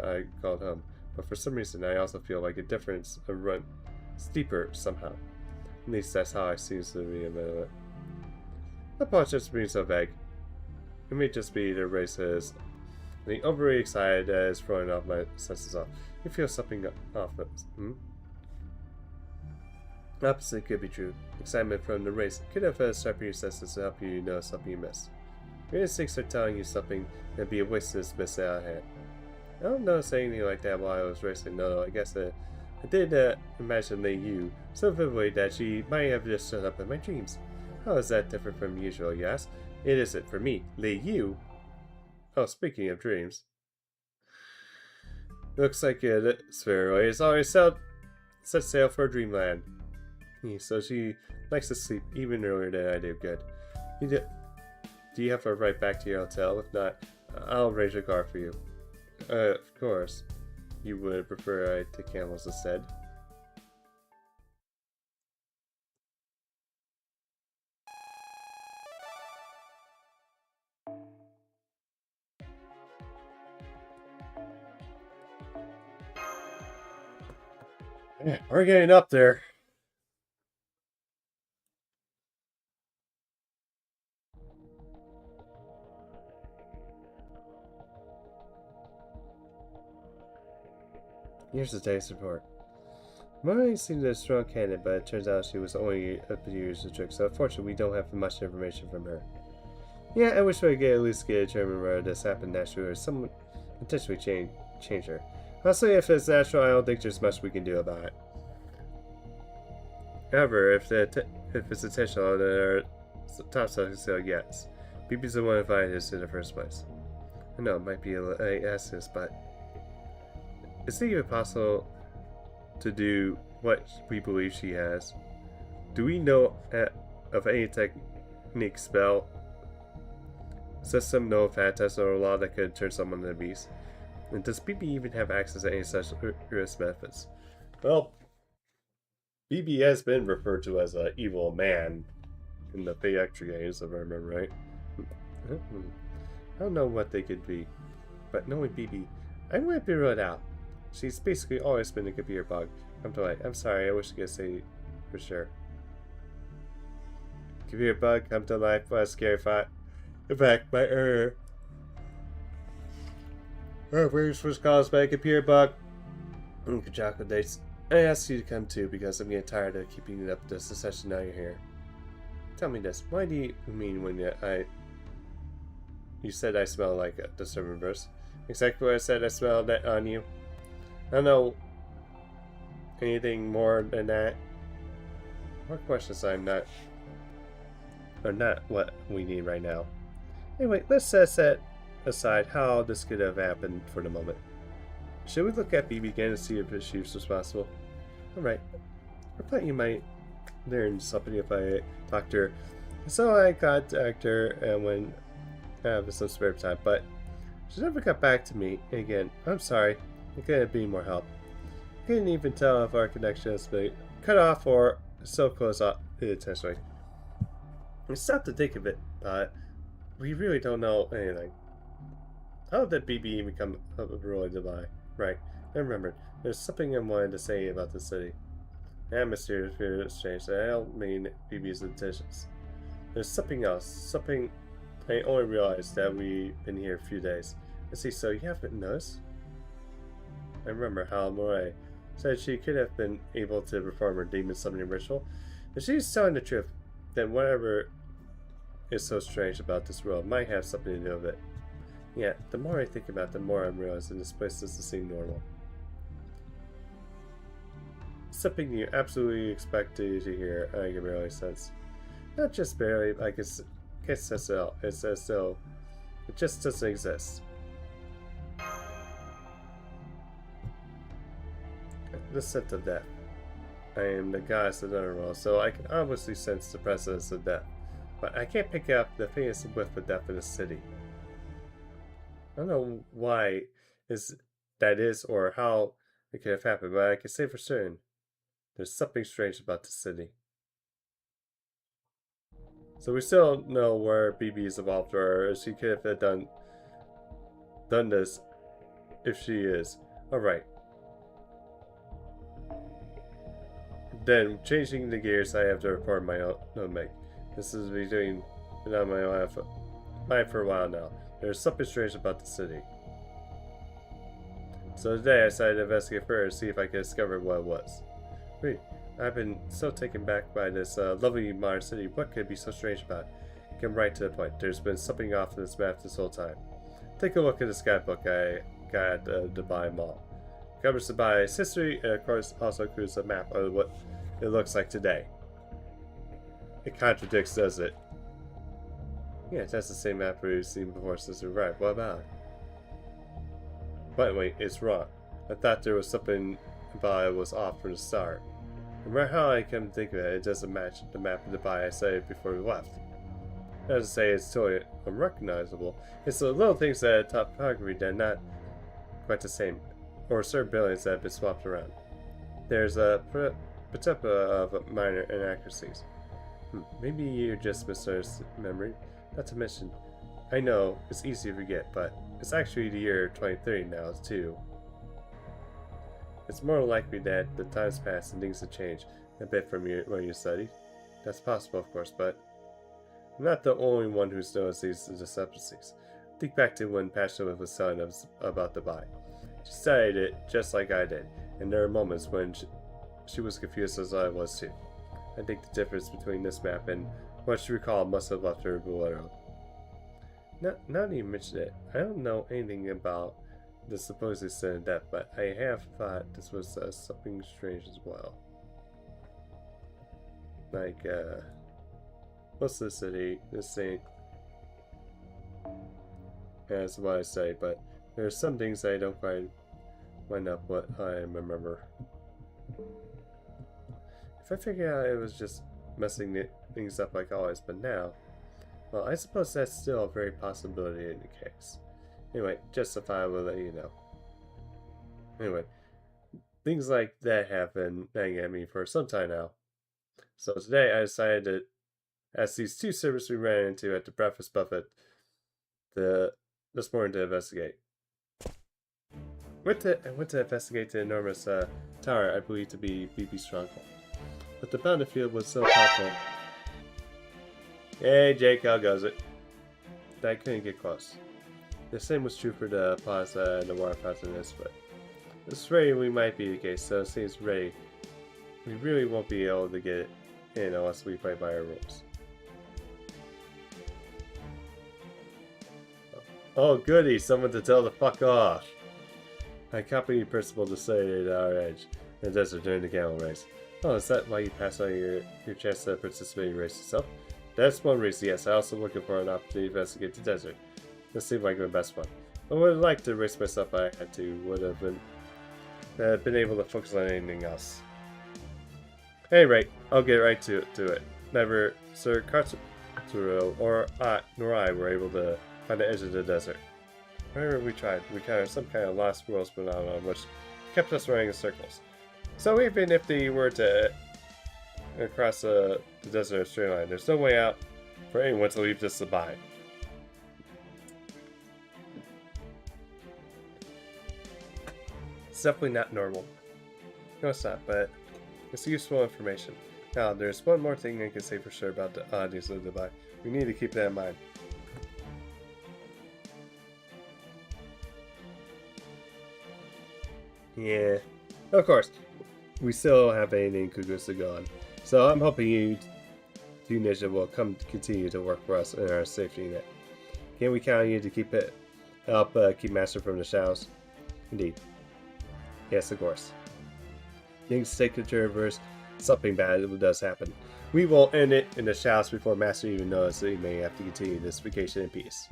A: I called home. But for some reason, I also feel like a difference run steeper somehow. At least that's how it seems to me a minute. The plot just being so vague. It may just be the races. Being overly excited that is throwing off my senses off. You feel something off. Opposite could be true. Excitement from the race could have sharpened your senses to help you know something you missed. Your instincts are telling you something and be a waste to miss it out of hand. I don't notice anything like that while I was racing. No, I guess I did imagine Lei Yu so vividly that she might have just showed up in my dreams. How is that different from usual, you ask? It isn't for me. Lei Yu? Oh, speaking of dreams. Looks like Spheroid has already set sail for dreamland. So she likes to sleep even earlier than I do. Good. Do you have to ride back to your hotel? If not, I'll arrange a car for you. Of course. you would prefer I take camels instead. Yeah, we're getting up there. Here's the day's report. Murray seemed a strong candidate, but it turns out she was only up to use the trick, so unfortunately we don't have much information from her. Yeah, I wish we could at least get a determine whether this happened naturally or someone intentionally change her. Honestly, if it's natural, I don't think there's much we can do about it. However, if it's intentional, then our top suspect said yes. BB's the one who invited us in the first place. I know it might be a this, but is it even possible to do what we believe she has? Do we know of any technique, spell, system, no fantasy, or law that could turn someone into a beast? And does BB even have access to any such risk methods? Well, BB has been referred to as an evil man in the Fate Extra games, if I remember right. I don't know what they could be, but knowing BB, I might be ruled out. She's basically always been a computer bug. I'm sorry, I wish I could say for sure. Computer bug, come to life, what a scary thought. In fact, my first was caused by a computer bug. Kajako dates. I asked you to come too because I'm getting tired of keeping up this session. Now you're here. Tell me this. Why do you mean when you said I smell like the Serververse? Exactly what I said. I smelled that on you. I don't know anything more than that. More questions are not what we need right now. Anyway, let's set aside how this could have happened for the moment. Should we look at BB again and see if she was responsible? Alright. I thought you might learn something if I talked to her. So I contacted her when I have some spare time, but she never got back to me. Again, I'm sorry. I couldn't be more help. I couldn't even tell if our connection has been cut off or so close up intentionally. I stopped to think of it, but we really don't know anything. How did BB even come up with ruling Dubai? Right, I remembered. There's something I wanted to say about the city. The atmosphere has changed. I don't mean BB's intentions. There's something else. Something I only realized that we've been here a few days. I see, so you haven't noticed? I remember how Moray said she could have been able to perform her demon summoning ritual. If she's telling the truth, then whatever is so strange about this world might have something to do with it. Yeah, the more I think about it, the more I'm realizing this place doesn't seem normal. Something you absolutely expected to hear, I can barely sense. Not just barely, I guess that's all. It's as though it just doesn't exist. The scent of death. I am the goddess of the underworld, so I can obviously sense the presence of death. But I can't pick up the faintest whiff of death in the city. I don't know why that is or how it could have happened, but I can say for certain there's something strange about the city. So we still don't know where BB is evolved or she could have done this if she is. Alright. Then, changing the gears, I have to report my own make. This has been doing it on my own mind for a while now. There's something strange about the city. So today I decided to investigate further to see if I could discover what it was. Wait, I've been so taken back by this lovely modern city. What could be so strange about it? Get right to the point. There's been something off in this map this whole time. Take a look at the sketchbook I got at the Dubai Mall. It covers Dubai's history and of course also includes a map of what it looks like today. It contradicts, does it? Yeah, that's the same map we've seen before since we arrived. What about it? But wait, it's wrong. I thought there was something about it was off from the start. No matter how I come to think of it, it doesn't match the map of Dubai I studied before we left. Not to say it's totally unrecognizable. It's the little things that topography that are not quite the same. or certain buildings that have been swapped around. There's a potential of minor inaccuracies. Maybe you're just misunderstood memory. Not to mention, I know it's easy to forget, but it's actually the year 2030 now, too. It's more likely that the time's passed and things have changed a bit from when you studied. That's possible, of course, but I'm not the only one who's noticed these discrepancies. Think back to when Pasha was telling us about the buy. She studied it just like I did, and there are moments when she was confused as I was too. I think the difference between this map and what she recalled must have left her bewildered. Now that you mention it, I don't know anything about the supposed sudden death, but I have thought this was something strange as well. Like, what's the city? This ain't as what I say, but there's some things I don't quite wind up what I remember. If I figure out it was just messing things up like always, but now, well, I suppose that's still a very possibility in the case. Anyway, justify will let you know. Anyway, things like that have been nagging at me for some time now. So today I decided to ask these two servers we ran into at the breakfast buffet this morning to investigate. I went to investigate the enormous tower I believe to be BB's stronghold. But the battlefield was so powerful. Hey Jake, how goes it? I couldn't get close. The same was true for the plaza and the water fountain this foot. It's ready we might be the case, so it seems ready. We really won't be able to get it in unless we play by our rules. Oh goody, someone to tell the fuck off. I accompanied the principal to study at our edge in the desert during the camel race. Oh, is that why you passed on your chance to participate in the race itself? That's one reason, yes. I also looking for an opportunity to investigate the desert. This seemed like the best one. I would have liked to race myself I had to, would have been able to focus on anything else. Anyway, I'll get right to it. Never Sir Cartero nor I were able to find the edge of the desert. Whenever we tried, we encountered some kind of lost worlds phenomenon which kept us running in circles. So even if they were to cross the desert in a straight line, there's no way out for anyone to leave this behind. It's definitely not normal. No, it's not, but it's useful information. Now, there's one more thing I can say for sure about the oddities of the Dubai. We need to keep that in mind. Yeah, of course. We still have anything Kugus to go on. So I'm hoping you Ninja will continue to work for us in our safety net. Can we count on you to help keep Master from the shadows? Indeed. Yes, of course. Things take a turn reverse. Something bad does happen. We will end it in the shadows before Master even knows that he may have to continue this vacation in peace.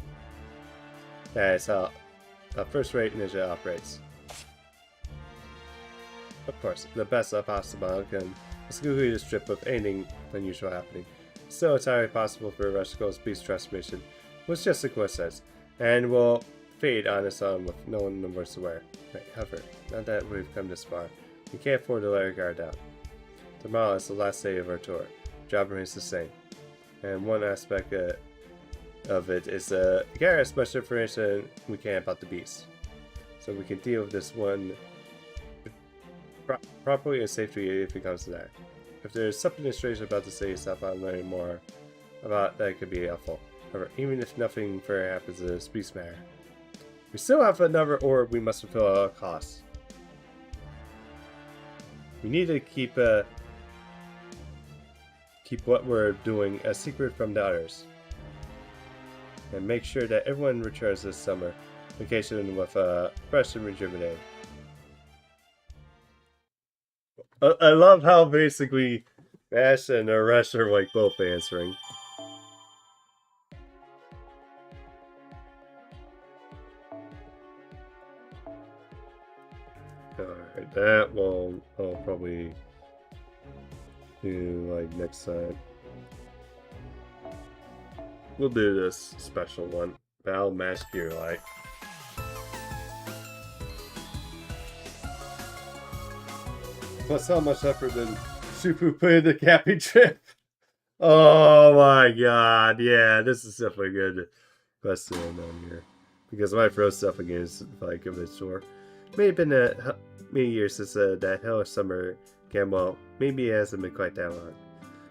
A: That is how a first-rate ninja operates. Of course, the best possible outcome is to conclude this trip with anything unusual happening. It's still entirely possible for Rushiko's beast transformation was just a coincidence, and will fade on its own with no one was aware. However, now that we've come this far, we can't afford to let our guard down. Tomorrow is the last day of our tour. Job remains the same, and one aspect of it is to gather as much information we can about the beast, so we can deal with this one properly and safely if it comes to that. If there's something strange about the city itself, I'm learning more about that could be helpful. However, even if nothing further happens to this beast matter, we still have another orb we must fulfill at all costs. We need to keep what we're doing a secret from the others, and make sure that everyone returns this summer vacation with fresh and rejuvenated. I love how basically Ash and Arash are like both answering. Alright, that one I'll probably do like next time. We'll do this special one. Battle Match Gear Light. Plus, how much effort did Supu put into camping trip? Oh my god, yeah, this is definitely good question on here. Because my throw stuff again is like a bit sore. May have been many years since that hell of summer gamble. Maybe it hasn't been quite that long.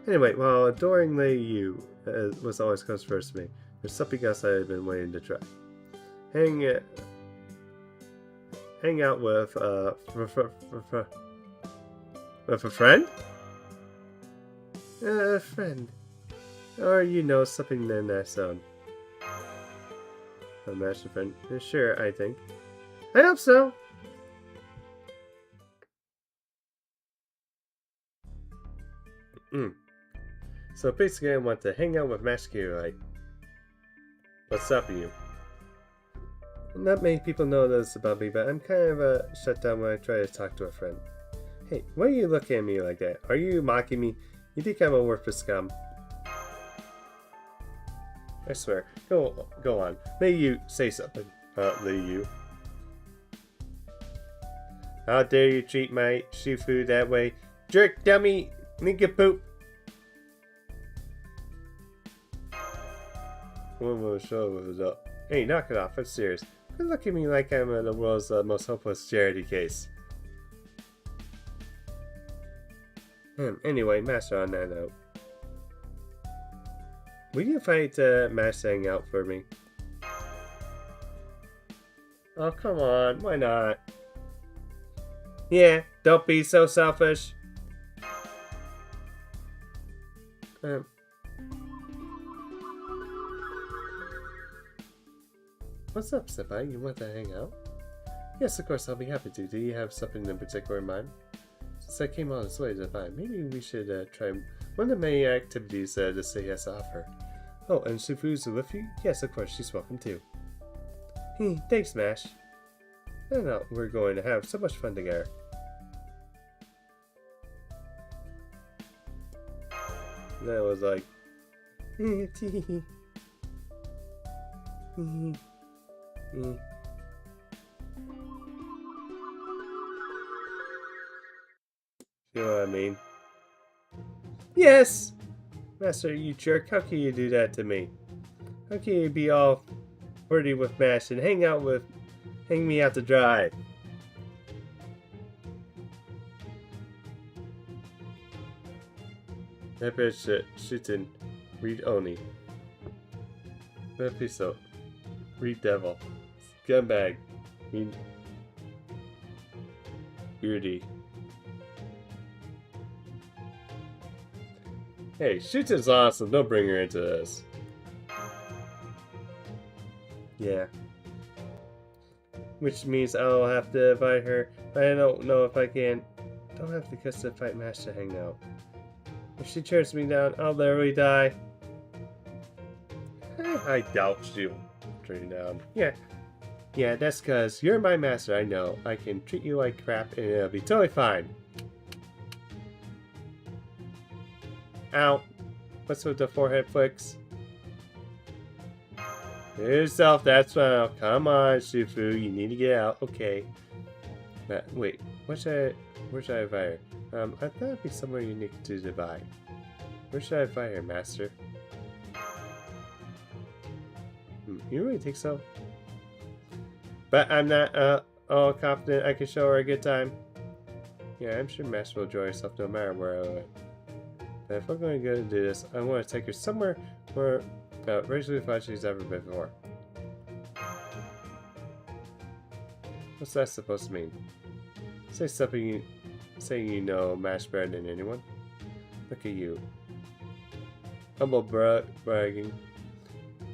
A: Anyway, while adoringly you was always comes first to me, there's something else I've been waiting to try. Hang out with a friend? A friend. Or you know something in that sound. A master friend. Sure, I think. I hope so. So basically I want to hang out with Master like. What's stopping you? Not many people know this about me, but I'm kind of shut down when I try to talk to a friend. Hey, why are you looking at me like that? Are you mocking me? You think I'm a worthless scum? I swear. Go on. May you say something. You. How dare you treat my Shifu that way? Jerk, dummy, nincompoop. One more show was up. Hey, knock it off. I'm serious. Quit looking at me like I'm the world's most hopeless charity case. Anyway, Master, on that note. Will you fight Master hang out for me? Oh, come on. Why not? Yeah, don't be so selfish. What's up, Senpai? You want to hang out? Yes, of course, I'll be happy to. Do you have something in particular in mind? Since I came all this way to find, maybe we should try one of the many activities the city has to offer. Oh, and Shifu's with you? Yes, of course, she's welcome too. Thanks, Mash. I know, we're going to have so much fun together. That was like... You know what I mean? Yes! Master, you jerk, how can you do that to me? How can you be all flirty with Mash and hang me out to dry? That bitch shooting. Read Oni. Episode. Read Devil. Scumbag. Read Beardy. Hey, Shootin's awesome. Don't bring her into this. Yeah. Which means I'll have to invite her, but I don't know if I can. Don't have to kiss to fight Mash to hang out. If she turns me down, I'll literally die. I doubt she'll turn you down. Yeah, that's cause you're my master, I know. I can treat you like crap and it'll be totally fine. Ow. What's with the forehead flicks? Yourself, that's fine. Come on, Shifu, you need to get out. Okay. Wait, where should I invite her? I thought it'd be somewhere unique to divide. Where should I invite her, Master? You really think so? But I'm not all confident I can show her a good time. Yeah, I'm sure Master will enjoy herself no matter where I went. But if I'm going to do this, I want to take her somewhere where racially fun she's ever been before. What's that supposed to mean? Say something saying you know Mash better than anyone. Look at you. Humble bragging.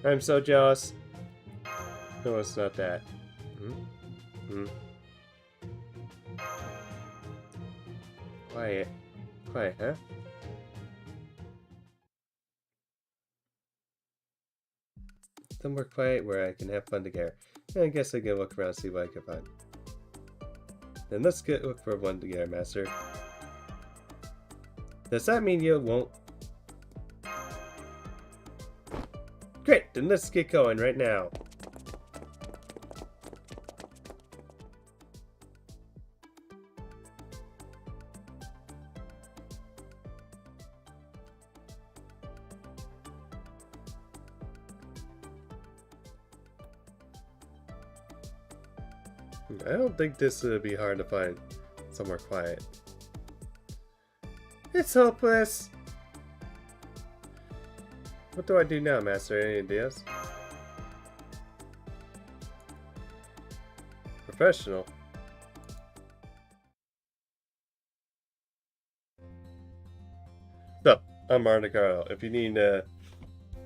A: I'm so jealous. No, it's not that. Quiet. Quiet, huh? Somewhere quiet where I can have fun together. I guess I can look around and see what I can find. Then let's look for one together, Master. Does that mean you won't? Great, then let's get going right now. I don't think this would be hard to find somewhere quiet. It's hopeless! What do I do now, Master? Any ideas? Professional. So, I'm Martin Carl. If you need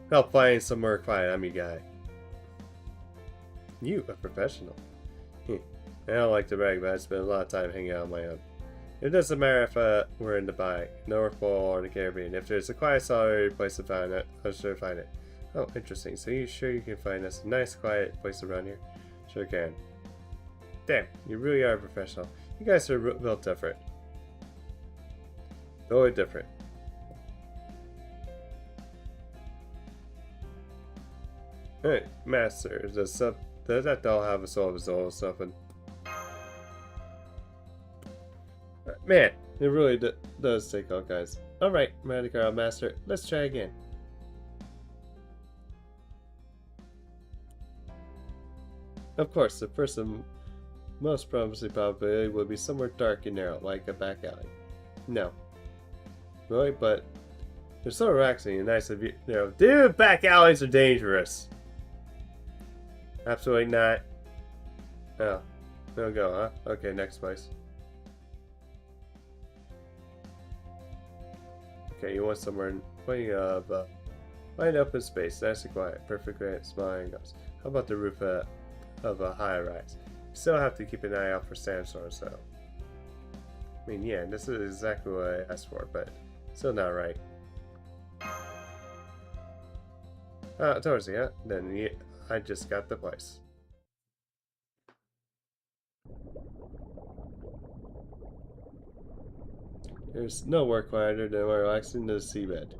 A: help finding somewhere quiet, I'm your guy. You, a professional. I don't like to brag, but I spend a lot of time hanging out on my own. It doesn't matter if we're in Dubai, North Pole, or the Caribbean. If there's a quiet, solitary place to find it, I'll sure find it. Oh, interesting. So you sure you can find us a nice, quiet place around here? Sure can. Damn, you really are a professional. You guys are built different. Totally different. Hey, Master, does that doll have a soul of its own or something? Man, it really does take all guys. Alright, Carl Master, let's try again. Of course, the first and most promising probability would be somewhere dark and narrow, like a back alley. No. Really? But they're so relaxing and nice of you. Dude, back alleys are dangerous. Absolutely not. Oh. No go, huh? Okay, next place. Okay, you want somewhere plenty of wide open space, nice and quiet, perfectly smiling angles. How about the roof of a high rise? You still have to keep an eye out for sandstorms, though. I mean, yeah, this is exactly what I asked for, but still not right. Towards the then yeah, I just got the place. There's nowhere quieter than relaxing to the seabed.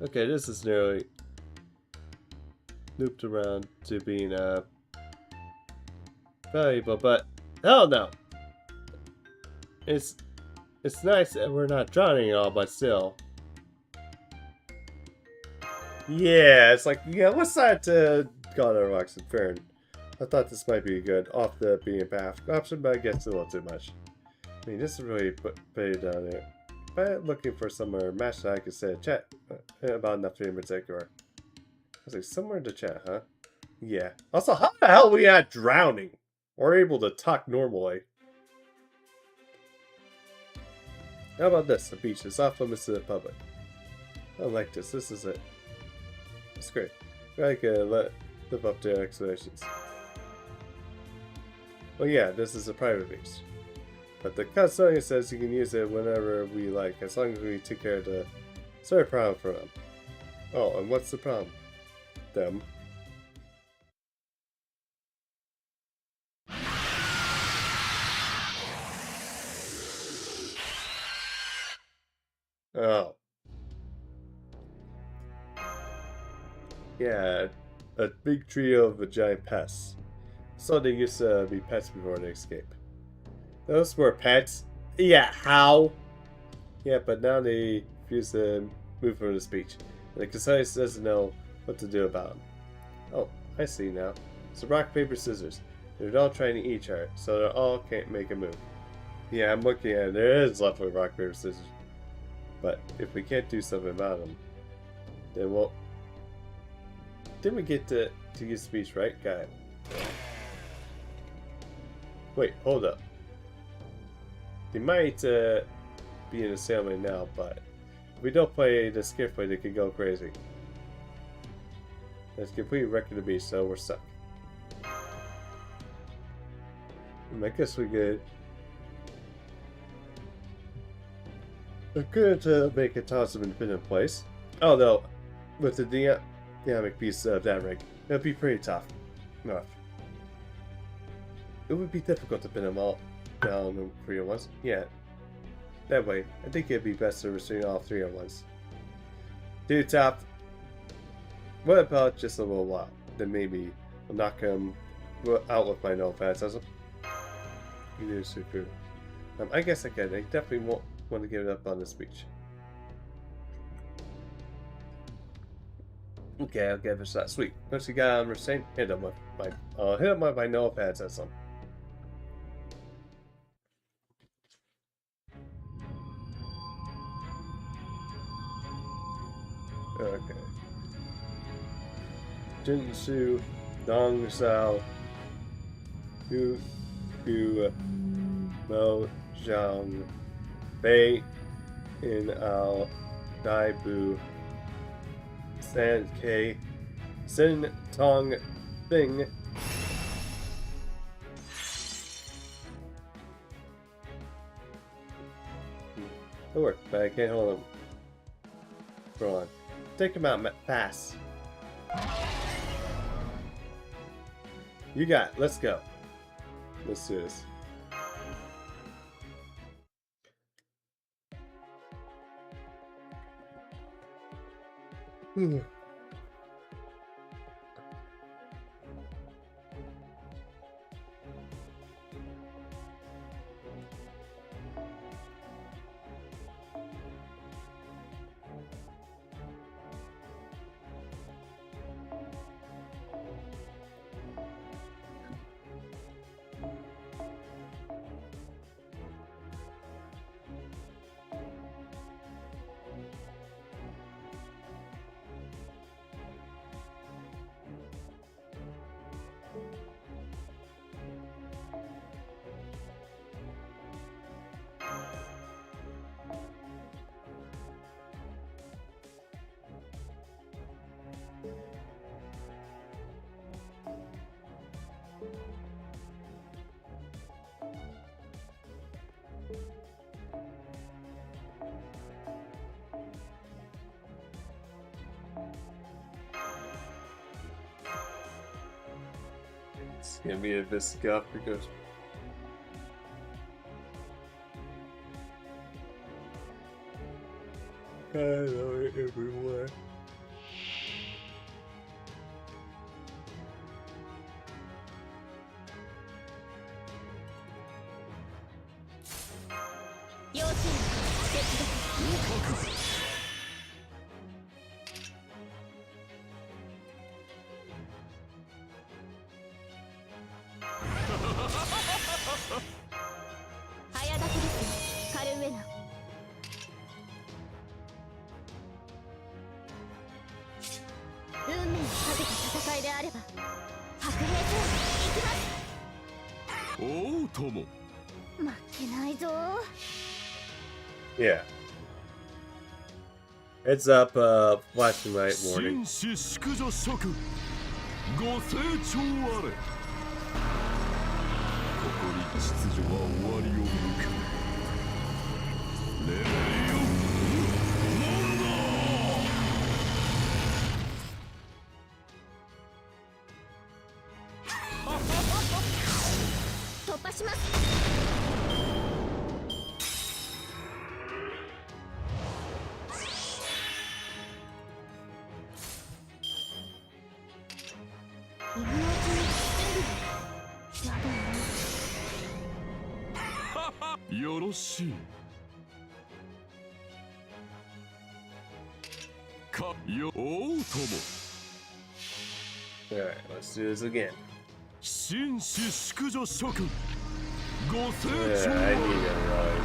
A: Okay, this is nearly looped around to being valuable, but hell no! It's nice that we're not drowning at all, but still. Yeah, it's like, yeah, let's not go to rocks and fern. I thought this might be a good off the beaten path option, but it gets a little too much. I mean, this is really put it down there. But looking for somewhere match that I could say chat about nothing in particular. I was like, somewhere to chat, huh? Yeah. Also, how the hell are we not drowning? We're able to talk normally. How about this? The beach is off limits to the public. I like this. This is it. It's great. I can live up to expectations. Well, yeah, this is a private beach. But the custodian says you can use it whenever we like, as long as we take care of the sort of problem for them. Oh, and what's the problem? Them. Oh. Yeah, a big trio of giant pests. So they used to be pets before they escaped. Those were pets? Yeah, how? Yeah, but now they refuse to move from the speech. And the custodian doesn't know what to do about them. Oh, I see now. So rock, paper, scissors. They're all trying to eat each other, so they all can't make a move. Yeah, I'm looking at it. There is left with rock, paper, scissors. But if we can't do something about them, then we'll... Didn't we get to use speech, right? Got it. Wait, hold up. They might be in a stalemate now, but if we don't play this carefully, they could go crazy. It's completely wrecked the beach, so we're stuck. I guess we could. We're good to make a toss of independent place. Although, with the dynamic piece of that rig, it'd be pretty tough. Enough. It would be difficult to pin them all down in 3 at once. Yeah. That way, I think it'd be best to restrain all 3 at once. Dude, top. What about just a little while? Then maybe I'll knock him out with my no fantasm. You do super. I guess I can. I definitely won't want to give it up on this beach. Okay, I'll give it a shot. Sweet. Once you got restraint, hit him with my hit him with my notepad says some. Okay. Jinsu Dong Sao Hu Hu Mo Zhang Bei In Ao Dai Bu San K Sin Tong Thing. It worked, but I can't hold him. Go on. Take him out fast. You got it. Let's go. Let's do this. It's gonna be a bit scuff because I know it everywhere. Yeah. Heads up, flashing light warning. Alright, let's do this again. Yeah, I need a ride.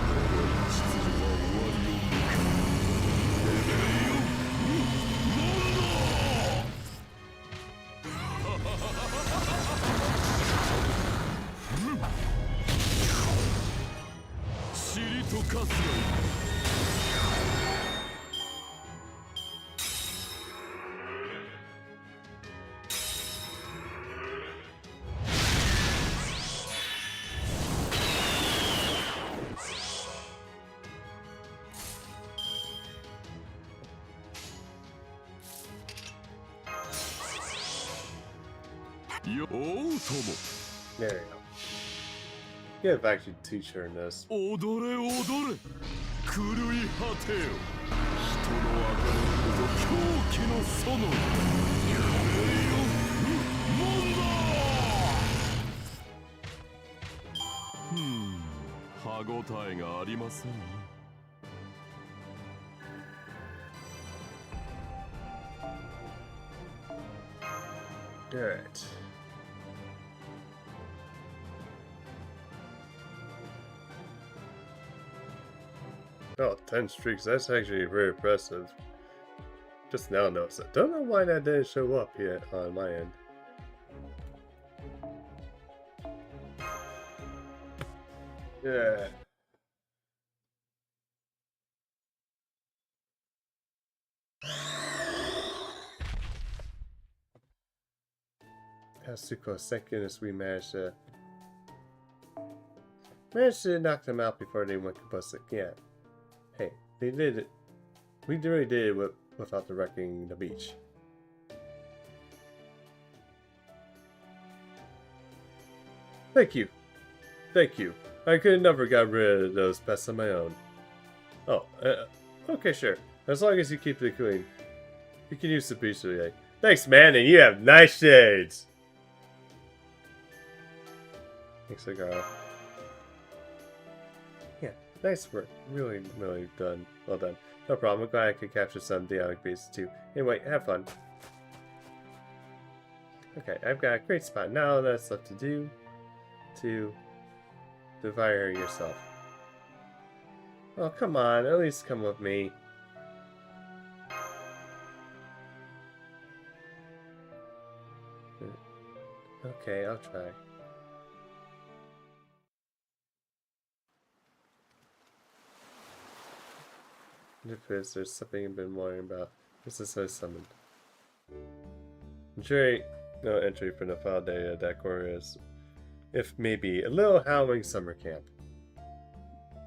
A: There you go. Yeah, I've actually teach her in this. Alright. Oh, 10 streaks. That's actually very impressive. Just now noticed it. Don't know why that didn't show up yet on my end. Yeah. That's too close. Thank goodness we managed to knock them out before they went compulsive. Yeah. Hey, they did it. We really did it without the wrecking the beach. Thank you. Thank you. I could have never got rid of those pests on my own. Oh, okay, sure. As long as you keep it clean. You can use the beach today. Thanks, man, and you have nice shades. Thanks, Cigar. Yeah, nice work. Really, really done. Well done. No problem. I'm glad I could capture some Dionic beasts too. Anyway, have fun. Okay, I've got a great spot now that's left to do. To devour yourself. Oh, come on. At least come with me. Okay, I'll try. If there's something I've been wondering about, this is so summoned. I'm sure no entry for the file data that corner is, if maybe, a little howling summer camp.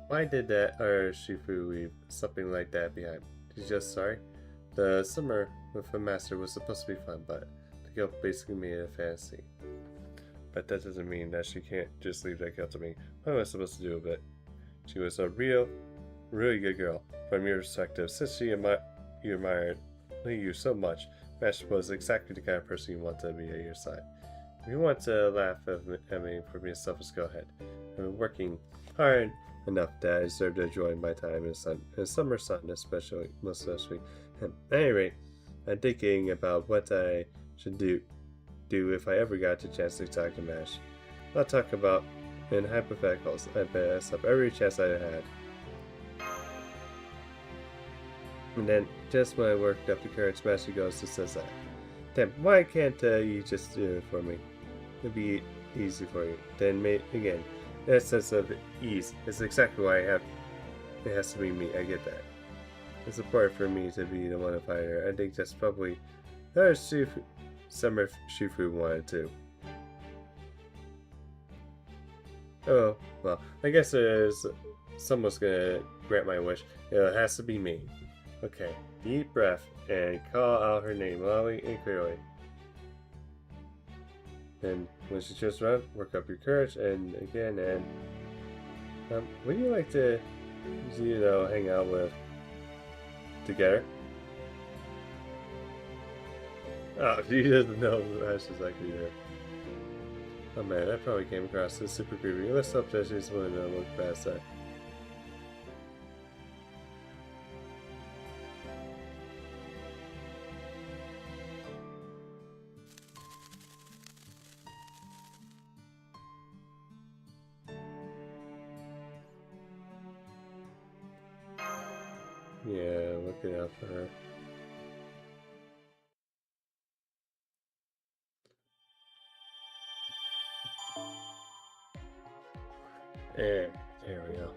A: Why did that or Shifu leave something like that behind? He's just sorry. The summer with the master was supposed to be fun, but the girl basically made it a fantasy. But that doesn't mean that she can't just leave that girl to me. What am I supposed to do with it? She was a really good girl. From your perspective, since you admired you so much, Master was exactly the kind of person you want to be at your side. If you want to laugh at me for being selfish, go ahead. I've been working hard enough that I deserve to enjoy my time in the summer sun, especially, most especially. At any rate, I'm thinking about what I should do if I ever got the chance to talk to Mash. I'll talk about in hypotheticals. I pass up every chance I had. And then, just when I worked up the courage, Master goes and says that. Damn, why can't you just do it for me? It'd be easy for you. Then, again, that sense of ease is exactly why it has to be me. I get that. It's important for me to be the one to fight her. I think that's probably the Summer Shifu wanted to. Oh, well, I guess someone's gonna grant my wish. It has to be me. Okay, deep breath and call out her name loudly and clearly. Then, when she turns around, work up your courage and again. And would you like to, hang out with together? Oh, she doesn't know Ash is actually there. Oh man, that probably came across as super creepy. Let's hope that she's willing to look past that. Yeah, looking out for her. There we go.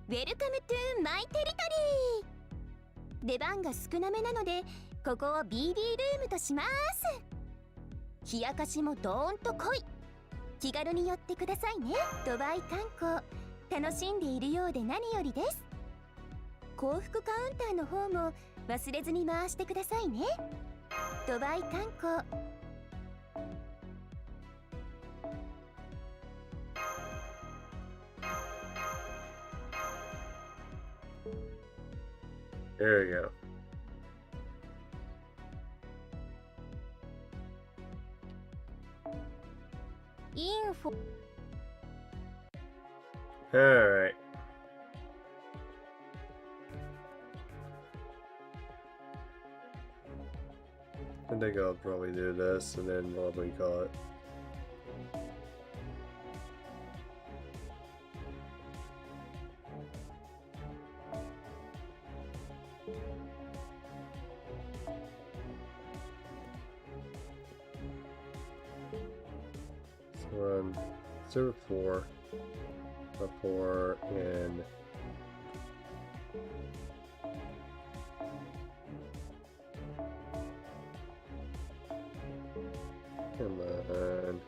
B: Welcome to my territory! 出番が少なめなので、ここを BB ルームとします。冷やかしもドーンと濃い。気軽に寄ってくださいね。ドバイ観光、楽しんでいるようで何よりです。幸福カウンターの方も忘れずに回してくださいね。ドバイ観光。
A: There we go.
B: Info.
A: Alright. I think I'll probably do this and then what do we call it? So 0-4, a 4, and come on.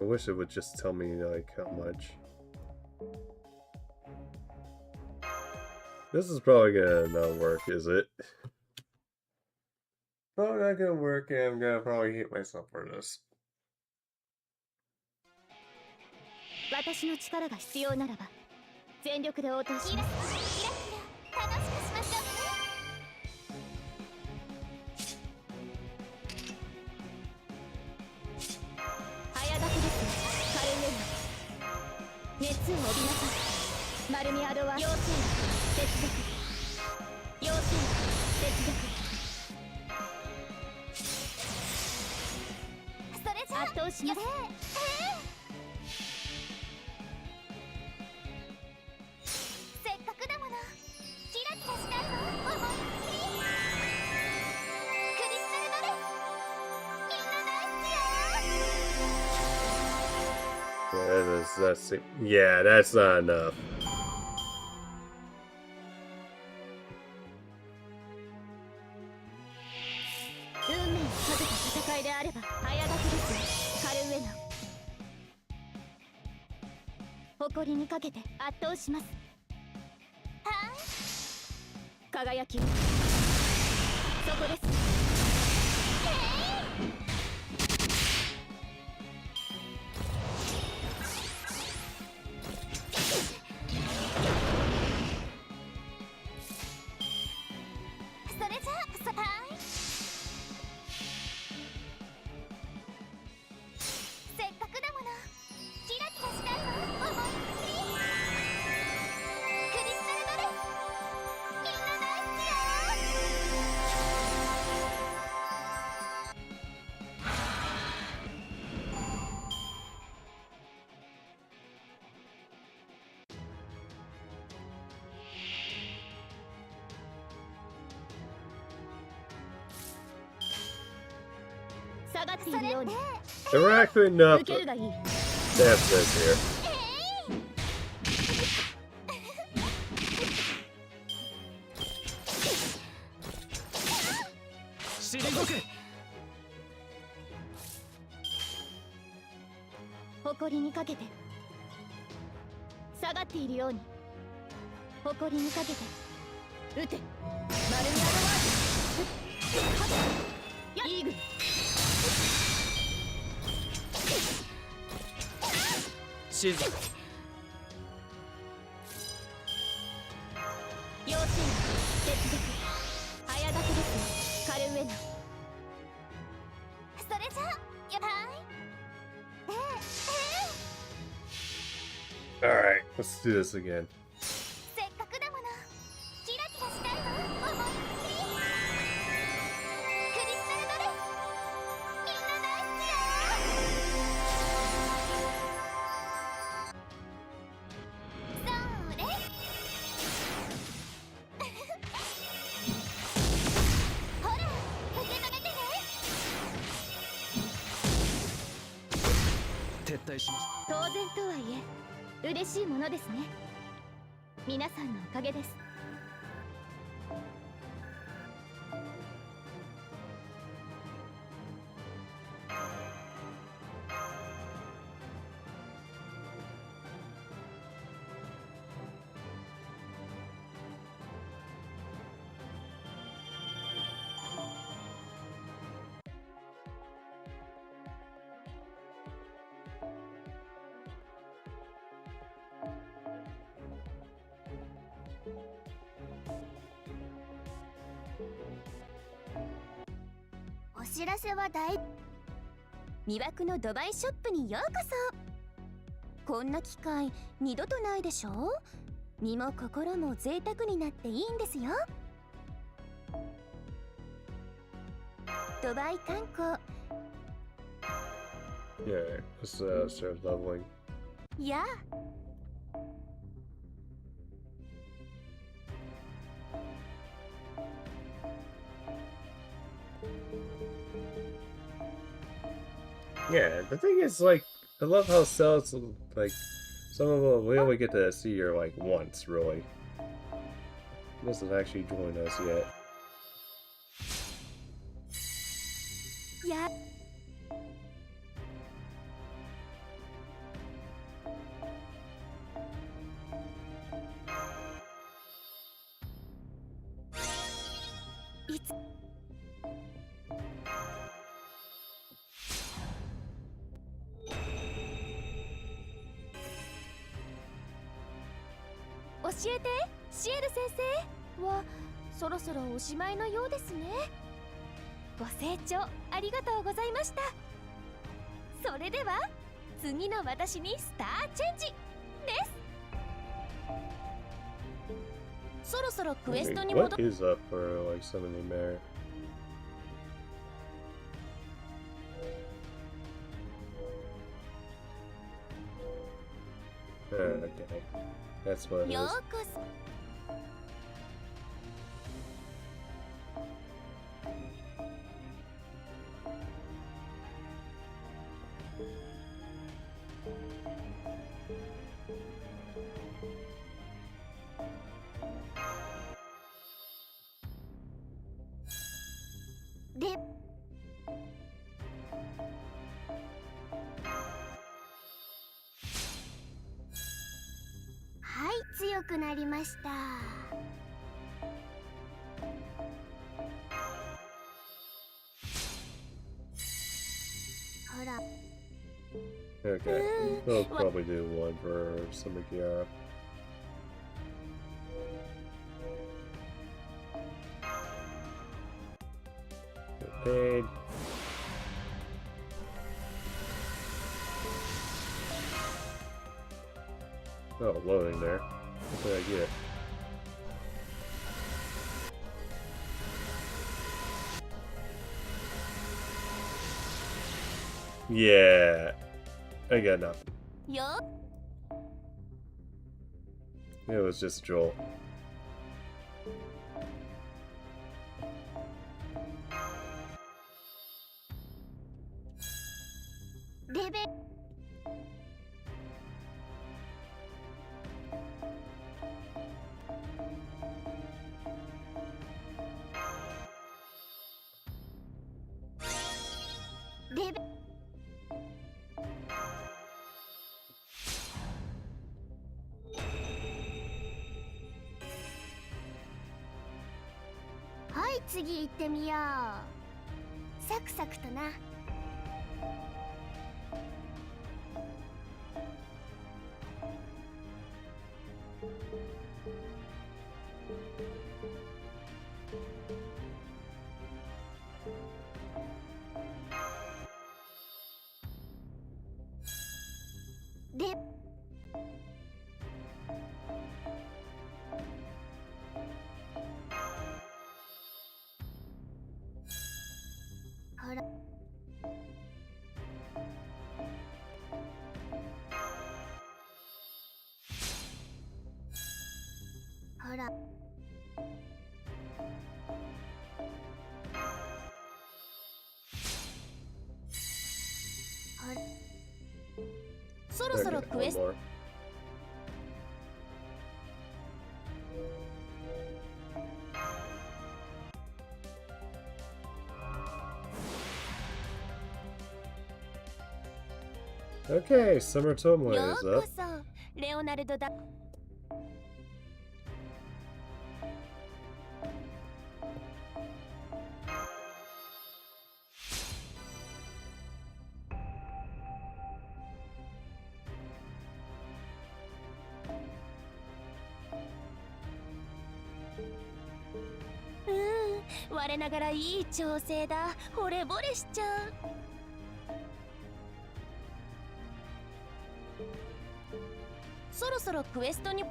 A: I wish it would just tell me, like, how much. This is probably gonna not work, is it? Probably not gonna work, and I'm gonna probably hate myself for this.
B: 私の力が必要ならば全力で応答します。キラキラ楽しくしましょうね。早炊きです。カルメナ熱を帯びなさい。マルミアドは要請接続要請接続それじゃ圧倒します。せっかくだものキラキラしたいの思いっきりクリスタルドレスみんな大好きよ。
A: Yeah, that's not enough.
B: 運命をかけた戦いであれば早炊きですよ。カルウェナ誇りにかけて圧倒します。はい輝きそこです。それじゃあそはいせっかくだものキラキラしたいの思いっきりクリスタルドレスみんな大好きよ。下がっているように
A: There were actually enough
B: 受けるがいい。
A: stamps this here.
C: 退け。
B: 誇りにかけて下がっているように誇りにかけて撃て。マルミアドワードイーグル
C: 静か。
B: 要請接続早炊きですよ。カルウェナそれじゃあやばい。
A: Alright, let's do this again.
B: せっかくだものキラキラしたいの思いっきりクリスタルドレス当然とはいえ嬉しいものですね。皆さんのおかげです。
D: お知らせは魅惑のドバイショップにようこそ。こんな機会二度とないでしょ。身も心も贅沢になっていいんですよ。ドバイ観光
A: Yeah, let's start leveling.
D: や
A: Yeah, the thing is, like, I love how cells, like, some of them we only get to see her, like, once, really. Doesn't actually join us yet.
D: やいつ教えて、シエル先生はそろそろおしまいのようですね。ご清聴ありがとうございました。それでは次の私にスターチェンジです。そろそろクエストに
A: Wait,
D: 戻
A: what is up for, like, summoning Mare? Okay, that's what it
D: よ
A: is.
D: うこそ。ではい、強くなりました。ほら
A: Okay, we'll probably do one for Summer Kiara. Get paid. Oh, loading there. What did I get? Yeah, I got nothing.
D: よ
A: It was just Joel.
D: レベレベはい次行ってみよう。サクサクとな。でほらほらほらそろそろ
A: Okay,
D: ク
A: one
D: エス
A: more. Okay, Summer
D: ト
A: Tomoe
D: よ
A: is
D: うこ
A: up.
D: そレオナルドだ。我ながらいい調整だ。惚れ惚れしちゃう。そろそろクエストに。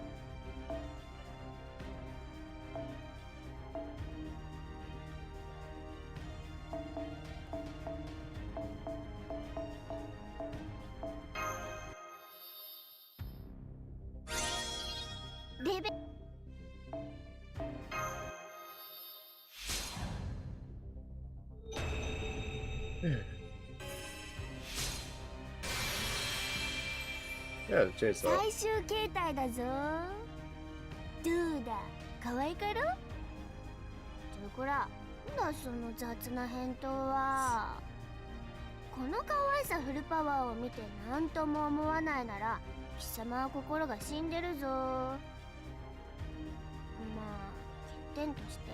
D: レベ
A: Yeah, the chainsaw.
D: 最終形態だぞ。どうだ、可愛いかろ。ちょこら、なんだその雑な返答は。この可愛さフルパワーを見て何とも思わないなら貴様は心が死んでるぞ。まあ欠点として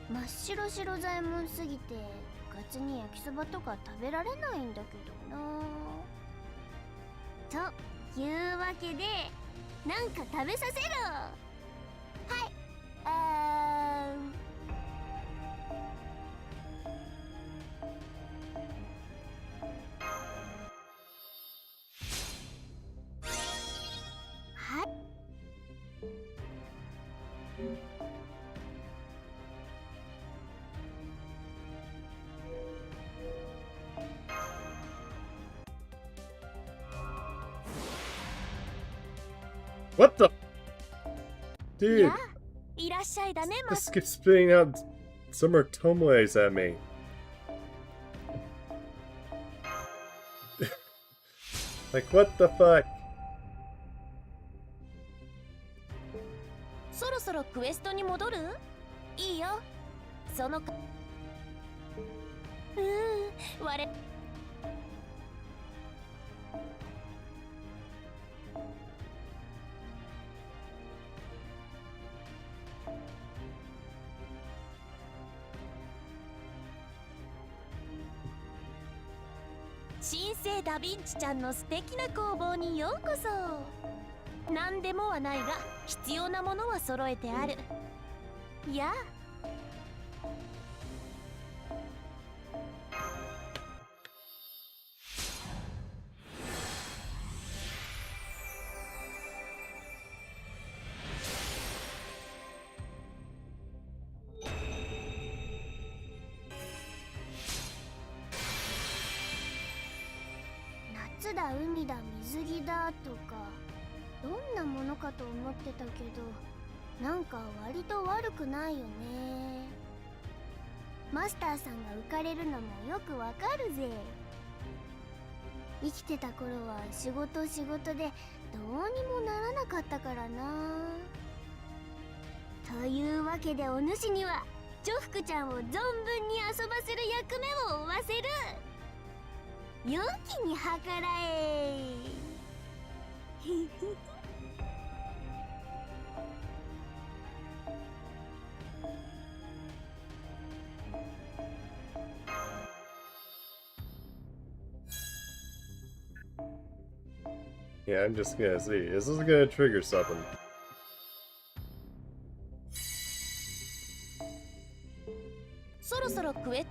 D: 真っ白白左衛門すぎて部活に焼きそばとか食べられないんだけどな。というわけでなんか食べさせろ。はいはい。
A: What the?
D: い
A: Dude,
D: や、いらっしゃいだね、マ
A: this keeps spitting out Summer Tomoes at me. Like, what the fuck?
D: そろそろクエストに戻る？いいよ。そのか。我。新生ダヴィンチちゃんの素敵な工房にようこそ。何でもはないが必要なものは揃えてある。やあ。夏だ海だ水着だとかどんなものかと思ってたけどなんか割と悪くないよね。マスターさんが浮かれるのもよくわかるぜ。生きてた頃は仕事でどうにもならなかったからな。というわけでお主にはジョフクちゃんを存分に遊ばせる役目を負わせる。良きに計らえ。
A: Yeah, I'm just gonna see. Is this gonna trigger something?
D: そろそろクエ。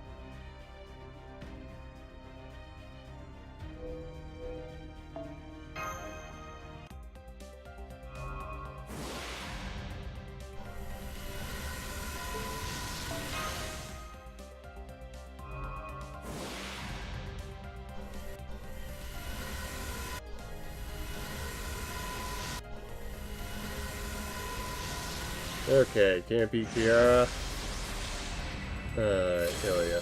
A: Okay, can't beat Tiara. Hell yeah.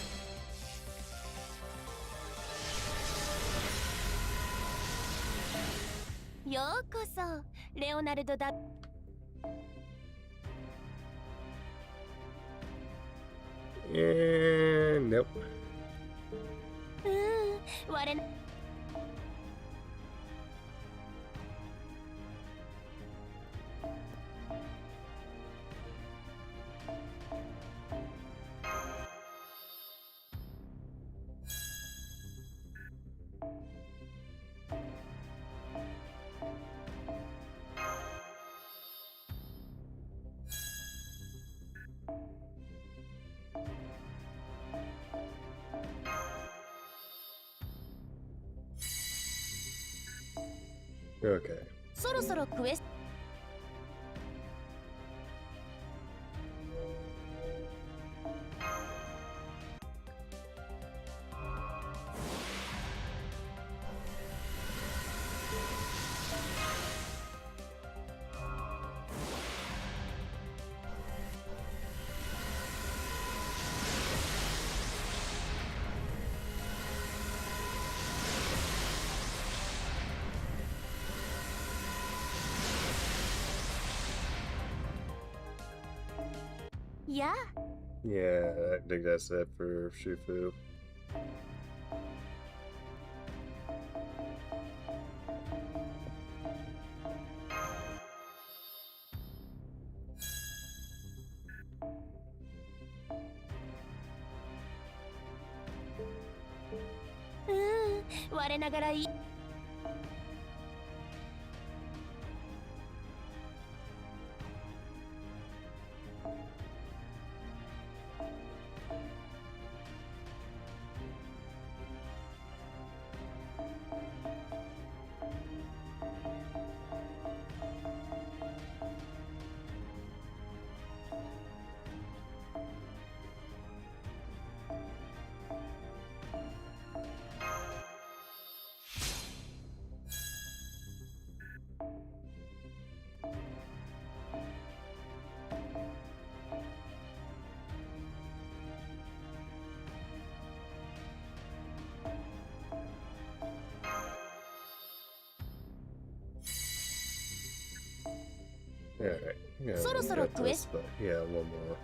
D: ようこそレオナルドだ。
A: Nope.
D: 我な
A: Okay.
D: そろそろクエスや
A: Yeah, I think that's it for Shufu.
D: Mm, 我ながらいい。
A: Alright. Yeah,
D: So-
A: we
D: so-
A: got this,
D: twist.
A: but yeah, one more.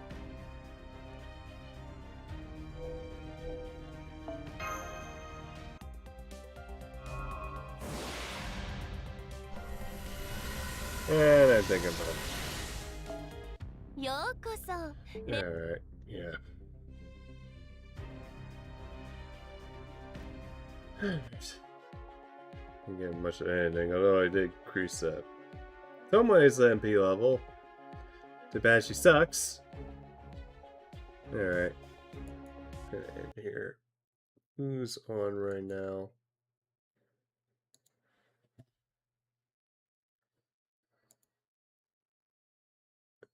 A: And I think I'm done.
D: ようこそ
A: Alright, yeah. Didn't get much of anything, although I did increase that. Some ways the MP level. Too bad she sucks. Alright. Gonna end here. Who's on right now?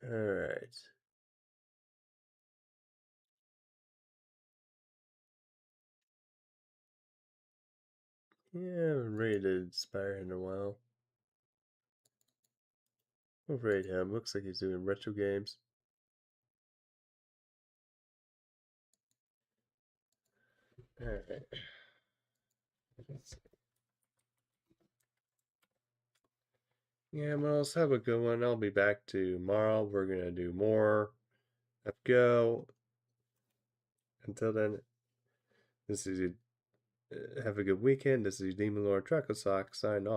A: Alright. Yeah, I haven't rated Spire in a while. We'll rate him. Looks like he's doing retro games. Alright. Yeah, well, let's have a good one. I'll be back tomorrow. We're gonna do more. Have go. Until then, this is have a good weekend. This is Demon Lord Trackle Sock sign off.